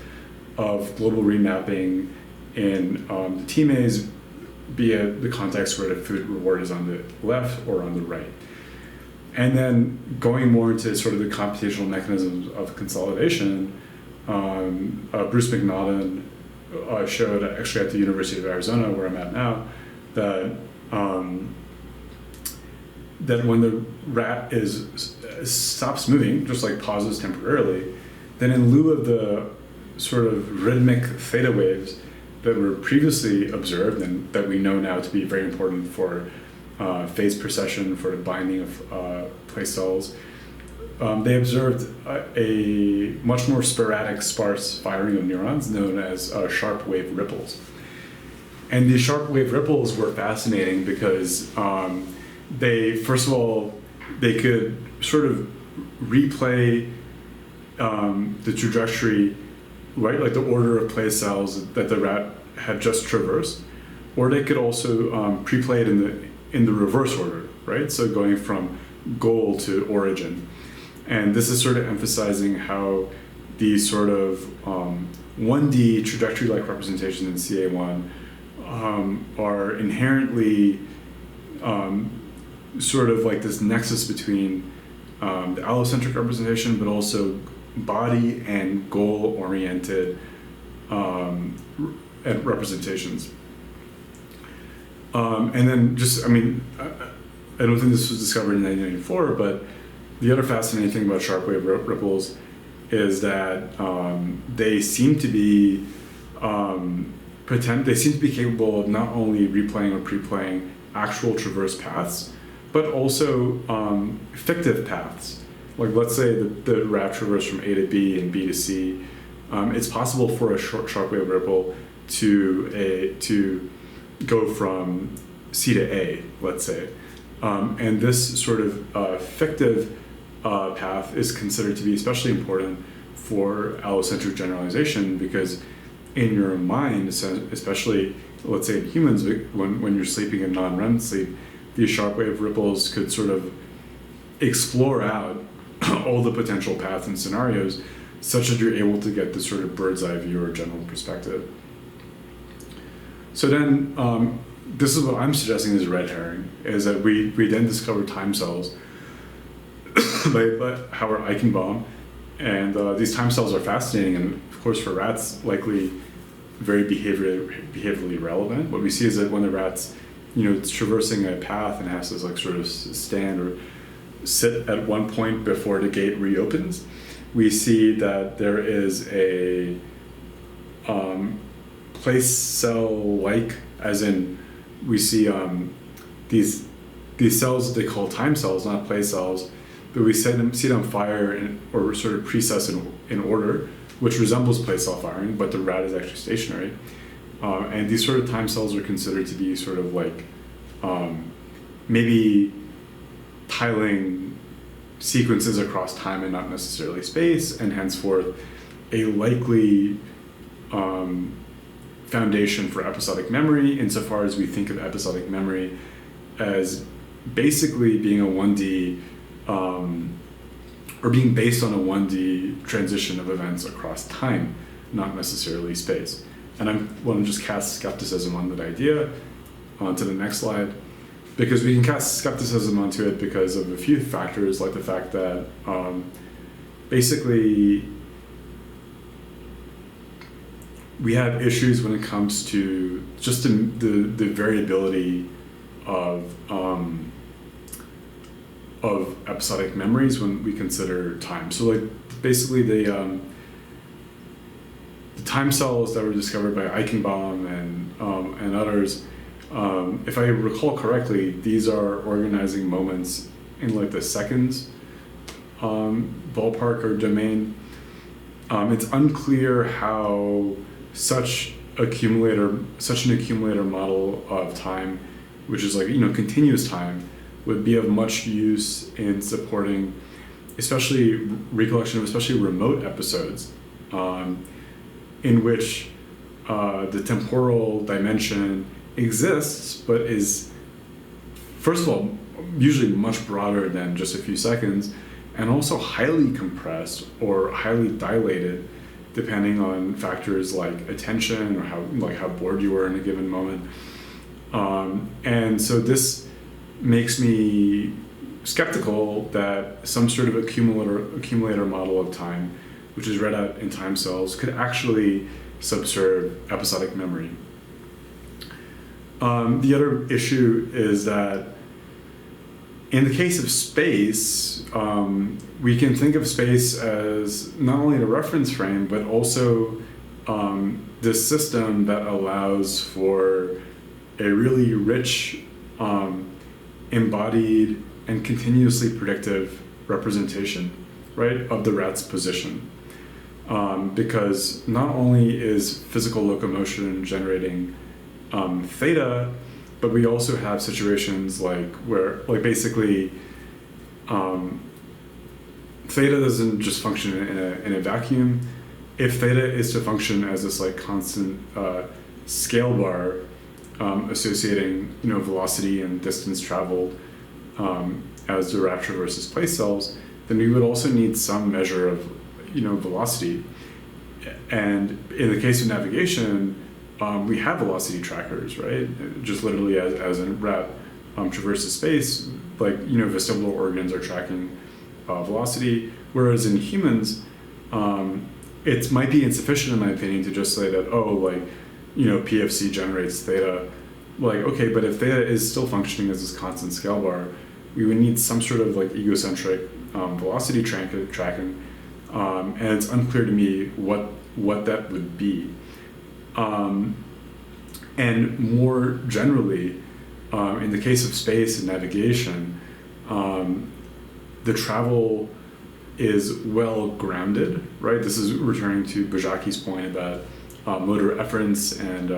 of global remapping in the T-maze, be it the context where the food reward is on the left or on the right. And then going more into sort of the computational mechanisms of consolidation, Bruce McNaughton showed, actually at the University of Arizona, where I'm at now, that that when the rat stops moving, just like pauses temporarily, then in lieu of the sort of rhythmic theta waves that were previously observed and that we know now to be very important for phase-precession, for the binding of place cells, they observed a much more sporadic, sparse firing of neurons known as sharp wave ripples. And these sharp wave ripples were fascinating because they, first of all, they could sort of replay the trajectory, right, like the order of place cells that the rat had just traversed, or they could also pre-play it in the reverse order, right? So going from goal to origin. And this is sort of emphasizing how these sort of 1D trajectory-like representations in CA1 are inherently sort of like this nexus between the allocentric representation, but also body and goal-oriented representations. And then just, I mean, I don't think this was discovered in 1994, but the other fascinating thing about sharp wave ripples is that they seem to be capable of not only replaying or pre-playing actual traverse paths, but also fictive paths. Like let's say the rat traversed from A to B and B to C. It's possible for a sharp wave ripple to go from C to A, let's say. And this sort of fictive path is considered to be especially important for allocentric generalization, because in your mind, especially let's say in humans, when you're sleeping in non-REM sleep, these sharp wave ripples could sort of explore out all the potential paths and scenarios such that you're able to get this sort of bird's eye view or general perspective. So then this is what I'm suggesting is red herring, is that we then discovered time cells by Howard Eichenbaum, and these time cells are fascinating, and of course for rats likely very behaviorally relevant. What we see is that when the rat's it's traversing a path and has to like sort of stand or sit at one point before the gate reopens, we see that there is a place cell-like, as in we see these cells that they call time cells, not place cells, but we see them fire or sort of precess in order, which resembles place cell firing, but the rat is actually stationary. And these sort of time cells are considered to be sort of like maybe tiling sequences across time and not necessarily space, and henceforth a likely foundation for episodic memory, insofar as we think of episodic memory as basically being a 1D or being based on a 1D transition of events across time, not necessarily space. And I want to just cast skepticism on that idea onto the next slide, because we can cast skepticism onto it because of a few factors, like the fact that basically we have issues when it comes to just the variability of episodic memories when we consider time. So like basically the time cells that were discovered by Eichenbaum and others, if I recall correctly, these are organizing moments in like the seconds ballpark or domain. It's unclear how such an accumulator model of time, which is like continuous time, would be of much use in supporting especially recollection of especially remote episodes, in which the temporal dimension exists, but is, first of all, usually much broader than just a few seconds, and also highly compressed or highly dilated, depending on factors like attention or how bored you were in a given moment. And so this makes me skeptical that some sort of accumulator model of time, which is read out in time cells, could actually subserve episodic memory. The other issue is that in the case of space, we can think of space as not only a reference frame, but also this system that allows for a really rich, embodied, and continuously predictive representation, right, of the rat's position. Because not only is physical locomotion generating theta, but we also have situations like where, like basically, theta doesn't just function in a vacuum. If theta is to function as this like constant scale bar associating velocity and distance traveled as direct versus place cells, then we would also need some measure of velocity. And in the case of navigation, we have velocity trackers, right? Just literally as a rat traverses space, like vestibular organs are tracking velocity, whereas in humans, it might be insufficient, in my opinion, to just say that, PFC generates theta. Like, okay, but if theta is still functioning as this constant scale bar, we would need some sort of like egocentric velocity tracking, and it's unclear to me what that would be. And more generally, in the case of space and navigation, the travel is well grounded, right? This is returning to Bojaki's point about motor efference and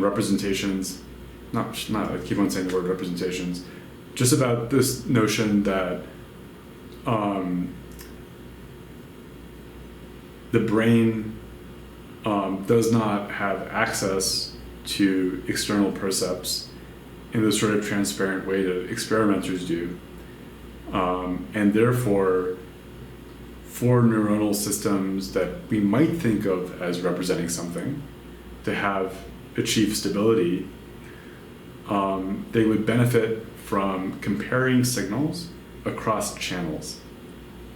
representations. Not I keep on saying the word representations. Just about this notion that the brain does not have access to external percepts in the sort of transparent way that experimenters do. And therefore, for neuronal systems that we might think of as representing something to have achieved stability, they would benefit from comparing signals across channels,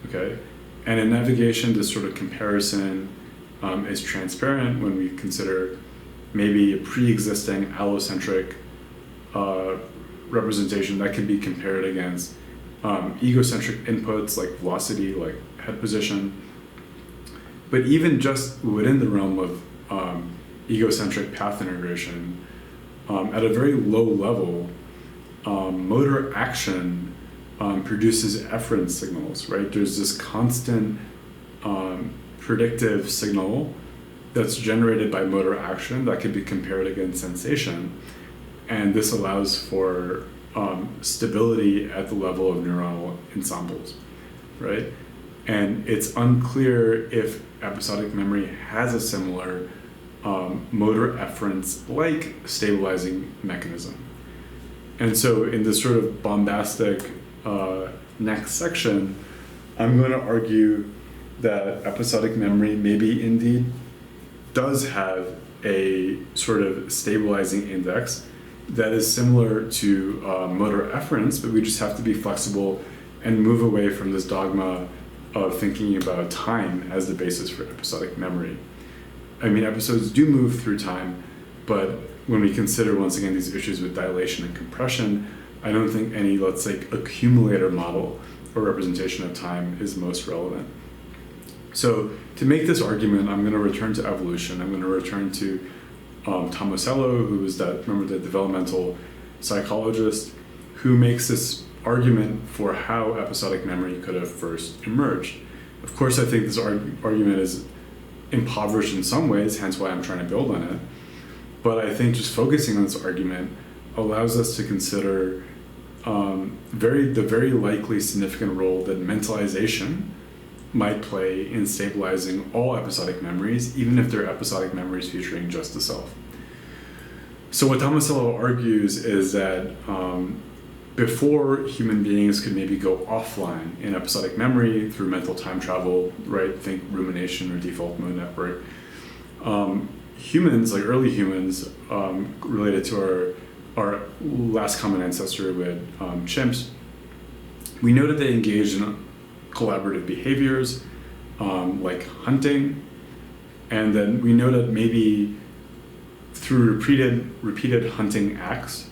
okay? And in navigation, this sort of comparison is transparent when we consider maybe a pre-existing allocentric representation that can be compared against egocentric inputs like velocity, like head position. But even just within the realm of egocentric path integration, at a very low level, motor action produces efference signals, right? There's this constant predictive signal that's generated by motor action that can be compared against sensation. And this allows for stability at the level of neuronal ensembles, right? And it's unclear if episodic memory has a similar motor efference-like stabilizing mechanism. And so in this sort of bombastic next section, I'm going to argue that episodic memory maybe indeed does have a sort of stabilizing index that is similar to motor efference, but we just have to be flexible and move away from this dogma of thinking about time as the basis for episodic memory. I mean, episodes do move through time, but when we consider, once again, these issues with dilation and compression, I don't think any, let's say, accumulator model or representation of time is most relevant. So to make this argument, I'm going to return to evolution. I'm going to return to Tomasello, who is the developmental psychologist, who makes this argument for how episodic memory could have first emerged. Of course, I think this argument is impoverished in some ways, hence why I'm trying to build on it. But I think just focusing on this argument allows us to consider the very likely significant role that mentalization might play in stabilizing all episodic memories, even if they're episodic memories featuring just the self. So what Tomasello argues is that before human beings could maybe go offline in episodic memory through mental time travel, right? Think rumination or default mode network. Humans, like early humans, related to our last common ancestor with chimps, we know that they engaged in collaborative behaviors like hunting, and then we know that maybe through repeated hunting acts,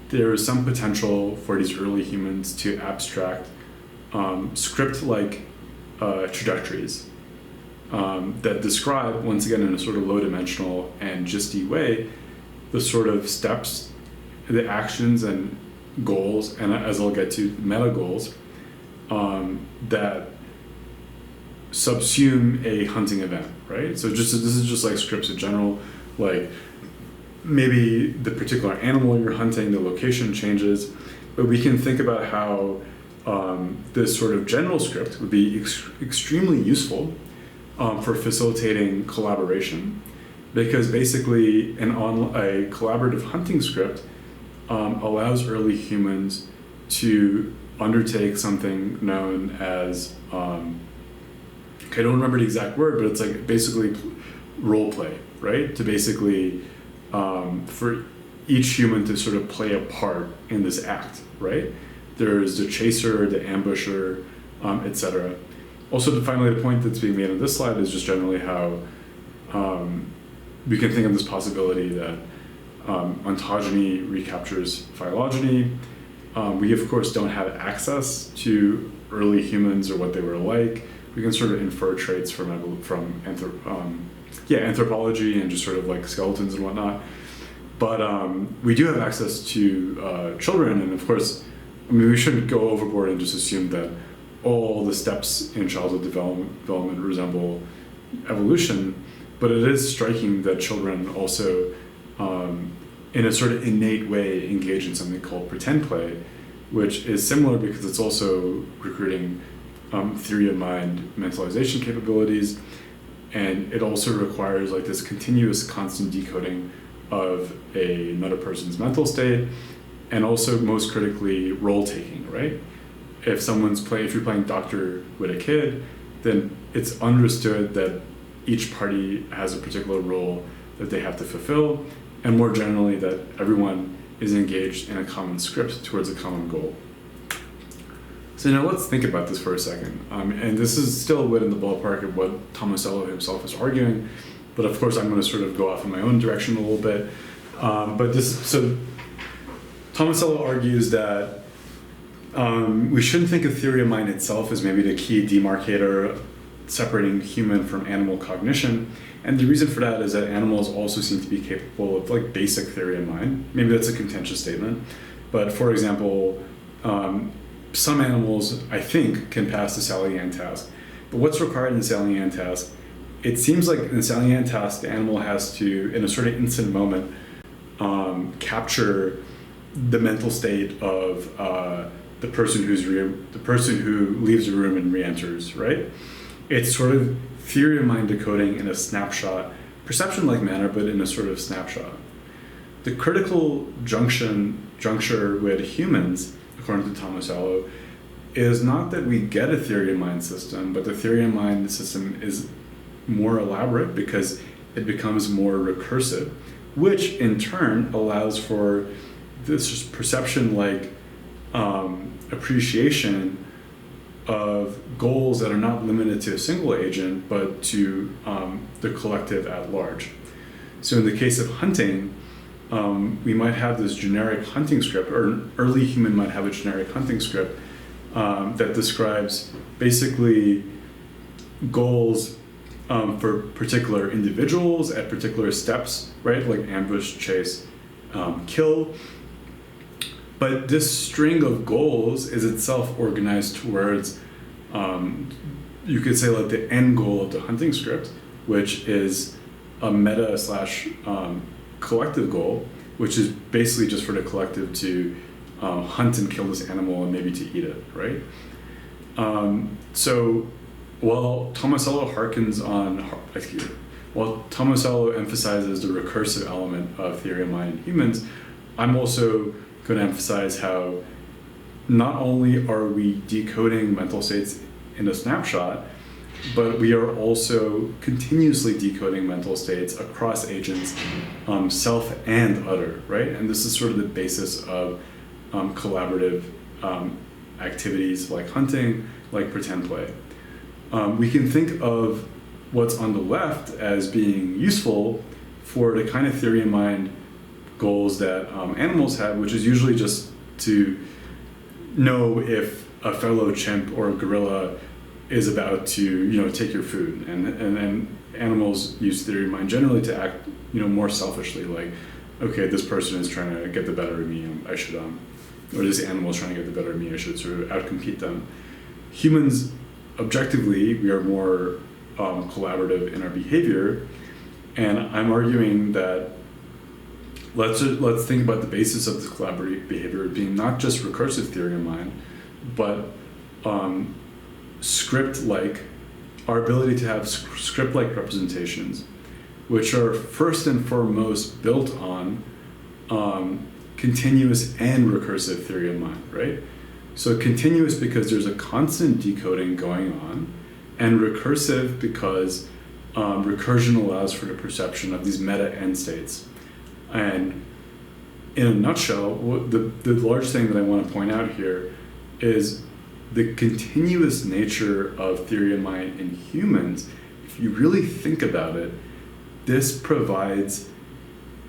there is some potential for these early humans to abstract script-like trajectories that describe, once again in a sort of low-dimensional and gisty way, the sort of steps, the actions and goals, and as I'll get to, meta goals, that subsume a hunting event, right? So this is just like scripts in general, like maybe the particular animal you're hunting, the location changes, but we can think about how this sort of general script would be extremely useful for facilitating collaboration, because basically a collaborative hunting script allows early humans to undertake something known as, I don't remember the exact word, but it's like basically role play, right? To basically, for each human to sort of play a part in this act, right? There's the chaser, the ambusher, etc. Also, finally, the point that's being made on this slide is just generally how we can think of this possibility that ontogeny recaptures phylogeny. We, of course, don't have access to early humans or what they were like. We can sort of infer traits from anthropology and just sort of like skeletons and whatnot. But we do have access to children, and of course, I mean, we shouldn't go overboard and just assume that all the steps in childhood development resemble evolution, but it is striking that children also, in a sort of innate way, engage in something called pretend play, which is similar because it's also recruiting theory of mind mentalization capabilities, and it also requires like this continuous constant decoding of another person's mental state, and also most critically role taking, right? If you're playing doctor with a kid, then it's understood that each party has a particular role that they have to fulfill, and more generally that everyone is engaged in a common script towards a common goal. So now let's think about this for a second. And this is still within the ballpark of what Tomasello himself is arguing, but of course I'm going to sort of go off in my own direction a little bit. So Tomasello argues that we shouldn't think of theory of mind itself as maybe the key demarcator separating human from animal cognition. And the reason for that is that animals also seem to be capable of like basic theory of mind. Maybe that's a contentious statement, but for example, some animals, I think, can pass the Sally-Ann task. But what's required in the Sally-Ann task? It seems like in the Sally-Ann task, the animal has to, in a sort of instant moment, capture the mental state of the person who leaves the room and re-enters, right? It's sort of theory of mind decoding in a snapshot, perception-like manner, but in a sort of snapshot. The critical juncture with humans, according to Tomasello, is not that we get a theory of mind system, but the theory of mind system is more elaborate because it becomes more recursive, which in turn allows for this perception-like appreciation of goals that are not limited to a single agent, but to the collective at large. So in the case of hunting, we might have this generic hunting script, or an early human might have a generic hunting script that describes basically goals for particular individuals at particular steps, right? Like ambush, chase, kill. But this string of goals is itself organized towards, you could say like the end goal of the hunting script, which is a meta / collective goal, which is basically just for the collective to hunt and kill this animal and maybe to eat it, right? So while Tomasello emphasizes the recursive element of theory of mind in humans, I'm also going to emphasize how not only are we decoding mental states in a snapshot, but we are also continuously decoding mental states across agents, self and other, right? And this is sort of the basis of collaborative activities like hunting, like pretend play. We can think of what's on the left as being useful for the kind of theory of mind goals that animals have, which is usually just to know if a fellow chimp or a gorilla is about to, take your food, and animals use theory of mind generally to act, more selfishly, like, okay, this person is trying to get the better of me, I should, or this animal is trying to get the better of me, I should sort of outcompete them. Humans, objectively, we are more collaborative in our behavior, and I'm arguing that let's think about the basis of this collaborative behavior being not just recursive theory of mind, but script-like, our ability to have script-like representations, which are first and foremost built on continuous and recursive theory of mind, right? So continuous because there's a constant decoding going on, and recursive because recursion allows for the perception of these meta end states. And in a nutshell, the large thing that I want to point out here is the continuous nature of theory of mind in humans. If you really think about it, this provides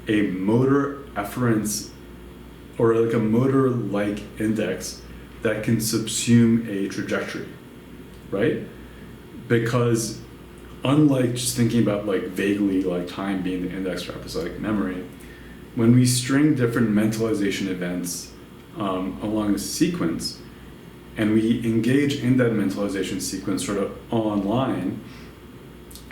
a motor efference, or like a motor-like index that can subsume a trajectory, right? Because unlike just thinking about like vaguely like time being the index for episodic memory, when we string different mentalization events along a sequence, and we engage in that mentalization sequence sort of online,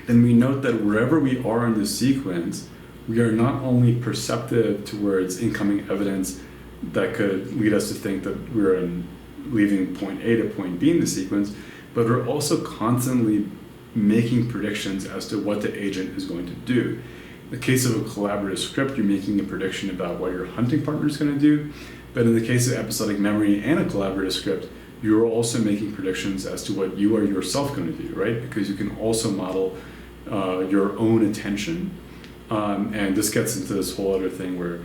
then we note that wherever we are in the sequence, we are not only perceptive towards incoming evidence that could lead us to think that we're leaving point A to point B in the sequence, but we're also constantly making predictions as to what the agent is going to do. In the case of a collaborative script, you're making a prediction about what your hunting partner is going to do, but in the case of episodic memory and a collaborative script, you're also making predictions as to what you are yourself going to do, right? Because you can also model your own attention, and this gets into this whole other thing where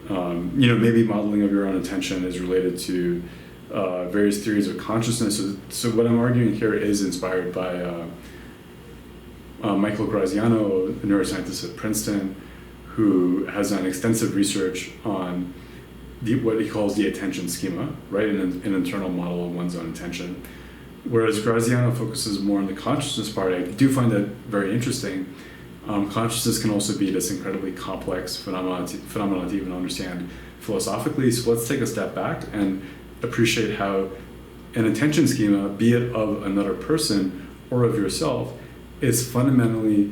maybe modeling of your own attention is related to various theories of consciousness. So what I'm arguing here is inspired by Michael Graziano, a neuroscientist at Princeton, who has done extensive research on what he calls the attention schema, right? An internal model of one's own attention. Whereas Graziano focuses more on the consciousness part. I do find that very interesting. Consciousness can also be this incredibly complex phenomenon to even understand philosophically. So let's take a step back and appreciate how an attention schema, be it of another person or of yourself, is fundamentally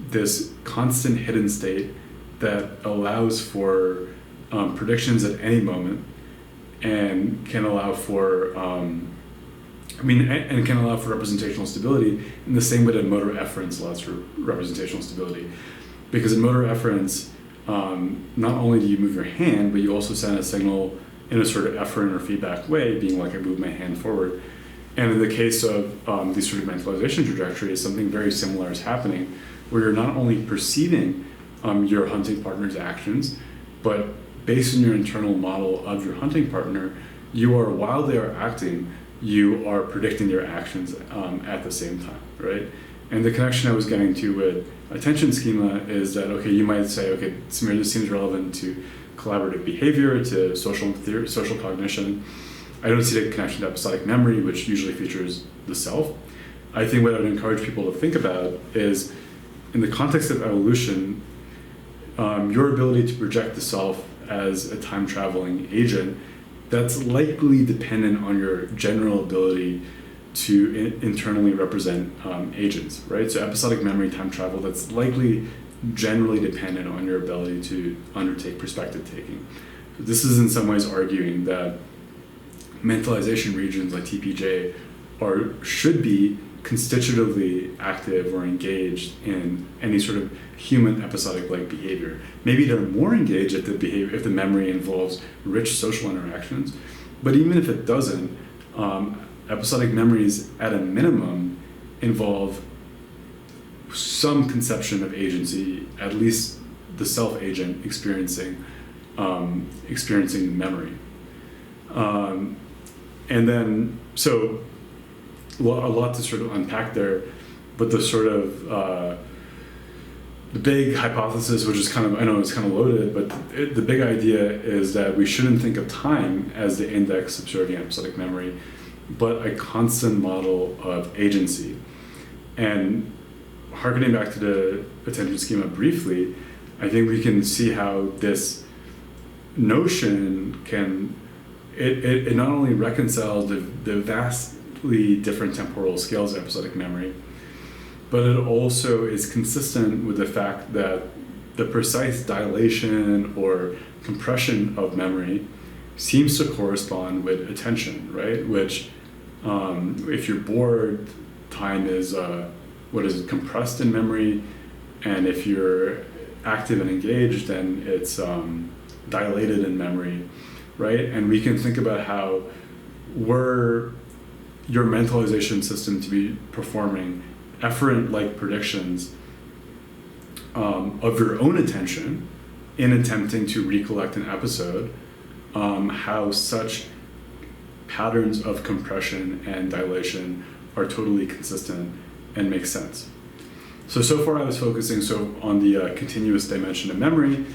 this constant hidden state that allows for predictions at any moment, and can allow for and can allow for representational stability in the same way that motor efference allows for representational stability. Because in motor efference, not only do you move your hand, but you also send a signal in a sort of efferent or feedback way, being like I move my hand forward. And in the case of these sort of mentalization trajectories, something very similar is happening, where you're not only perceiving your hunting partner's actions, but based on your internal model of your hunting partner, you are, while they are acting, you are predicting their actions at the same time, right? And the connection I was getting to with attention schema is that, okay, you might say, okay, Samir, this seems relevant to collaborative behavior, to social theory, social cognition. I don't see the connection to episodic memory, which usually features the self. I think what I would encourage people to think about is, in the context of evolution, your ability to project the self as a time-traveling agent, that's likely dependent on your general ability to internally represent agents, right? So episodic memory, time travel, that's likely generally dependent on your ability to undertake perspective taking. This is in some ways arguing that mentalization regions like TPJ should be constitutively active or engaged in any sort of human episodic-like behavior. Maybe they're more engaged if the memory involves rich social interactions, but even if it doesn't, episodic memories at a minimum involve some conception of agency, at least the self-agent experiencing memory. And then, so a lot to sort of unpack there, but the sort of the big hypothesis, which is kind of, I know it's kind of loaded, but the big idea is that we shouldn't think of time as the index observing episodic memory, but a constant model of agency. And harkening back to the attention schema briefly, I think we can see how this notion can, it not only reconciles the vastly different temporal scales of episodic memory, but it also is consistent with the fact that the precise dilation or compression of memory seems to correspond with attention, right? Which, if you're bored, time is compressed in memory, and if you're active and engaged, then it's dilated in memory, right? And we can think about how were your mentalization system to be performing efferent-like predictions of your own attention in attempting to recollect an episode, how such patterns of compression and dilation are totally consistent and make sense. So far I was focusing on the continuous dimension of memory,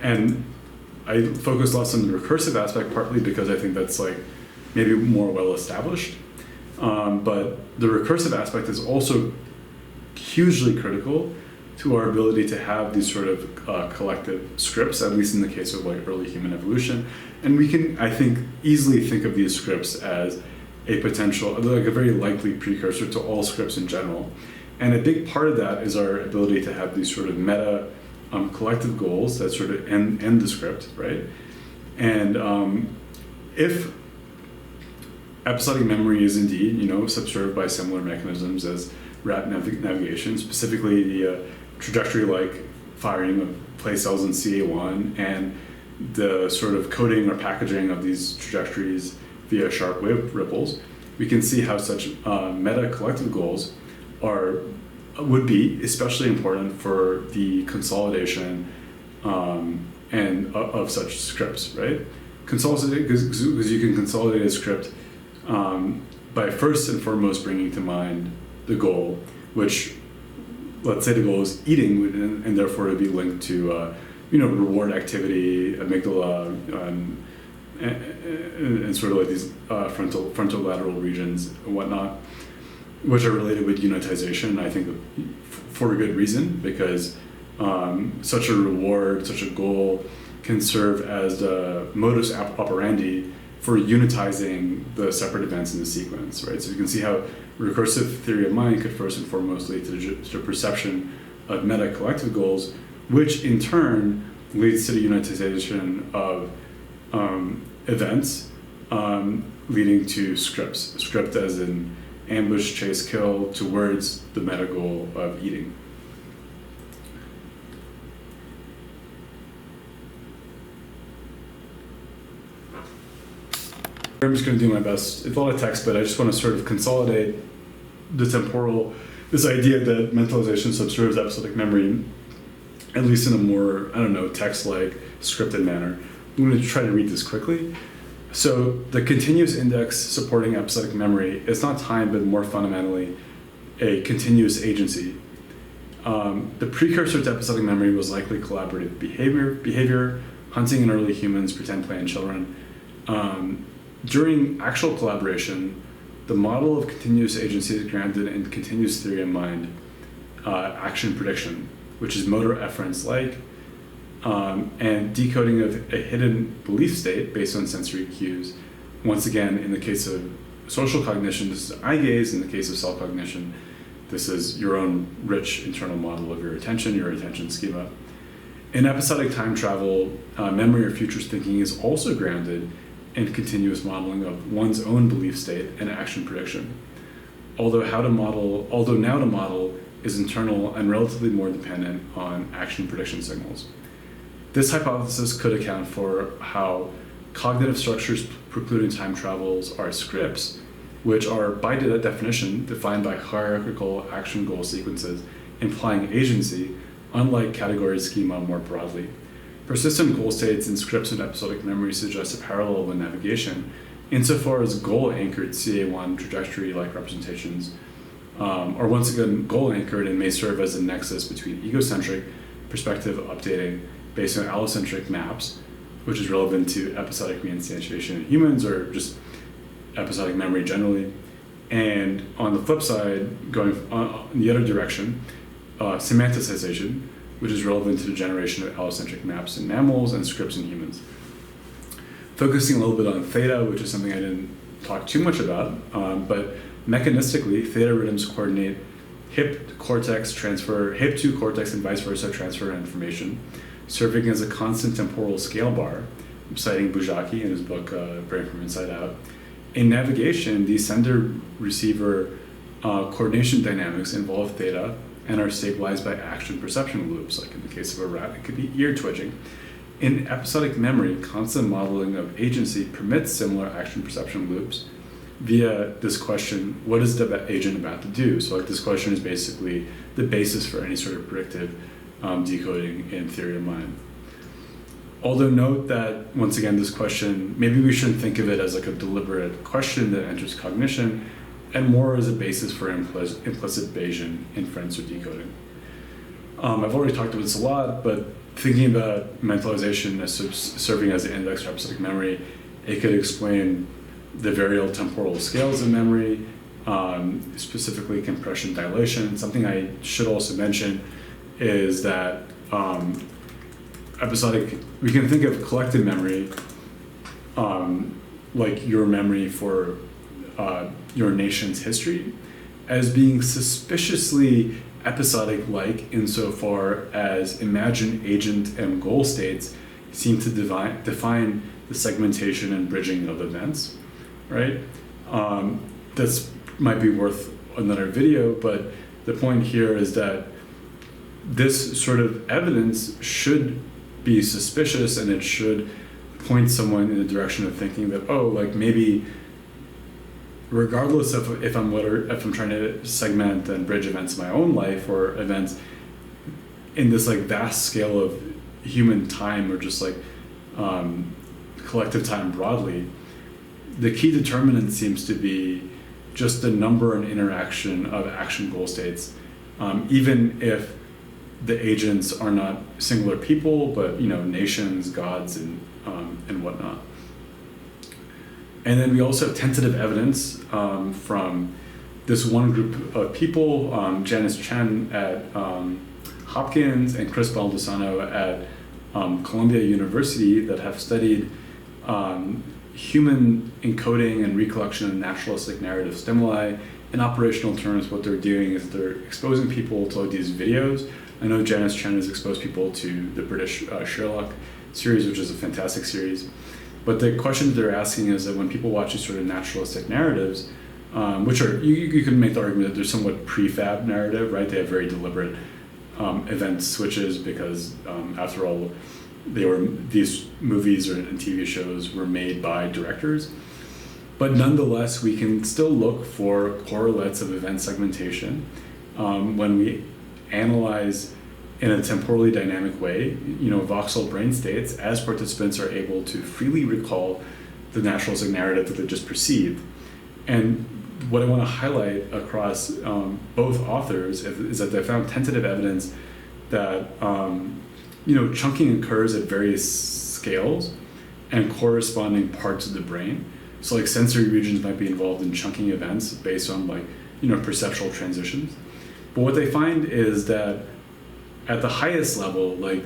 and I focused less on the recursive aspect, partly because I think that's like maybe more well established. But the recursive aspect is also hugely critical to our ability to have these sort of collective scripts, at least in the case of like early human evolution. And we can, I think, easily think of these scripts as a potential, like a very likely precursor to all scripts in general. And a big part of that is our ability to have these sort of meta collective goals that sort of end the script, right? And if episodic memory is indeed, subserved by similar mechanisms as rat navigation, specifically the trajectory-like firing of place cells in CA1 and the sort of coding or packaging of these trajectories via sharp wave ripples, we can see how such meta collective goals would be especially important for the consolidation and of such scripts, right? Consolidate, because you can consolidate a script by first and foremost bringing to mind the goal, which, let's say the goal is eating, and therefore it would be linked to reward activity, amygdala, and sort of like these frontal lateral regions and whatnot, which are related with unitization, I think for a good reason, because such a reward, such a goal can serve as the modus operandi for unitizing the separate events in the sequence, right? So you can see how recursive theory of mind could first and foremost lead to the perception of meta-collective goals, which in turn leads to the unitization of events, leading to scripts. Script as in ambush, chase, kill, towards the meta goal of eating. I'm just going to do my best. It's a lot of text, but I just want to sort of consolidate this idea that mentalization subserves episodic memory, at least in a more, text-like, scripted manner. I'm going to try to read this quickly. So the continuous index supporting episodic memory is not time, but more fundamentally a continuous agency. The precursor to episodic memory was likely collaborative behavior, hunting in early humans, pretend play in children. During actual collaboration, the model of continuous agency is grounded in continuous theory of mind action prediction, which is mock-efference-like, and decoding of a hidden belief state based on sensory cues. Once again, in the case of social cognition, this is eye gaze. In the case of self-cognition, this is your own rich internal model of your attention schema. In episodic time travel, memory or futures thinking is also grounded in continuous modeling of one's own belief state and action prediction. Although now to model is internal and relatively more dependent on action prediction signals. This hypothesis could account for how cognitive structures precluding time travels are scripts, which are by definition defined by hierarchical action goal sequences implying agency, unlike category schema more broadly. Persistent goal states in scripts and episodic memory suggest a parallel with navigation, insofar as goal-anchored CA1 trajectory-like representations are once again goal-anchored and may serve as a nexus between egocentric perspective updating based on allocentric maps, which is relevant to episodic reinstantiation in humans or just episodic memory generally, and on the flip side, going in the other direction, semanticization, which is relevant to the generation of allocentric maps in mammals and scripts in humans. Focusing a little bit on theta, which is something I didn't talk too much about, but mechanistically, theta-rhythms coordinate hipp-cortex transfer, hip to cortex and vice versa transfer information, serving as a constant temporal scale bar citing Bujaki in his book Brain from Inside Out. In navigation, these sender-receiver coordination dynamics involve theta and are stabilized by action perception loops. Like in the case of a rat, it could be ear twitching. In episodic memory, constant modeling of agency permits similar action perception loops via this question, what is the agent about to do? So like this question is basically the basis for any sort of predictive decoding in theory of mind. Although note that, once again, this question, maybe we shouldn't think of it as like a deliberate question that enters cognition, and more as a basis for implicit Bayesian inference or decoding. I've already talked about this a lot, but thinking about mentalization as serving as the index for episodic memory, it could explain the variable temporal scales of memory, specifically compression dilation. Something I should also mention is that episodic, we can think of collective memory, like your memory for your nation's history, as being suspiciously episodic-like insofar as imagined agent and goal states seem to define the segmentation and bridging of events, right? This might be worth another video, but the point here is that this sort of evidence should be suspicious, and it should point someone in the direction of thinking that, oh, like maybe regardless of if I'm trying to segment and bridge events in my own life or events in this like vast scale of human time or just like collective time broadly, the key determinant seems to be just the number and interaction of action goal states, even if the agents are not singular people, but nations, gods, and whatnot. And then we also have tentative evidence from this one group of people, Janice Chen at Hopkins and Chris Baldessano at Columbia University, that have studied human encoding and recollection of naturalistic narrative stimuli. In operational terms, what they're doing is they're exposing people to these videos. I know Janice Chen has exposed people to the British Sherlock series, which is a fantastic series. But the question they're asking is that when people watch these sort of naturalistic narratives, which are, you can make the argument that they're somewhat prefab narrative, right? They have very deliberate event switches because, after all, these movies and TV shows were made by directors. But nonetheless, we can still look for correlates of event segmentation when we analyze in a temporally dynamic way, voxel brain states as participants are able to freely recall the naturalistic narrative that they just perceived. And what I want to highlight across both authors is that they found tentative evidence that chunking occurs at various scales and corresponding parts of the brain. So like sensory regions might be involved in chunking events based on perceptual transitions. But what they find is that at the highest level, like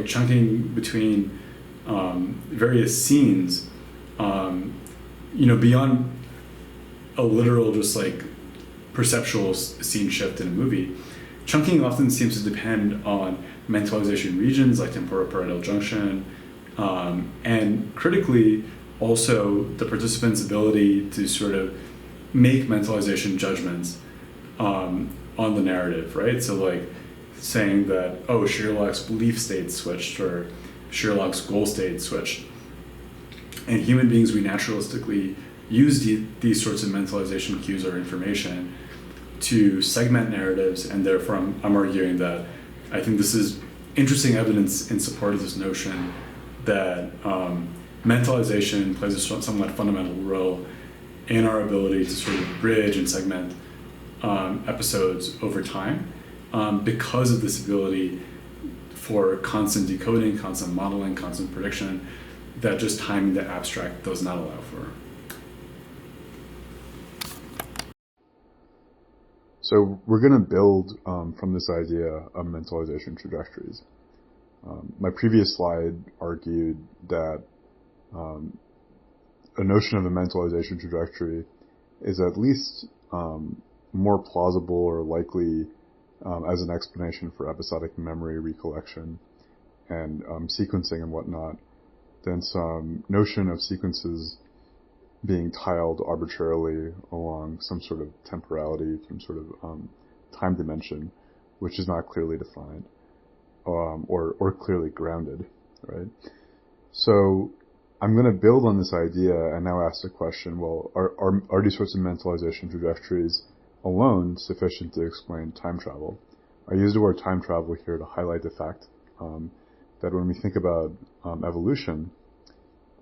chunking between various scenes, beyond a literal just like perceptual scene shift in a movie, chunking often seems to depend on mentalization regions like temporoparietal junction, and critically also the participant's ability to sort of make mentalization judgments on the narrative, right? So like saying that, oh, Sherlock's belief state switched or Sherlock's goal state switched. And human beings, we naturalistically use these sorts of mentalization cues or information to segment narratives, and therefore I'm arguing that I think this is interesting evidence in support of this notion that mentalization plays a somewhat fundamental role in our ability to sort of bridge and segment episodes over time, because of this ability for constant decoding, constant modeling, constant prediction that just timing the abstract does not allow for. So we're going to build from this idea of mentalization trajectories. My previous slide argued that a notion of a mentalization trajectory is at least more plausible or likely as an explanation for episodic memory recollection and sequencing and whatnot than some notion of sequences being tiled arbitrarily along some sort of temporality, some sort of time dimension, which is not clearly defined or clearly grounded, right? So I'm going to build on this idea and now ask the question, well, are these sorts of mentalization trajectories alone sufficient to explain time travel? I use the word time travel here to highlight the fact that when we think about evolution,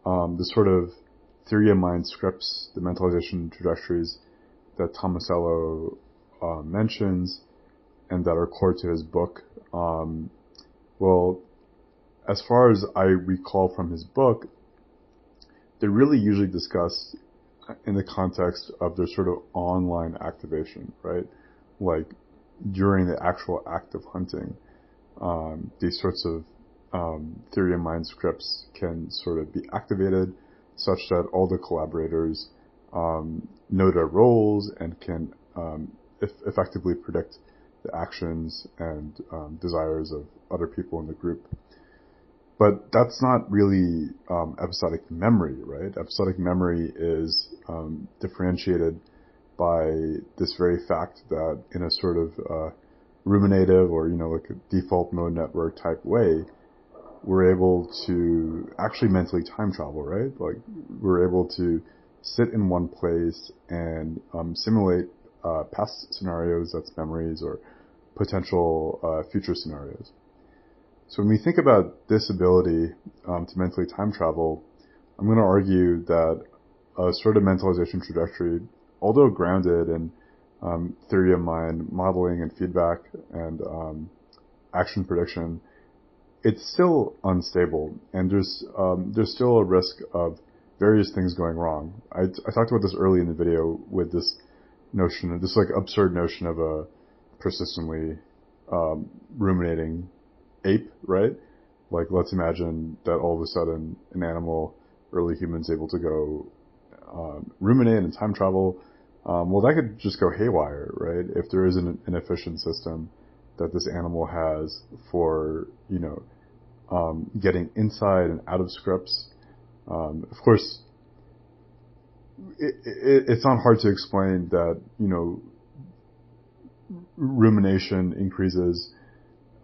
the sort of theory of mind scripts, the mentalization trajectories that Tomasello mentions and that are core to his book, well, as far as I recall from his book, they're really usually discussed in the context of their sort of online activation, right? Like during the actual act of hunting, these sorts of theory of mind scripts can sort of be activated such that all the collaborators know their roles and can effectively predict the actions and desires of other people in the group. But that's not really episodic memory, right? Episodic memory is differentiated by this very fact that in a sort of ruminative or, like a default mode network type way, we're able to actually mentally time travel, right? Like we're able to sit in one place and simulate past scenarios, that's memories, or potential future scenarios. So when we think about this ability to mentally time travel, I'm going to argue that a sort of mentalization trajectory, although grounded in theory of mind modeling and feedback and action prediction, it's still unstable, and there's still a risk of various things going wrong. I talked about this early in the video with this notion, this like absurd notion of a persistently ruminating ape, right? Like let's imagine that all of a sudden an animal, early humans, able to go ruminate and time travel. Well, that could just go haywire, right? If there is an efficient system that this animal has for, getting inside and out of scripts. Of course, it's not hard to explain that, rumination increases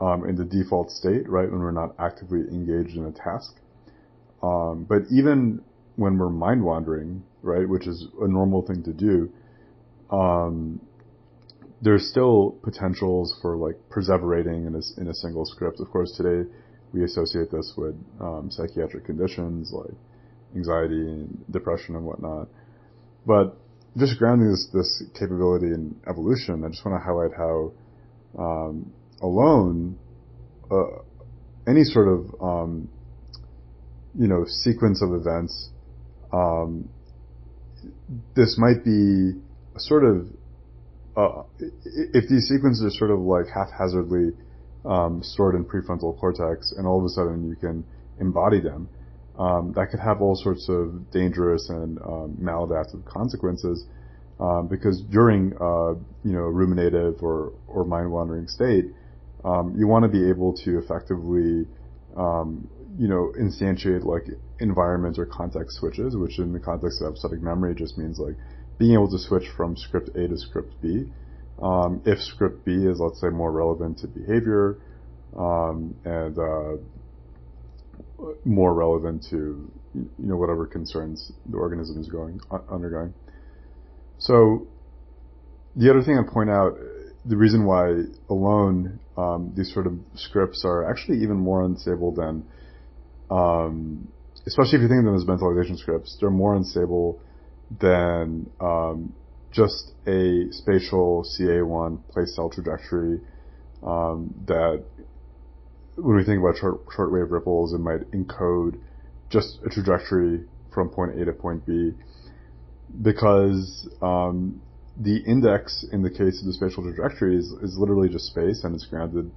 in the default state, right, when we're not actively engaged in a task. But even when we're mind wandering, right, which is a normal thing to do, there's still potentials for like perseverating in a single script. Of course, today we associate this with psychiatric conditions like anxiety and depression and whatnot. But just grounding this capability in evolution, I just want to highlight how alone any sort of sequence of events, this might be a sort of if these sequences are sort of like haphazardly stored in prefrontal cortex and all of a sudden you can embody them, that could have all sorts of dangerous and maladaptive consequences, because during ruminative or mind wandering state, you want to be able to effectively instantiate like environment or context switches, which in the context of episodic memory just means like being able to switch from script A to script B. If script B is, let's say, more relevant to behavior and more relevant to whatever concerns the organism is undergoing. So the other thing I point out, the reason why alone these sort of scripts are actually even more unstable than, especially if you think of them as mentalization scripts, they're more unstable than just a spatial CA1 place cell trajectory that when we think about shortwave ripples, it might encode just a trajectory from point A to point B, because the index in the case of the spatial trajectory is literally just space, and it's grounded,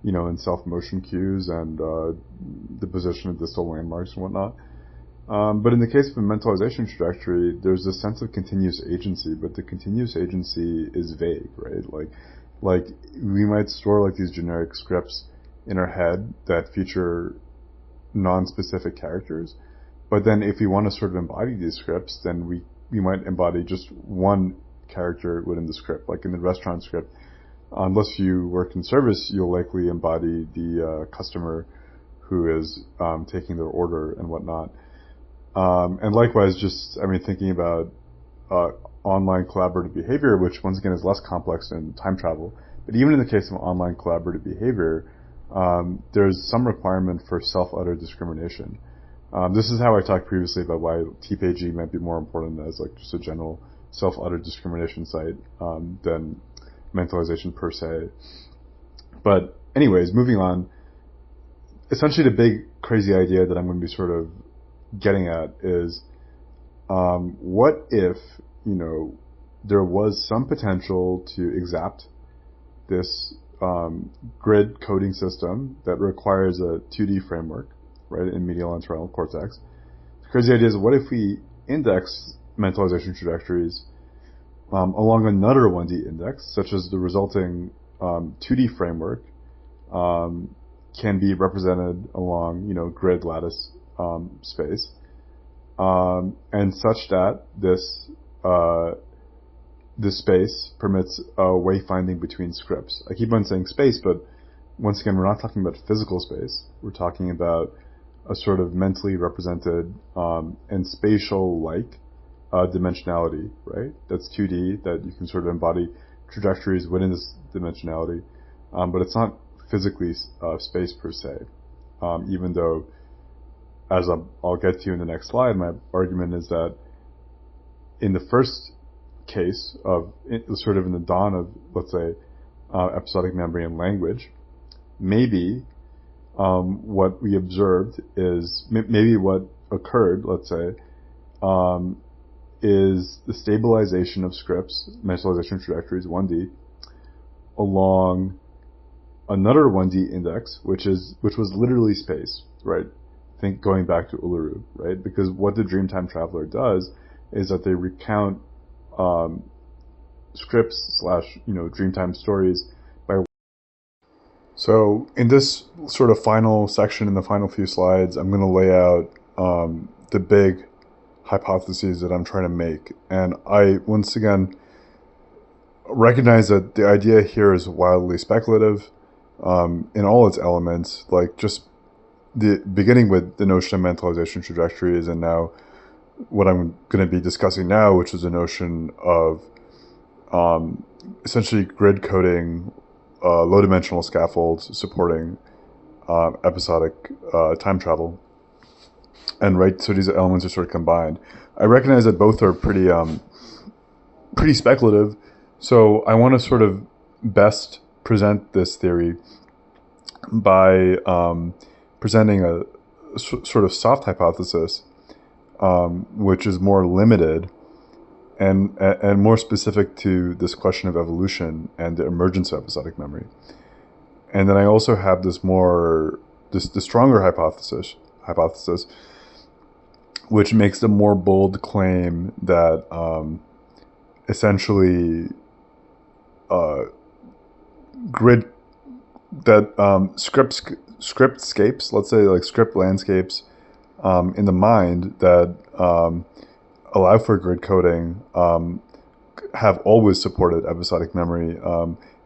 in self-motion cues and the position of distal landmarks and whatnot. But in the case of a mentalization trajectory, there's a sense of continuous agency, but the continuous agency is vague, right? Like we might store like these generic scripts in our head that feature non-specific characters. But then if we want to sort of embody these scripts, then we might embody just one character within the script. Like in the restaurant script, unless you work in service, you'll likely embody the customer who is taking their order and whatnot. And likewise, thinking about online collaborative behavior, which once again is less complex than time travel. But even in the case of online collaborative behavior, there's some requirement for self-utter discrimination. This is how I talked previously about why TPG might be more important as like just a general self-utter discrimination site than mentalization per se. But anyways, moving on. Essentially, the big crazy idea that I'm going to be sort of getting at is, what if, there was some potential to exact this grid coding system that requires a 2D framework, right, in medial and entorhinal cortex. The crazy idea is, what if we index mentalization trajectories along another 1D index, such as the resulting 2D framework can be represented along, grid lattice space, and such that this space permits wayfinding between scripts. I keep on saying space, but once again, we're not talking about physical space. We're talking about a sort of mentally represented and spatial-like dimensionality, right? That's 2D, that you can sort of embody trajectories within this dimensionality, but it's not physically space per se, even though, as I'll get to in the next slide, my argument is that in the first case of sort of in the dawn of, let's say, episodic memory and language, maybe what we observed is, maybe what occurred, let's say, is the stabilization of scripts, mentalization trajectories, 1D, along another 1D index, which was literally space, right? Think going back to Uluru, right? Because what the Dreamtime Traveler does is that they recount scripts / Dreamtime stories by. So in this sort of final section, in the final few slides, I'm going to lay out the big hypotheses that I'm trying to make. And I, once again, recognize that the idea here is wildly speculative in all its elements, like just the beginning with the notion of mentalization trajectories, and now what I'm going to be discussing now, which is the notion of essentially grid coding low-dimensional scaffolds supporting episodic time travel. And right, so these elements are sort of combined. I recognize that both are pretty speculative, so I want to sort of best present this theory by presenting a sort of soft hypothesis, which is more limited and more specific to this question of evolution and the emergence of episodic memory. And then I also have this stronger hypothesis, which makes the more bold claim that essentially scriptscapes, let's say like script landscapes in the mind that allow for grid coding have always supported episodic memory,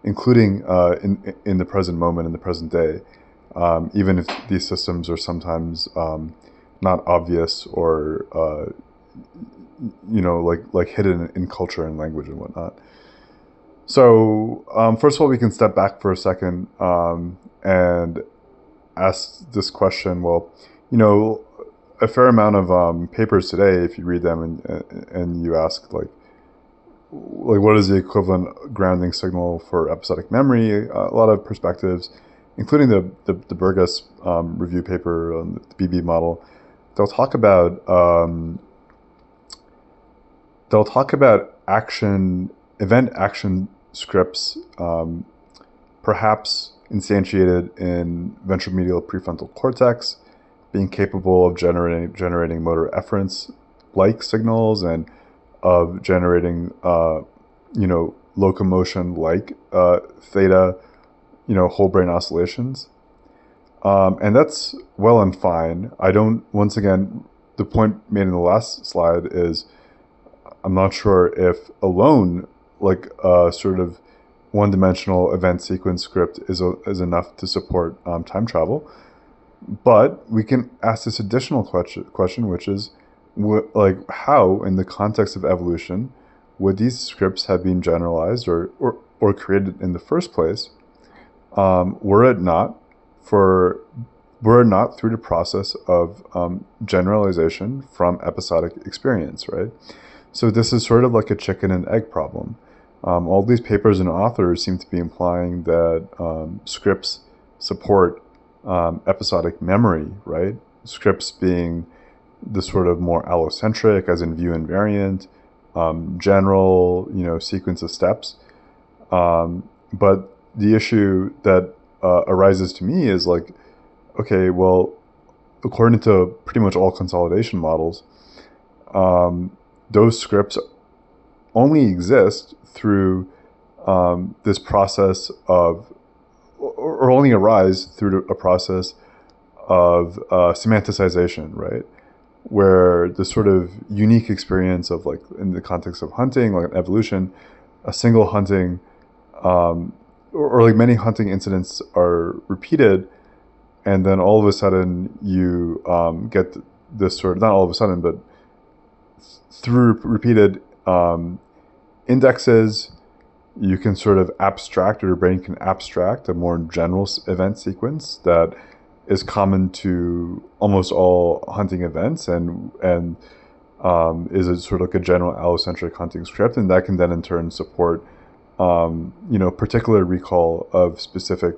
including in the present moment, in the present day, even if these systems are sometimes not obvious or like hidden in culture and language and whatnot. So first of all, we can step back for a second and ask this question. Well, a fair amount of papers today, if you read them and you ask like what is the equivalent grounding signal for episodic memory, a lot of perspectives, including the Burgess review paper on the BB model, they'll talk about event action scripts, perhaps instantiated in ventromedial prefrontal cortex, being capable of generating motor efference like signals and of generating locomotion like theta whole brain oscillations. And that's well and fine. Once again, the point made in the last slide is I'm not sure if alone, like a sort of one-dimensional event sequence script is enough to support time travel. But we can ask this additional question, which is, like, how, in the context of evolution, would these scripts have been generalized or created in the first place, were it not through the process of generalization from episodic experience, right? So this is sort of like a chicken and egg problem. All these papers and authors seem to be implying that scripts support episodic memory, right? Scripts being the sort of more allocentric, as in view invariant, general, sequence of steps. But the issue that arises to me is like, okay, well, according to pretty much all consolidation models, those scripts only exist through this process of, or only arise through a process of semanticization, right? Where the sort of unique experience of, like, in the context of hunting, like evolution, a single hunting, or like many hunting incidents are repeated, and then all of a sudden you get this sort of, not all of a sudden, but through repeated indexes, you can sort of abstract, or your brain can abstract a more general event sequence that is common to almost all hunting events, and is a sort of like a general allocentric hunting script, and that can then in turn support particular recall of specific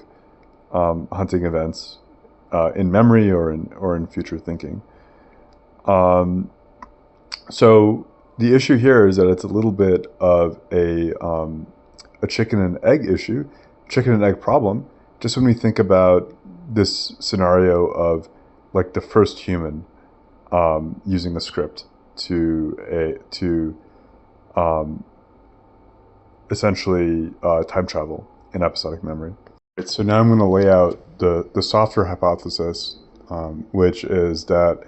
hunting events in memory or in future thinking. So the issue here is that it's a little bit of a chicken and egg issue, chicken and egg problem, just when we think about this scenario of, like, the first human using a script to essentially time travel in episodic memory. So now I'm going to lay out the softer hypothesis, which is that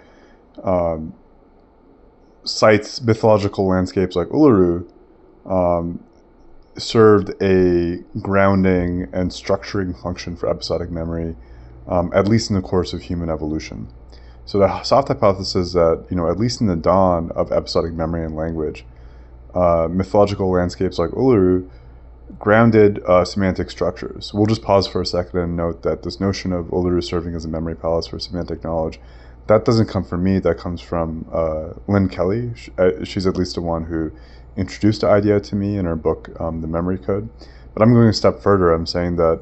sites, mythological landscapes like Uluru, served a grounding and structuring function for episodic memory, at least in the course of human evolution. So the soft hypothesis is that, at least in the dawn of episodic memory and language, mythological landscapes like Uluru grounded semantic structures. We'll just pause for a second and note that this notion of Uluru serving as a memory palace for semantic knowledge, that doesn't come from me, that comes from Lynn Kelly. She's at least the one who introduced the idea to me in her book, The Memory Code. But I'm going a step further. I'm saying that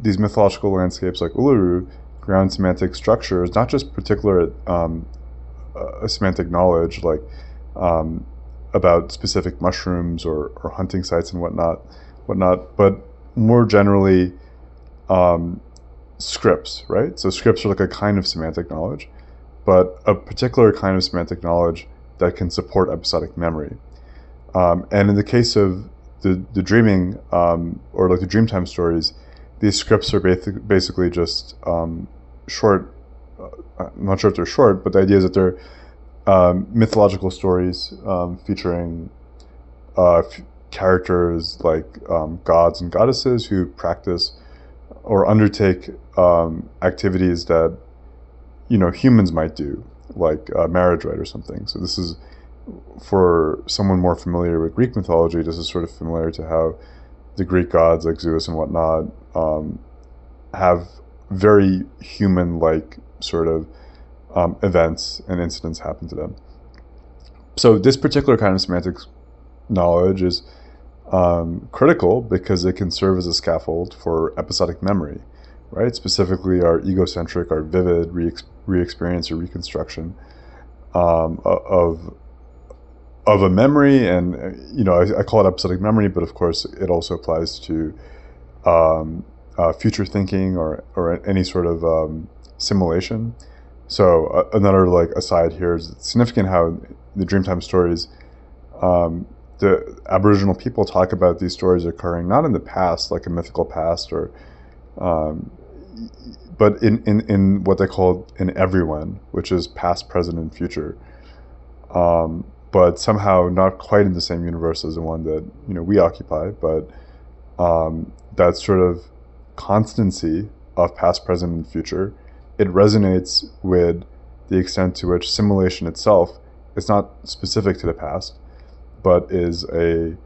these mythological landscapes like Uluru ground semantic structures, not just particular semantic knowledge, like about specific mushrooms or hunting sites and whatnot, but more generally scripts, right? So scripts are like a kind of semantic knowledge, but a particular kind of semantic knowledge that can support episodic memory. And in the case of the dreaming, or like the Dreamtime stories, these scripts are basically just short, I'm not sure if they're short, but the idea is that they're mythological stories featuring characters like gods and goddesses who practice or undertake activities that humans might do, like marriage rite or something. So this is, for someone more familiar with Greek mythology, this is sort of familiar to how the Greek gods like Zeus and whatnot have very human-like sort of events and incidents happen to them. So this particular kind of semantics knowledge is critical because it can serve as a scaffold for episodic memory, right? Specifically our egocentric, our vivid re-experience or reconstruction of a memory. And I call it episodic memory, but of course it also applies to future thinking or any sort of simulation. So another like aside here is it's significant how the Dreamtime stories, the Aboriginal people talk about these stories occurring not in the past, like a mythical past, or but in what they call an everyone, which is past, present, and future. But somehow not quite in the same universe as the one that we occupy, but that sort of constancy of past, present, and future, it resonates with the extent to which simulation itself is not specific to the past, but is a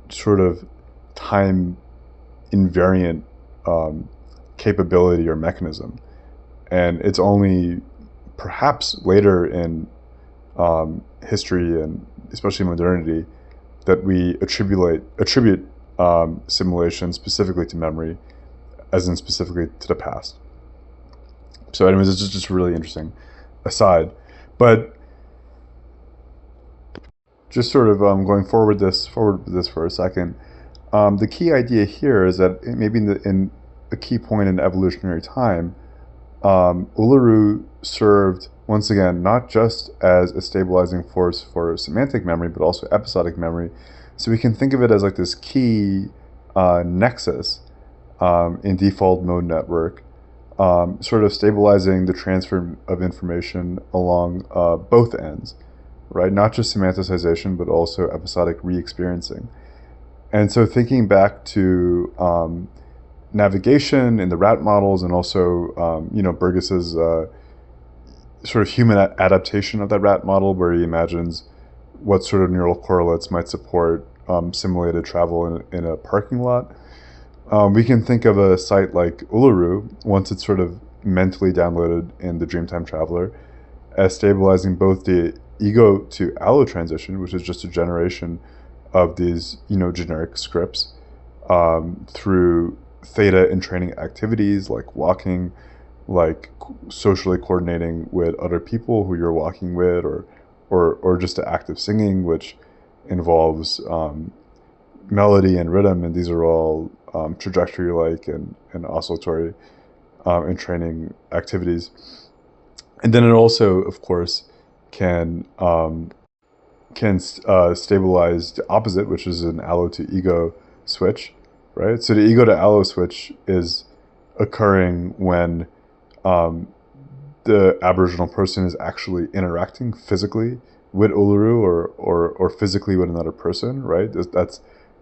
sort of time invariant capability or mechanism. And it's only perhaps later in history and especially modernity that we attribute simulation specifically to memory, as in specifically to the past. So anyways, it's just really interesting aside. But just sort of going forward with this for a second, the key idea here is that maybe in a key point in evolutionary time, Uluru served, once again, not just as a stabilizing force for semantic memory, but also episodic memory. So we can think of it as like this key nexus in default mode network, sort of stabilizing the transfer of information along both ends, right? Not just semanticization, but also episodic re-experiencing. And so thinking back to navigation in the rat models, and also Burgess's sort of human adaptation of that rat model, where he imagines what sort of neural correlates might support simulated travel in a parking lot. We can think of a site like Uluru, once it's sort of mentally downloaded in the Dreamtime Traveler, as stabilizing both the ego to allo transition, which is just a generation of these generic scripts, through theta entraining activities like walking, like socially coordinating with other people who you're walking with, or just the act of singing, which involves melody and rhythm, and these are all trajectory-like and oscillatory entraining activities. And then it also, of course, can stabilize the opposite, which is an allo to ego switch, right? So the ego to allo switch is occurring when the Aboriginal person is actually interacting physically with Uluru or physically with another person, right?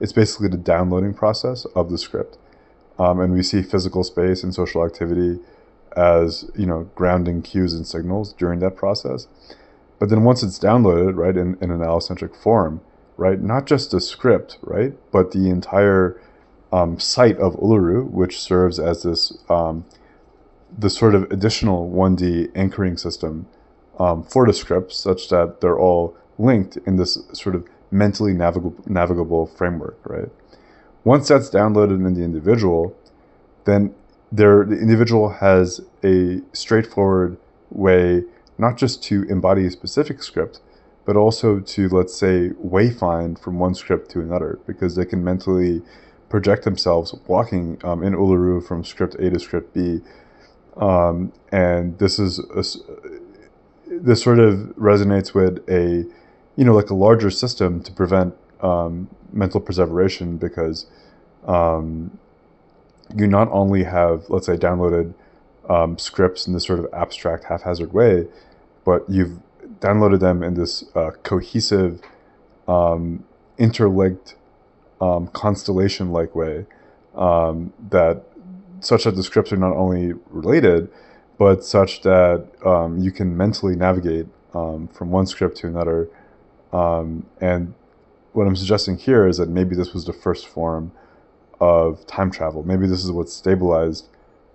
It's basically the downloading process of the script. And we see physical space and social activity as, grounding cues and signals during that process. But then once it's downloaded, right, in an allocentric form, right, not just the script, right, but the entire site of Uluru, which serves as this the sort of additional 1D anchoring system for the scripts, such that they're all linked in this sort of mentally navigable framework, right? Once that's downloaded in the individual, then the individual has a straightforward way not just to embody a specific script, but also to, let's say, wayfind from one script to another, because they can mentally project themselves walking in Uluru from script A to script B. And this sort of resonates with a, like a larger system to prevent mental perseveration, because you not only have, let's say, downloaded scripts in this sort of abstract, haphazard way, but you've downloaded them in this cohesive, interlinked, constellation-like way, that such that the scripts are not only related, but such that you can mentally navigate from one script to another. And what I'm suggesting here is that maybe this was the first form of time travel. Maybe this is what stabilized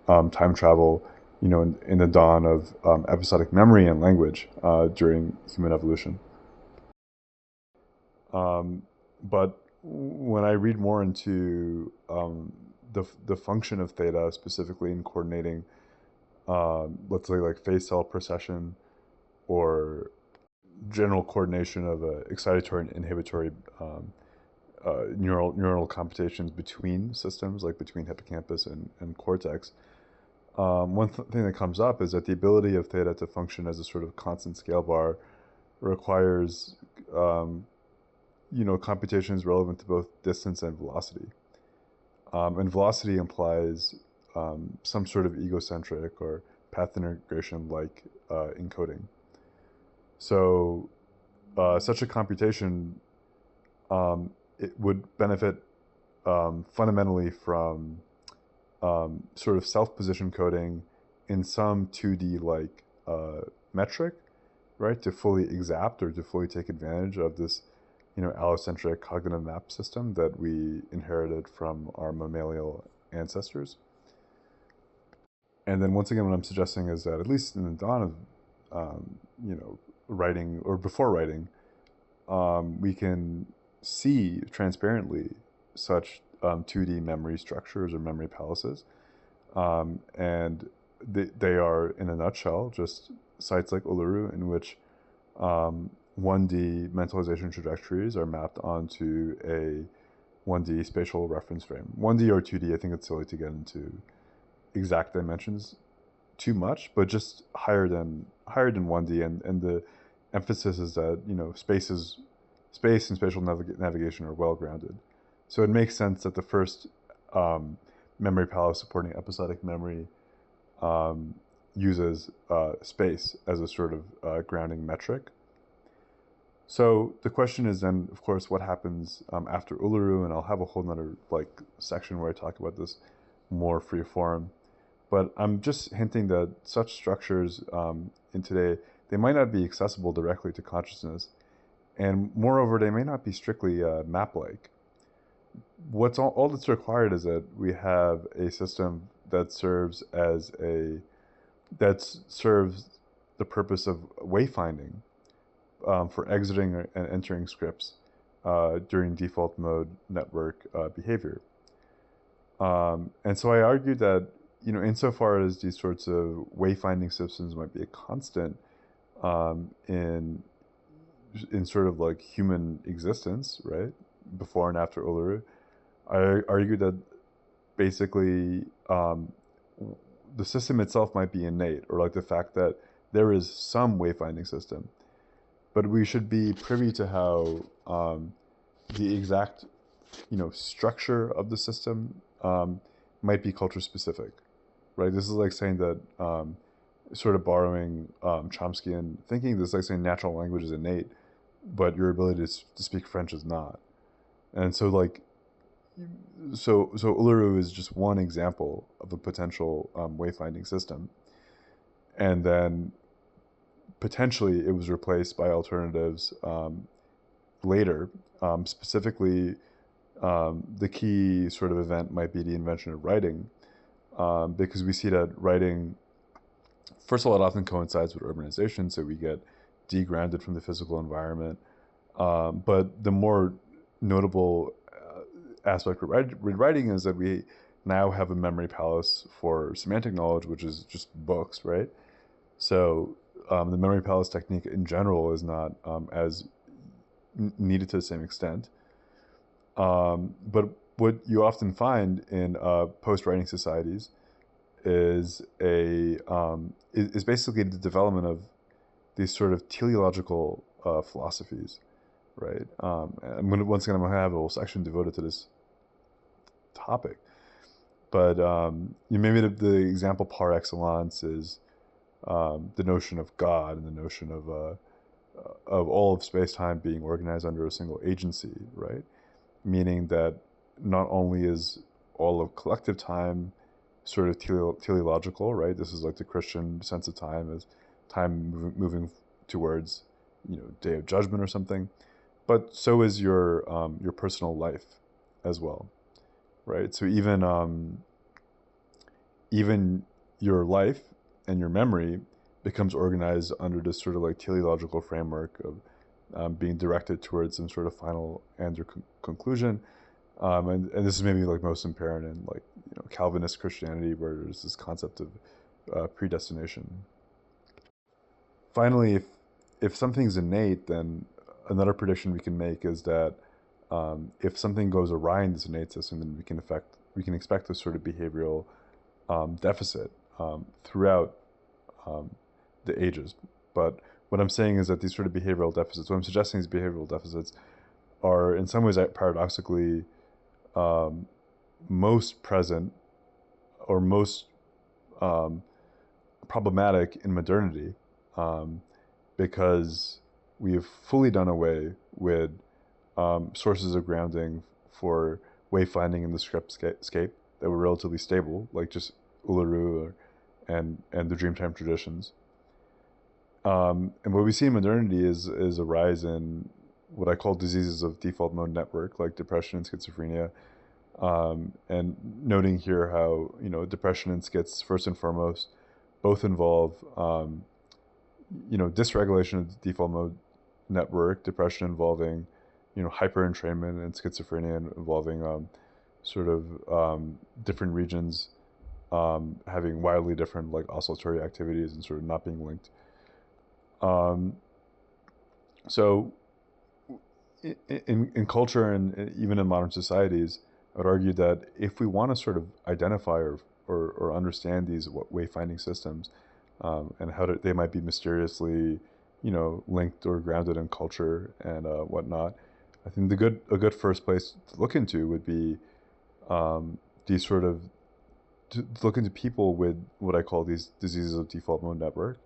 time travel, in the dawn of episodic memory and language during human evolution. But when I read more into the function of theta, specifically in coordinating, let's say, like phase cell precession, or general coordination of excitatory and inhibitory neural computations between systems, like between hippocampus and cortex. One thing that comes up is that the ability of theta to function as a sort of constant scale bar requires computations relevant to both distance and velocity. And velocity implies some sort of egocentric or path integration like encoding. So such a computation, it would benefit fundamentally from sort of self-position coding in some 2D like metric, right, to fully exact or to fully take advantage of this, allocentric cognitive map system that we inherited from our mammalian ancestors. And then once again, what I'm suggesting is that at least in the dawn of, writing or before writing, we can see transparently such 2D memory structures or memory palaces. And they are, in a nutshell, just sites like Uluru in which 1D mentalization trajectories are mapped onto a 1D spatial reference frame. 1D or 2D, I think it's silly to get into exact dimensions too much, but just higher than 1D, and the emphasis is that space and spatial navigation are well grounded. So it makes sense that the first memory palace supporting episodic memory uses space as a sort of grounding metric. So the question is then, of course, what happens after Uluru, and I'll have a whole nother section where I talk about this more free form. But I'm just hinting that such structures in today, they might not be accessible directly to consciousness, and moreover, they may not be strictly map-like. What's all that's required is that we have a system that serves the purpose of wayfinding for exiting and entering scripts during default mode network behavior. And so I argued that insofar as these sorts of wayfinding systems might be a constant in sort of like human existence, right, before and after Uluru, I argue that basically the system itself might be innate, or like the fact that there is some wayfinding system, but we should be privy to how the exact structure of the system might be culture specific, right? This is like saying that sort of borrowing Chomskyan thinking, this is like saying natural language is innate, but your ability to speak French is not. And so so Uluru is just one example of a potential wayfinding system. And then potentially it was replaced by alternatives later. Specifically, the key sort of event might be the invention of writing, because we see that writing, first of all, it often coincides with urbanization, so we get degrounded from the physical environment. But the more notable aspect with writing is that we now have a memory palace for semantic knowledge, which is just books, right? So the memory palace technique in general is not as needed to the same extent. But what you often find in post-writing societies is is basically the development of these sort of teleological philosophies, right? And once again, I'm going to have a whole section devoted to this topic. But maybe the example par excellence is the notion of God and the notion of all of space-time being organized under a single agency, right? Meaning that not only is all of collective time sort of teleological, right? This is like the Christian sense of time as time moving towards, day of judgment or something, but so is your personal life as well, right? So even your life and your memory becomes organized under this sort of like teleological framework of being directed towards some sort of final end or conclusion. And this is maybe like most apparent in Calvinist Christianity, where there's this concept of predestination. Finally, if something's innate, then another prediction we can make is that if something goes awry in this innate system, then we can expect this sort of behavioral deficit throughout the ages. But what I'm saying is that these sort of behavioral deficits, what I'm suggesting, these behavioral deficits are in some ways paradoxically most present or most problematic in modernity, because we've fully done away with sources of grounding for wayfinding in the scriptscape that were relatively stable, like just Uluru and the Dreamtime traditions. And what we see in modernity is a rise in what I call diseases of default mode network, like depression and schizophrenia. And noting here how, depression and schiz, first and foremost, both involve, dysregulation of the default mode network, depression involving, hyperentrainment, and schizophrenia involving different regions having wildly different like oscillatory activities and sort of not being linked. So in culture and even in modern societies, I would argue that if we want to sort of identify or understand these wayfinding systems and how they might be mysteriously, linked or grounded in culture and whatnot, I think a good first place to look into would be these sort of to look into people with what I call these diseases of default mode network,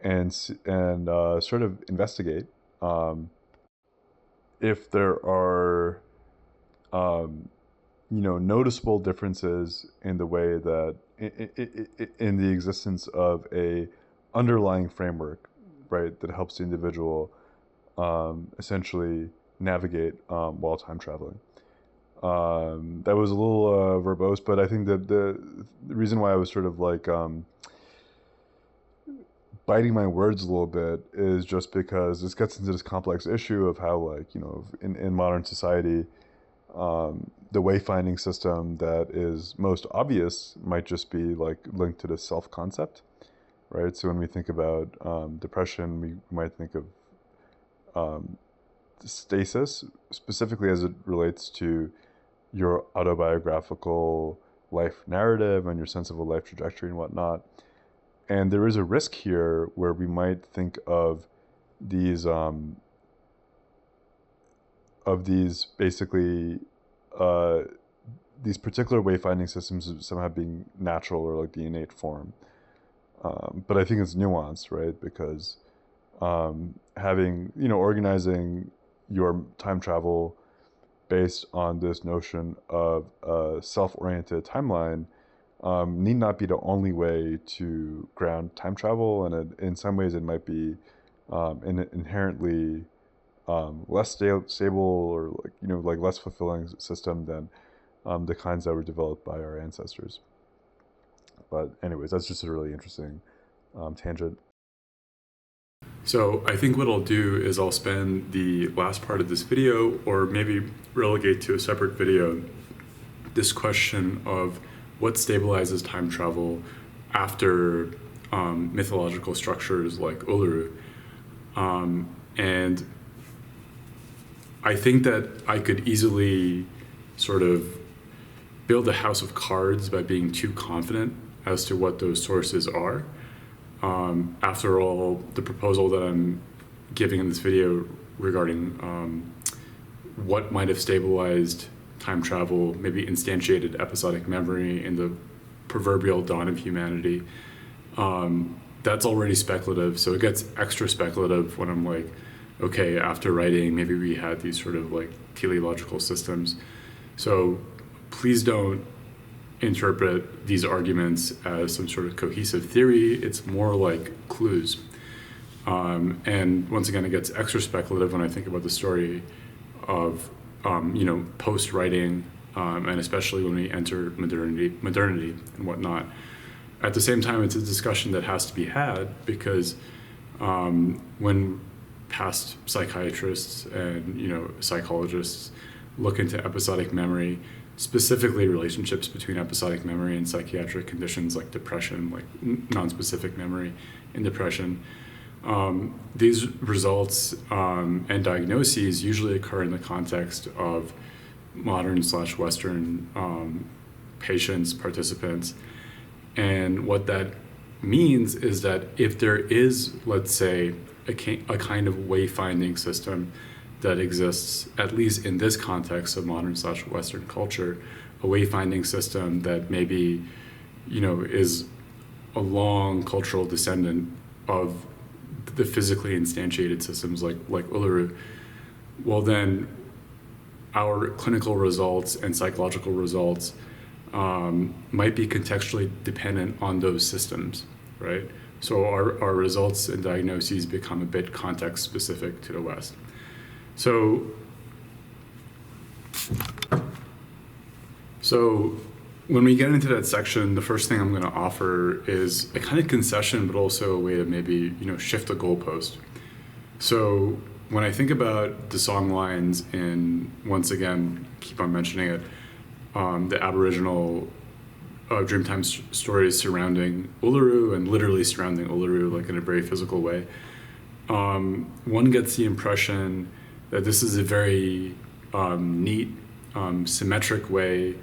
and sort of investigate if there are noticeable differences in the way that in the existence of a underlying framework, right, that helps the individual essentially navigate while time traveling. That was a little verbose, but I think that the reason why I was sort of like biting my words a little bit is just because this gets into this complex issue of how, like, in modern society, the wayfinding system that is most obvious might just be like linked to the self concept, right? So when we think about depression, we might think of stasis, specifically as it relates to your autobiographical life narrative and your sense of a life trajectory and whatnot. And there is a risk here where we might think of these basically these particular wayfinding systems as somehow being natural or like the innate form. But I think it's nuanced, right? Because having, organizing your time travel based on this notion of a self-oriented timeline need not be the only way to ground time travel, and in some ways it might be an inherently less stable or like less fulfilling system than the kinds that were developed by our ancestors. But anyways, that's just a really interesting tangent. So I think what I'll do is I'll spend the last part of this video, or maybe relegate to a separate video, this question of what stabilizes time travel after mythological structures like Uluru. And I think that I could easily sort of build a house of cards by being too confident as to what those sources are. After all, the proposal that I'm giving in this video regarding what might have stabilized time travel, maybe instantiated episodic memory in the proverbial dawn of humanity, that's already speculative. So it gets extra speculative when I'm like, okay, after writing, maybe we had these sort of like teleological systems. So please don't interpret these arguments as some sort of cohesive theory. It's more like clues. And once again, it gets extra speculative when I think about the story of, post-writing, and especially when we enter modernity and whatnot. At the same time, it's a discussion that has to be had because when past psychiatrists and, psychologists look into episodic memory, specifically relationships between episodic memory and psychiatric conditions like depression, like non-specific memory in depression. These results and diagnoses usually occur in the context of modern/Western patients, participants. And what that means is that if there is, let's say, a kind of wayfinding system that exists, at least in this context of modern/Western culture, a wayfinding system that maybe, is a long cultural descendant of the physically instantiated systems like Uluru, well then our clinical results and psychological results might be contextually dependent on those systems, right? So our results and diagnoses become a bit context specific to the West. So when we get into that section, the first thing I'm going to offer is a kind of concession, but also a way to maybe, shift the goalpost. So when I think about the song lines in, once again, keep on mentioning it, the Aboriginal Dreamtime stories surrounding Uluru and literally surrounding Uluru, like in a very physical way, one gets the impression that this is a very neat, symmetric way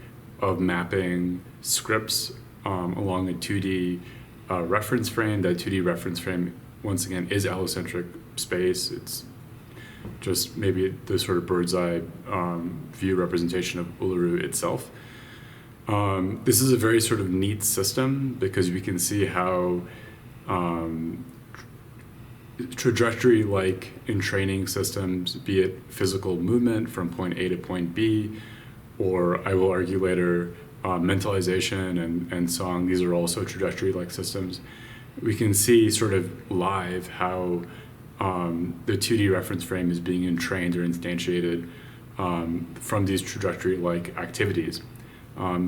of mapping scripts along a 2D reference frame. That 2D reference frame, once again, is allocentric space. It's just maybe the sort of bird's eye view representation of Uluru itself. This is a very sort of neat system because we can see how trajectory, like in training systems, be it physical movement from point A to point B, or I will argue later, mentalization and song, these are also trajectory-like systems. We can see sort of live how the 2D reference frame is being entrained or instantiated from these trajectory-like activities,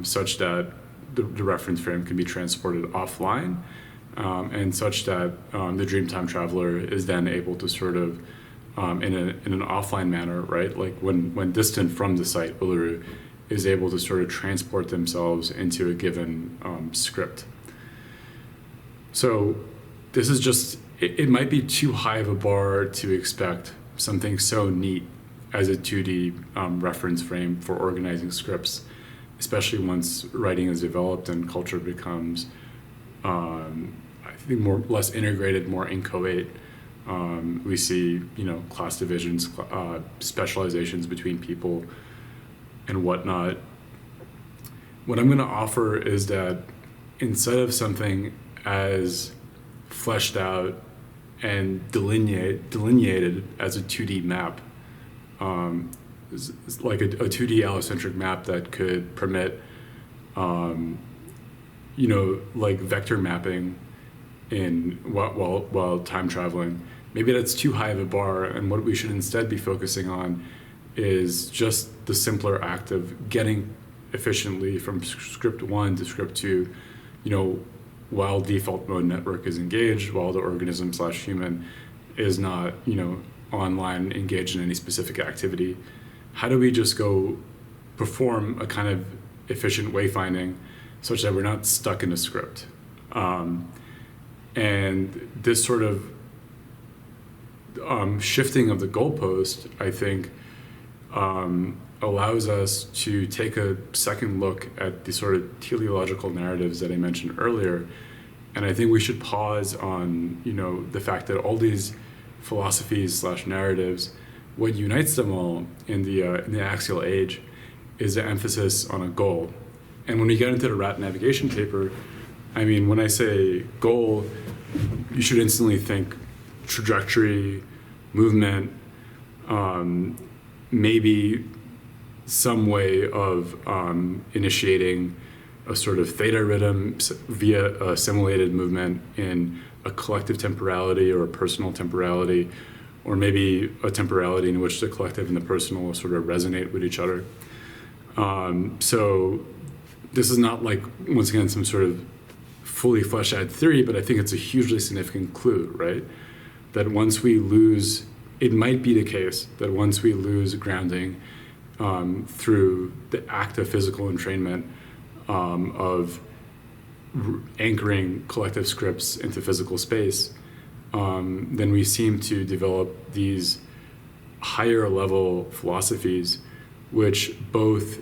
such that the reference frame can be transported offline, and such that the Dreamtime traveler is then able to sort of, in an offline manner, right? Like when distant from the site, Uluru is able to sort of transport themselves into a given script. So this is just, it might be too high of a bar to expect something so neat as a 2D reference frame for organizing scripts, especially once writing is developed and culture becomes, I think, less integrated, more inchoate. We see, class divisions, specializations between people and whatnot. What I'm going to offer is that instead of something as fleshed out and delineated as a 2D map, like a 2D allocentric map that could permit, like vector mapping in while time traveling. Maybe that's too high of a bar, and what we should instead be focusing on is just the simpler act of getting efficiently from script 1 to script 2, while default mode network is engaged, while the organism/human is not, online engaged in any specific activity. How do we just go perform a kind of efficient wayfinding such that we're not stuck in a script? And this sort of shifting of the goalpost, I think, allows us to take a second look at the sort of teleological narratives that I mentioned earlier. And I think we should pause on, the fact that all these philosophies/narratives, what unites them all in the axial age is the emphasis on a goal. And when we get into the rat navigation paper, I mean, when I say goal, you should instantly think trajectory, movement, maybe some way of initiating a sort of theta-rhythm via a simulated movement in a collective temporality or a personal temporality, or maybe a temporality in which the collective and the personal sort of resonate with each other. So this is not like, once again, some sort of fully fleshed out theory, but I think it's a hugely significant clue, right? That once we lose, it might be the case that once we lose grounding through the act of physical entrainment of anchoring collective scripts into physical space, then we seem to develop these higher level philosophies which both,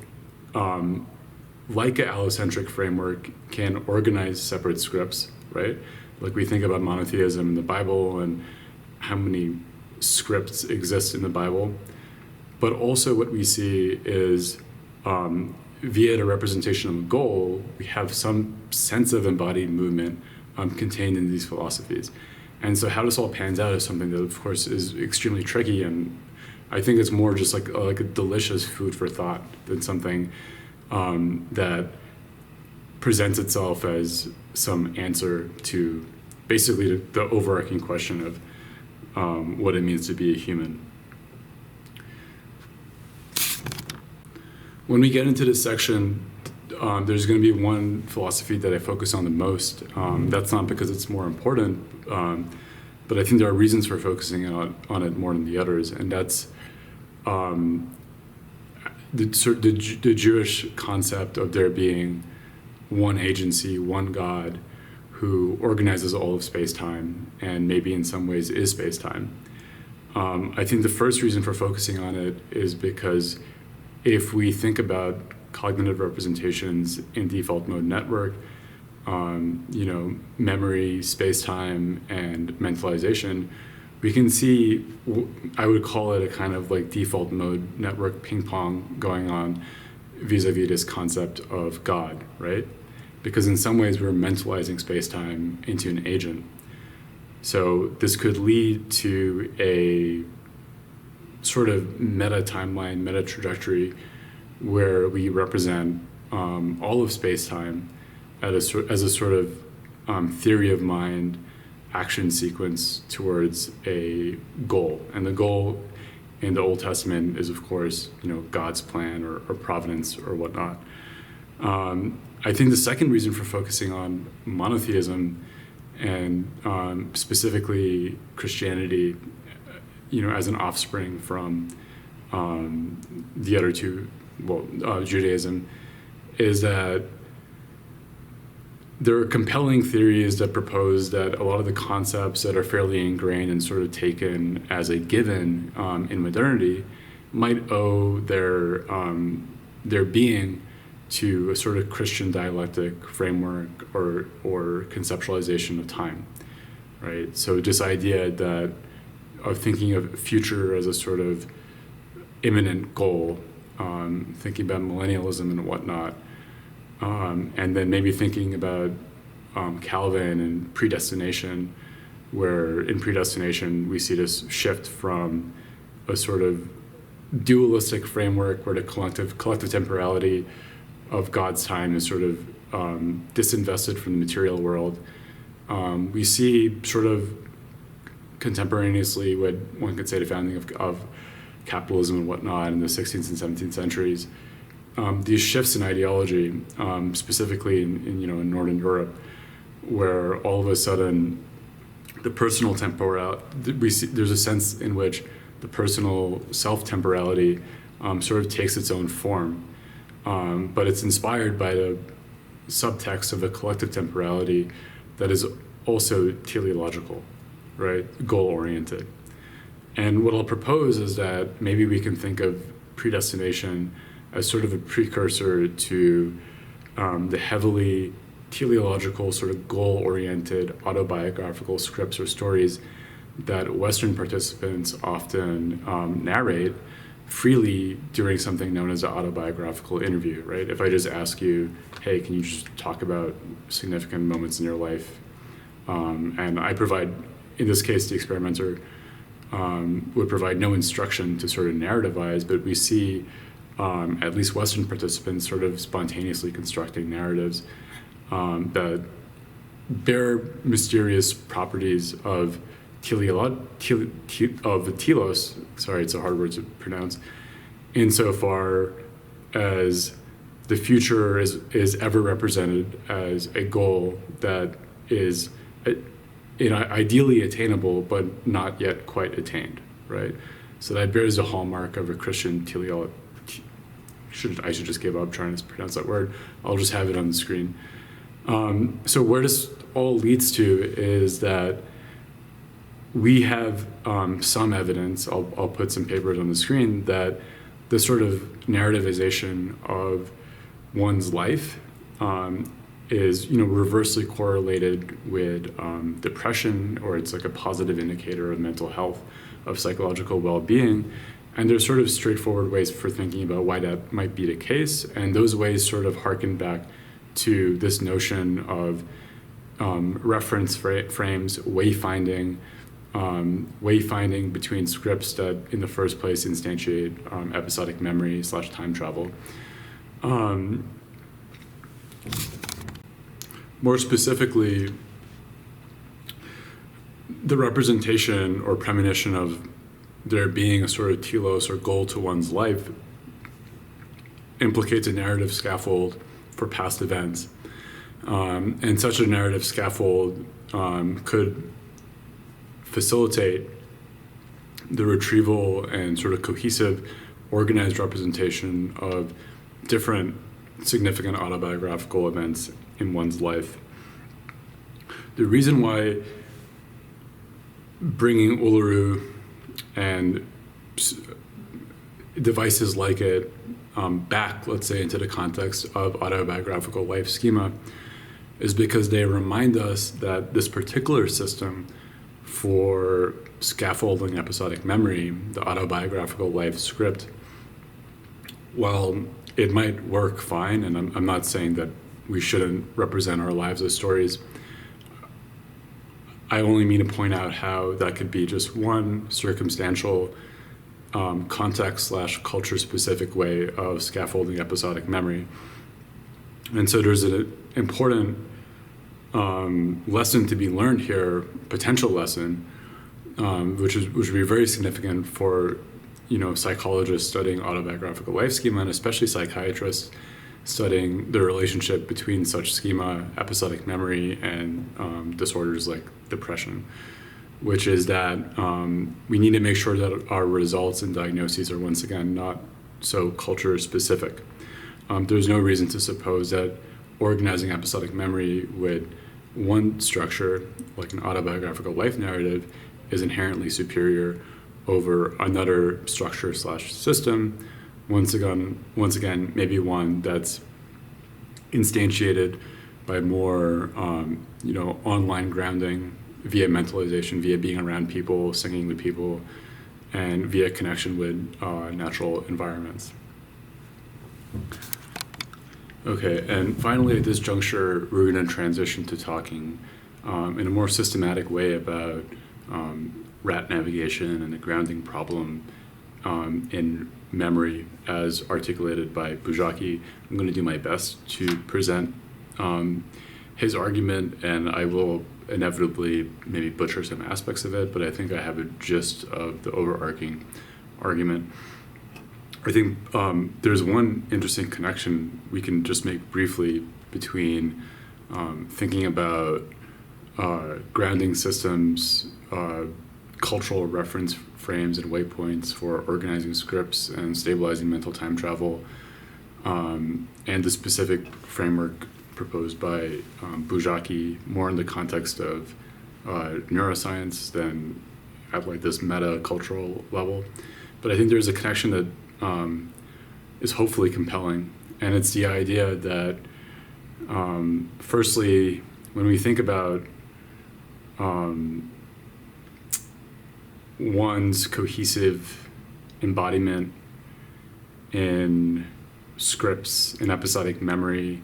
like an allocentric framework, can organize separate scripts, right? Like we think about monotheism in the Bible and how many scripts exist in the Bible. But also what we see is via the representation of a goal, we have some sense of embodied movement contained in these philosophies. And so how this all pans out is something that, of course, is extremely tricky, and I think it's more just like a delicious food for thought than something that presents itself as some answer to basically the overarching question of what it means to be a human. When we get into this section, there's going to be one philosophy that I focus on the most. That's not because it's more important, but I think there are reasons for focusing on it more than the others, and that's the Jewish concept of there being one agency, one God, who organizes all of space-time and maybe in some ways is space-time. I think the first reason for focusing on it is because if we think about cognitive representations in default mode network, memory, space-time, and mentalization, we can see, I would call it a kind of like default mode network ping pong going on vis-a-vis this concept of God, right? Because in some ways we're mentalizing space-time into an agent. So this could lead to a sort of meta timeline, meta trajectory, where we represent all of space-time as a sort of theory of mind action sequence towards a goal. And the goal in the Old Testament is, of course, God's plan or providence or whatnot. I think the second reason for focusing on monotheism and specifically Christianity, as an offspring from the other two, Judaism, is that there are compelling theories that propose that a lot of the concepts that are fairly ingrained and sort of taken as a given in modernity might owe their being to a sort of Christian dialectic framework or conceptualization of time, right? So this idea of thinking of future as a sort of imminent goal, thinking about millennialism and whatnot, and then maybe thinking about Calvin and predestination, where in predestination we see this shift from a sort of dualistic framework where the collective temporality of God's time is sort of disinvested from the material world. We see sort of contemporaneously what one could say the founding of capitalism and whatnot in the 16th and 17th centuries. These shifts in ideology, specifically in Northern Europe, where all of a sudden the personal there's a sense in which the personal self-temporality sort of takes its own form, but it's inspired by the subtext of a collective temporality that is also teleological, right, goal-oriented. And what I'll propose is that maybe we can think of predestination as sort of a precursor to the heavily teleological, sort of goal-oriented autobiographical scripts or stories that Western participants often narrate freely during something known as an autobiographical interview, right? If I just ask you, hey, can you just talk about significant moments in your life? And I provide, in this case, the experimenter would provide no instruction to sort of narrativize, but we see at least Western participants sort of spontaneously constructing narratives that bear mysterious properties of telos, sorry, it's a hard word to pronounce, insofar as the future is ever represented as a goal that is ideally attainable but not yet quite attained, right? So that bears the hallmark of a Christian teleology. I should just give up trying to pronounce that word. I'll just have it on the screen. So where this all leads to is that we have some evidence, I'll put some papers on the screen, that the sort of narrativization of one's life is reversely correlated with depression, or it's like a positive indicator of mental health, of psychological well-being, And there's sort of straightforward ways for thinking about why that might be the case. And those ways sort of harken back to this notion of reference frames, wayfinding, wayfinding between scripts that in the first place instantiate episodic memory / time travel. More specifically, the representation or premonition of there being a sort of telos or goal to one's life implicates a narrative scaffold for past events. And such a narrative scaffold could facilitate the retrieval and sort of cohesive, organized representation of different significant autobiographical events in one's life. The reason why bringing Uluru and devices like it back, let's say, into the context of autobiographical life schema is because they remind us that this particular system for scaffolding episodic memory, the autobiographical life script, while it might work fine, and I'm not saying that we shouldn't represent our lives as stories, I only mean to point out how that could be just one circumstantial context / culture specific way of scaffolding episodic memory. And so there's an important lesson to be learned here, potential lesson, which would be very significant for psychologists studying autobiographical life schema, and especially psychiatrists studying the relationship between such schema, episodic memory, and disorders like depression, which is that we need to make sure that our results and diagnoses are once again not so culture specific. There's no reason to suppose that organizing episodic memory with one structure, like an autobiographical life narrative, is inherently superior over another structure / system. Once again, maybe one that's instantiated by more, online grounding via mentalization, via being around people, singing with people, and via connection with natural environments. Okay, and finally at this juncture, we're going to transition to talking in a more systematic way about rat navigation and the grounding problem in memory as articulated by Bujaki. I'm going to do my best to present his argument, and I will inevitably maybe butcher some aspects of it, but I think I have a gist of the overarching argument. I think there's one interesting connection we can just make briefly between thinking about grounding systems, cultural reference frames and waypoints for organizing scripts and stabilizing mental time travel, and the specific framework proposed by Bujaki, more in the context of neuroscience than at like this meta-cultural level. But I think there's a connection that is hopefully compelling, and it's the idea that firstly, when we think about one's cohesive embodiment in scripts and episodic memory,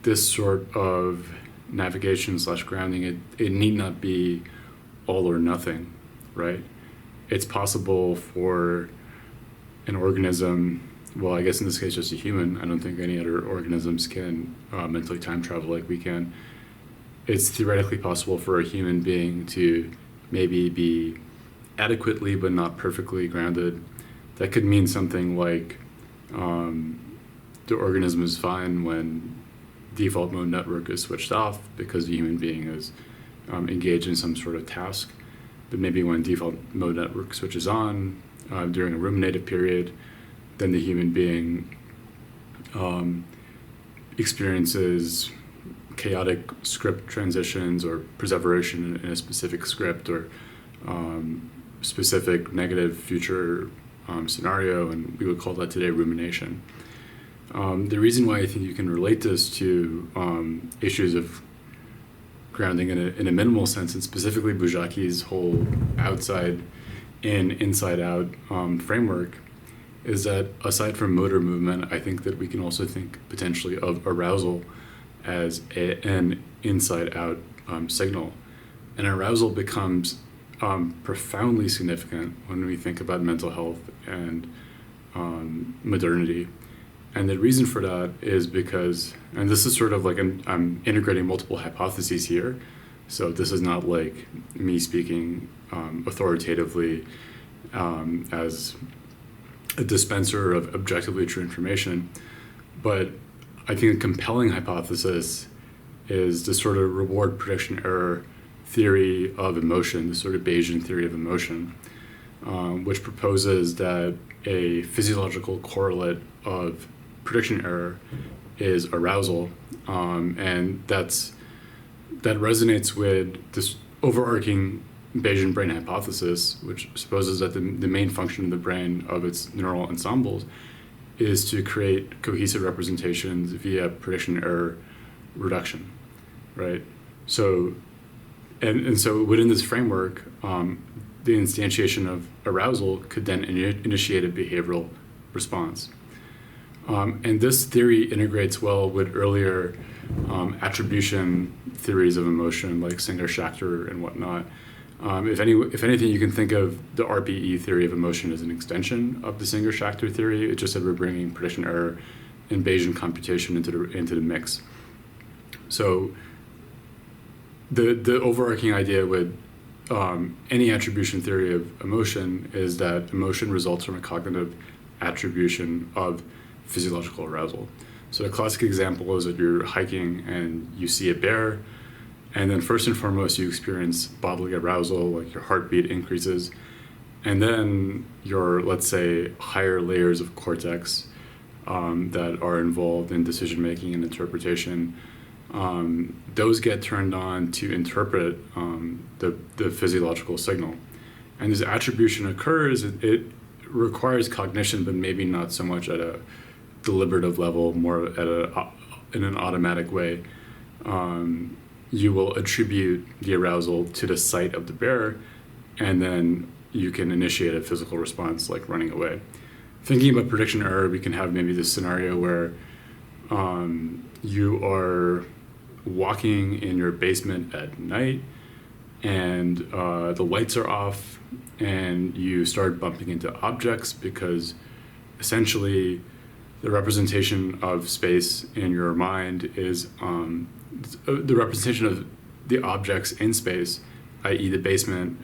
this sort of navigation / grounding, it need not be all or nothing, right? It's possible for an organism, well, I guess in this case just a human, I don't think any other organisms can mentally time travel like we can. It's theoretically possible for a human being to maybe be adequately but not perfectly grounded. That could mean something like the organism is fine when default mode network is switched off because the human being is engaged in some sort of task. But maybe when default mode network switches on during a ruminative period, then the human being experiences chaotic script transitions or perseveration in a specific script or specific negative future scenario, and we would call that today rumination. The reason why I think you can relate this to issues of grounding in a minimal sense, and specifically Bujaki's whole outside in inside-out framework is that aside from motor movement, I think that we can also think potentially of arousal as an inside-out signal. And arousal becomes profoundly significant when we think about mental health and modernity. And the reason for that is because, and this is sort of like I'm integrating multiple hypotheses here, so this is not like me speaking authoritatively as a dispenser of objectively true information, but I think a compelling hypothesis is the sort of reward prediction error theory of emotion, the sort of Bayesian theory of emotion, which proposes that a physiological correlate of prediction error is arousal, and that resonates with this overarching Bayesian brain hypothesis, which supposes that the main function of the brain of its neural ensembles is to create cohesive representations via prediction error reduction, right? So, and so within this framework, the instantiation of arousal could then initiate a behavioral response. And this theory integrates well with earlier attribution theories of emotion, like Singer-Schachter and whatnot. If anything, you can think of the RPE theory of emotion as an extension of the Singer-Schachter theory. It's just that we're bringing prediction error and Bayesian computation into the mix. So the overarching idea with any attribution theory of emotion is that emotion results from a cognitive attribution of physiological arousal. So a classic example is that you're hiking and you see a bear, and then first and foremost you experience bodily arousal, like your heartbeat increases, and then your, let's say, higher layers of cortex that are involved in decision making and interpretation, those get turned on to interpret the physiological signal. And this attribution occurs, it requires cognition, but maybe not so much at a deliberative level, more in an automatic way. You will attribute the arousal to the site of the bear, and then you can initiate a physical response like running away. Thinking about prediction error, we can have maybe this scenario where you are walking in your basement at night and the lights are off and you start bumping into objects because essentially the representation of space in your mind is the representation of the objects in space, i.e. the basement,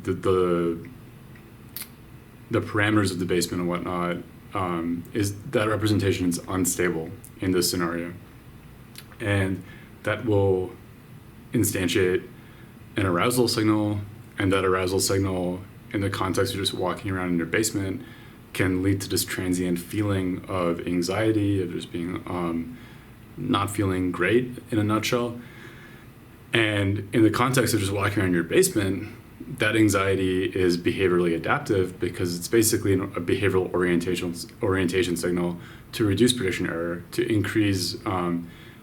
the parameters of the basement and whatnot, is that representation is unstable in this scenario. And that will instantiate an arousal signal, and that arousal signal in the context of just walking around in your basement can lead to this transient feeling of anxiety, of just being not feeling great in a nutshell. And in the context of just walking around your basement, that anxiety is behaviorally adaptive because it's basically a behavioral orientation signal to reduce prediction error, to increase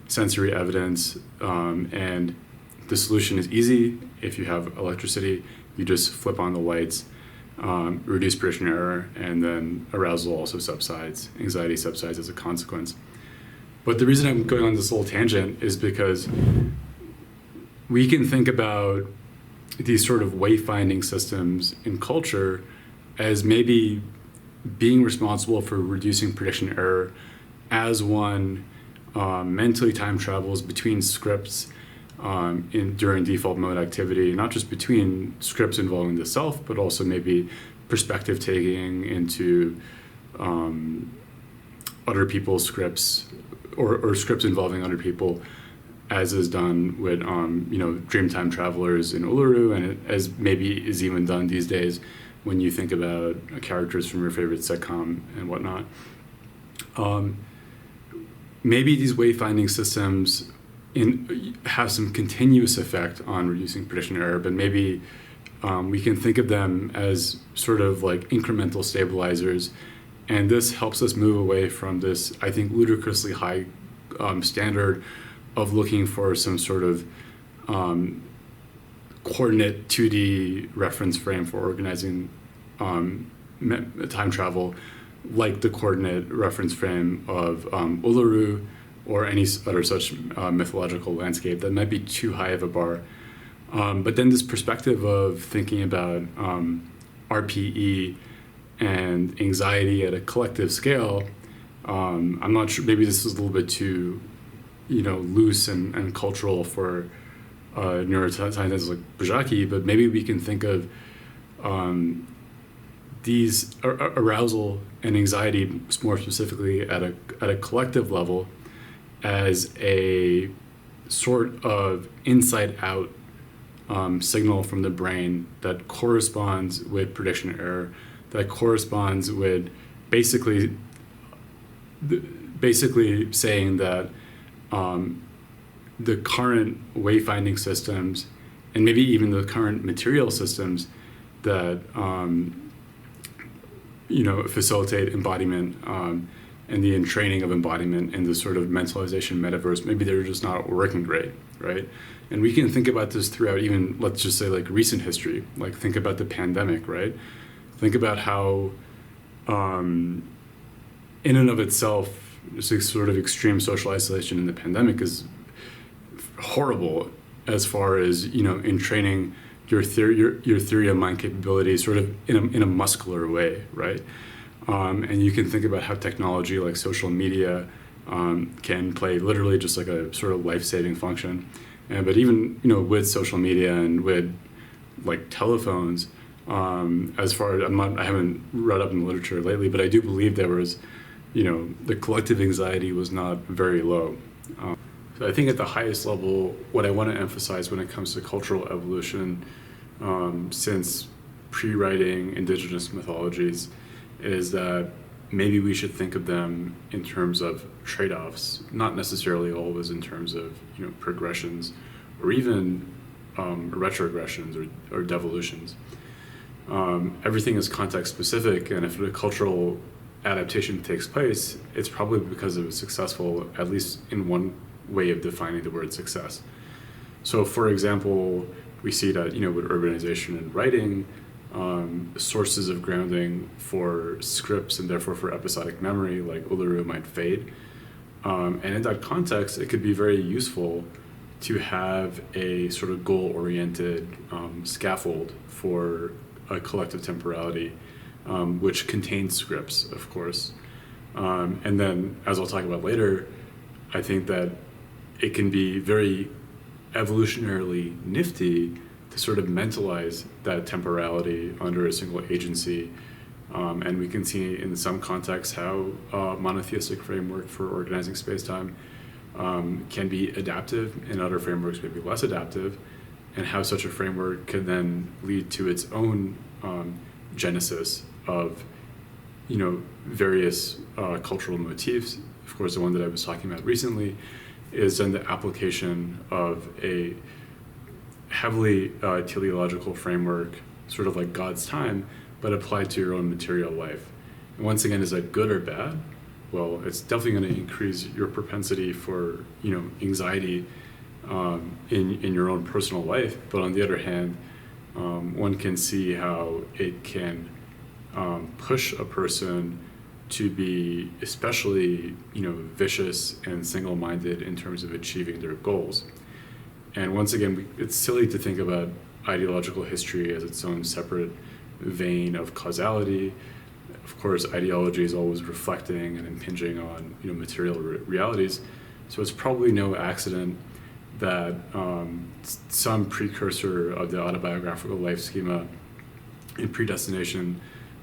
sensory evidence, and the solution is easy. If you have electricity, you just flip on the lights, reduce prediction error, and then arousal also subsides, anxiety subsides as a consequence. But the reason I'm going on this little tangent is because we can think about these sort of wayfinding systems in culture as maybe being responsible for reducing prediction error as one mentally time travels between scripts during default mode activity, not just between scripts involving the self, but also maybe perspective taking into other people's scripts or scripts involving other people, as is done with Dreamtime travelers in Uluru, and as maybe is even done these days when you think about characters from your favorite sitcom and whatnot. Maybe these wayfinding systems have some continuous effect on reducing prediction error, but maybe we can think of them as sort of like incremental stabilizers, and this helps us move away from this, I think, ludicrously high standard of looking for some sort of coordinate 2D reference frame for organizing time travel, like the coordinate reference frame of Uluru or any other such mythological landscape that might be too high of a bar. But then this perspective of thinking about RPE and anxiety at a collective scale, I'm not sure, maybe this is a little bit too, loose and cultural for neuroscientists like Bujaki, but maybe we can think of these arousal and anxiety more specifically at a collective level as a sort of inside out signal from the brain that corresponds with prediction error, that corresponds with basically saying that the current wayfinding systems and maybe even the current material systems that facilitate embodiment and the entraining of embodiment in the sort of mentalization metaverse, maybe they're just not working great, right? And we can think about this throughout even, let's just say, like recent history, like think about the pandemic, right? Think about how in and of itself, this sort of extreme social isolation in the pandemic is horrible as far as, in training your theory of mind capability sort of in a muscular way, right? And you can think about how technology like social media can play literally just like a sort of life-saving function. But even, with social media and with like telephones, as far as I haven't read up in the literature lately, but I do believe there was, the collective anxiety was not very low. So I think at the highest level, what I want to emphasize when it comes to cultural evolution, since pre-writing indigenous mythologies, is that maybe we should think of them in terms of trade-offs, not necessarily always in terms of progressions or even retrogressions or devolutions. Everything is context specific, and if a cultural adaptation takes place, it's probably because it was successful, at least in one way of defining the word success. So for example, we see that with urbanization and writing, sources of grounding for scripts and therefore for episodic memory like Uluru might fade. And in that context, it could be very useful to have a sort of goal-oriented scaffold for a collective temporality, which contains scripts, of course. And then, as I'll talk about later, I think that it can be very evolutionarily nifty to sort of mentalize that temporality under a single agency. And we can see in some contexts how a monotheistic framework for organizing space-time can be adaptive, in other frameworks may be less adaptive, and how such a framework can then lead to its own genesis of various cultural motifs. Of course, the one that I was talking about recently is then the application of a heavily teleological framework, sort of like God's time, but applied to your own material life. And once again, is that good or bad? Well, it's definitely going to increase your propensity for anxiety in your own personal life. But on the other hand, one can see how it can push a person to be especially vicious and single-minded in terms of achieving their goals. And once again, it's silly to think about ideological history as its own separate vein of causality. Of course, ideology is always reflecting and impinging on material realities. So it's probably no accident that some precursor of the autobiographical life schema in predestination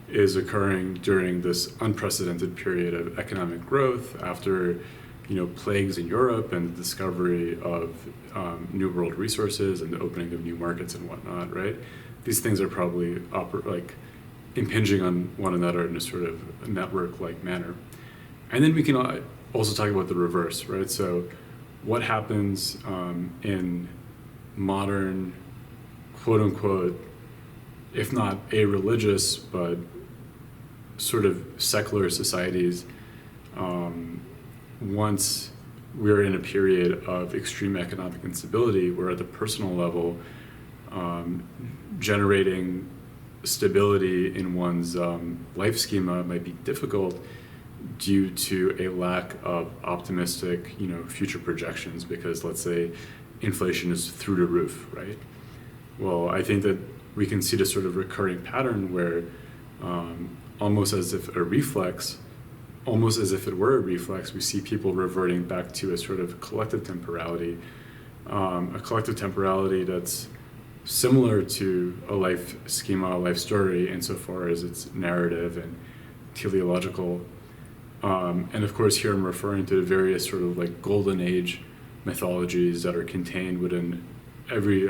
is occurring during this unprecedented period of economic growth after plagues in Europe and the discovery of new world resources and the opening of new markets and whatnot, right? These things are probably impinging on one another in a sort of network-like manner. And then we can also talk about the reverse, right? So what happens in modern, quote-unquote, if not a-religious, but sort of secular societies, once we're in a period of extreme economic instability, where at the personal level, generating stability in one's life schema might be difficult due to a lack of optimistic, future projections, because let's say inflation is through the roof, right? Well, I think that we can see this sort of recurring pattern where almost as if it were a reflex, we see people reverting back to a sort of collective temporality, that's similar to a life schema, a life story, insofar as its narrative and teleological. And of course, here I'm referring to the various sort of like golden age mythologies that are contained within every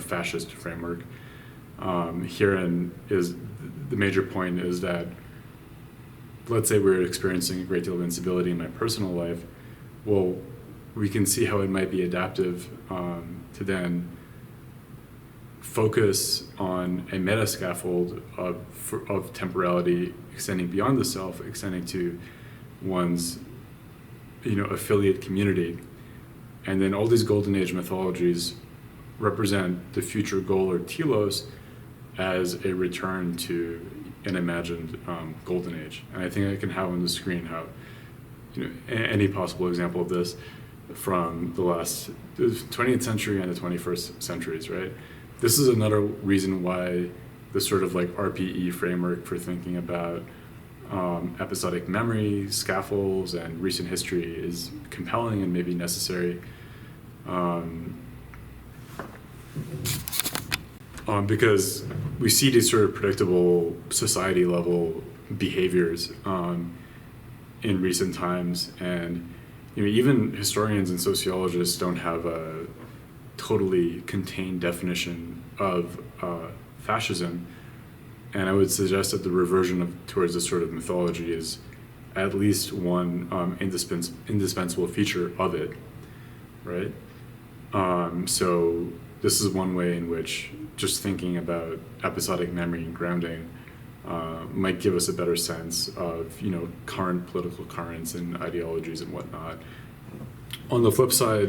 fascist framework. Herein is the major point is that, let's say we're experiencing a great deal of instability in my personal life. Well, we can see how it might be adaptive to then focus on a meta scaffold of temporality extending beyond the self, extending to one's affiliate community. And then all these golden age mythologies represent the future goal or telos as a return to an imagined golden age. And I think I can have on the screen how any possible example of this from the 20th century and the 21st centuries, right? This is another reason why the sort of like RPE framework for thinking about episodic memory, scaffolds, and recent history is compelling and maybe necessary. Because we see these sort of predictable society level behaviors in recent times, and even historians and sociologists don't have a totally contained definition of fascism, and I would suggest that the reversion towards this sort of mythology is at least one indispensable feature of it, right? So this is one way in which just thinking about episodic memory and grounding might give us a better sense of current political currents and ideologies and whatnot. On the flip side,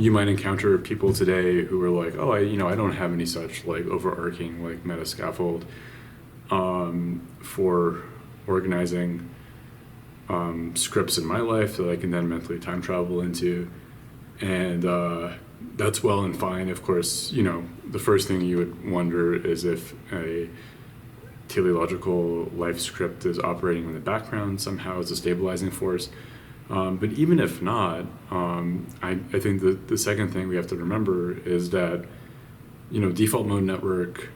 you might encounter people today who are like, oh, I don't have any such like overarching like meta scaffold for organizing scripts in my life that I can then mentally time travel into, and that's well and fine. Of course, the first thing you would wonder is if a teleological life script is operating in the background somehow as a stabilizing force. But even if not, I think the second thing we have to remember is that, default mode network,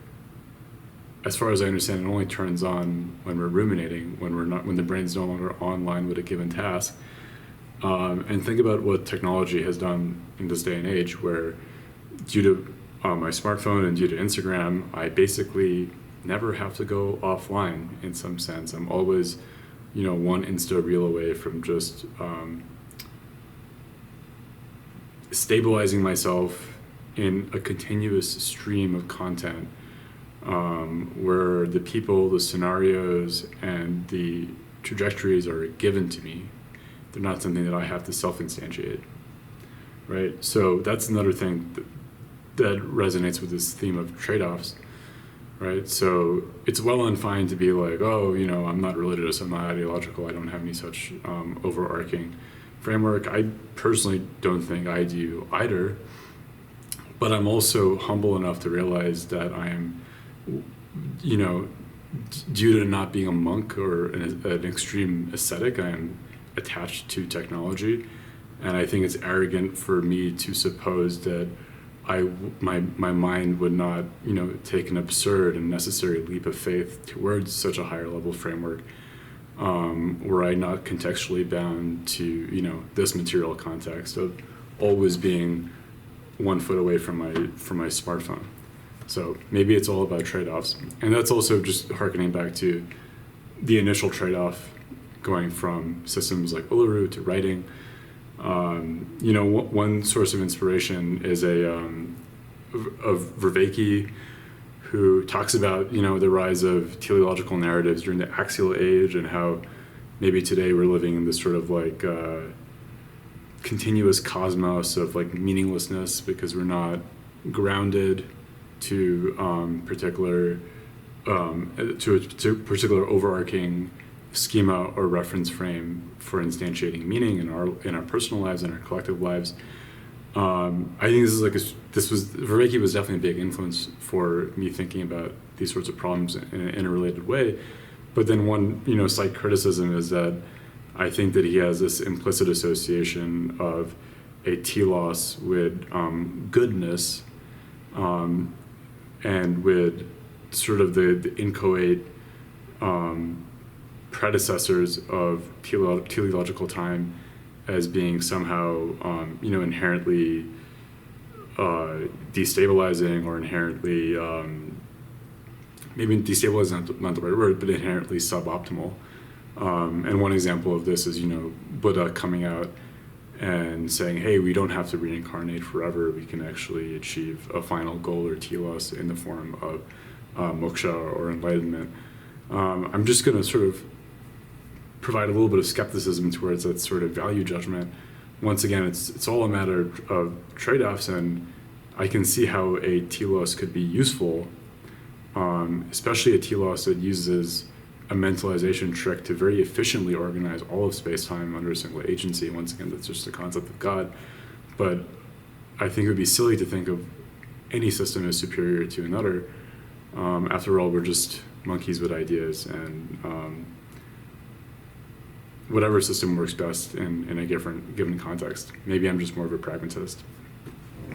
as far as I understand, it only turns on when we're ruminating, when the brain's no longer online with a given task. And think about what technology has done in this day and age, where due to my smartphone and due to Instagram, I basically never have to go offline in some sense. I'm always one Insta reel away from just stabilizing myself in a continuous stream of content where the people, the scenarios, and the trajectories are given to me. They're not something that I have to self-instantiate, right? So that's another thing that resonates with this theme of trade-offs. Right, so it's well and fine to be like, oh, I'm not religious, I'm not ideological, I don't have any such overarching framework. I personally don't think I do either, but I'm also humble enough to realize that I am, due to not being a monk or an extreme ascetic, I am attached to technology, and I think it's arrogant for me to suppose that my mind would not, take an absurd and necessary leap of faith towards such a higher level framework, were I not contextually bound to, this material context of always being 1 foot away from my smartphone. So maybe it's all about trade-offs, and that's also just harkening back to the initial trade-off, going from systems like Uluru to writing. One source of inspiration is of Vervaeke, who talks about the rise of teleological narratives during the axial age, and how maybe today we're living in this sort of like continuous cosmos of like meaninglessness because we're not grounded to a particular overarching schema or reference frame for instantiating meaning in our personal lives and our collective lives. I think Vervaeke was definitely a big influence for me thinking about these sorts of problems in a related way. But then one, slight criticism is that I think that he has this implicit association of a telos with goodness, and with sort of the inchoate predecessors of teleological time as being somehow, inherently destabilizing, or inherently, maybe destabilizing is not the right word, but inherently suboptimal. And one example of this is, Buddha coming out and saying, hey, we don't have to reincarnate forever. We can actually achieve a final goal or telos in the form of moksha or enlightenment. I'm just going to sort of provide a little bit of skepticism towards that sort of value judgment. Once again, it's all a matter of trade-offs, and I can see how a telos could be useful, especially a telos that uses a mentalization trick to very efficiently organize all of space-time under a single agency. Once again, that's just the concept of God. But I think it would be silly to think of any system as superior to another. After all, we're just monkeys with ideas, and whatever system works best in a given context. Maybe I'm just more of a pragmatist.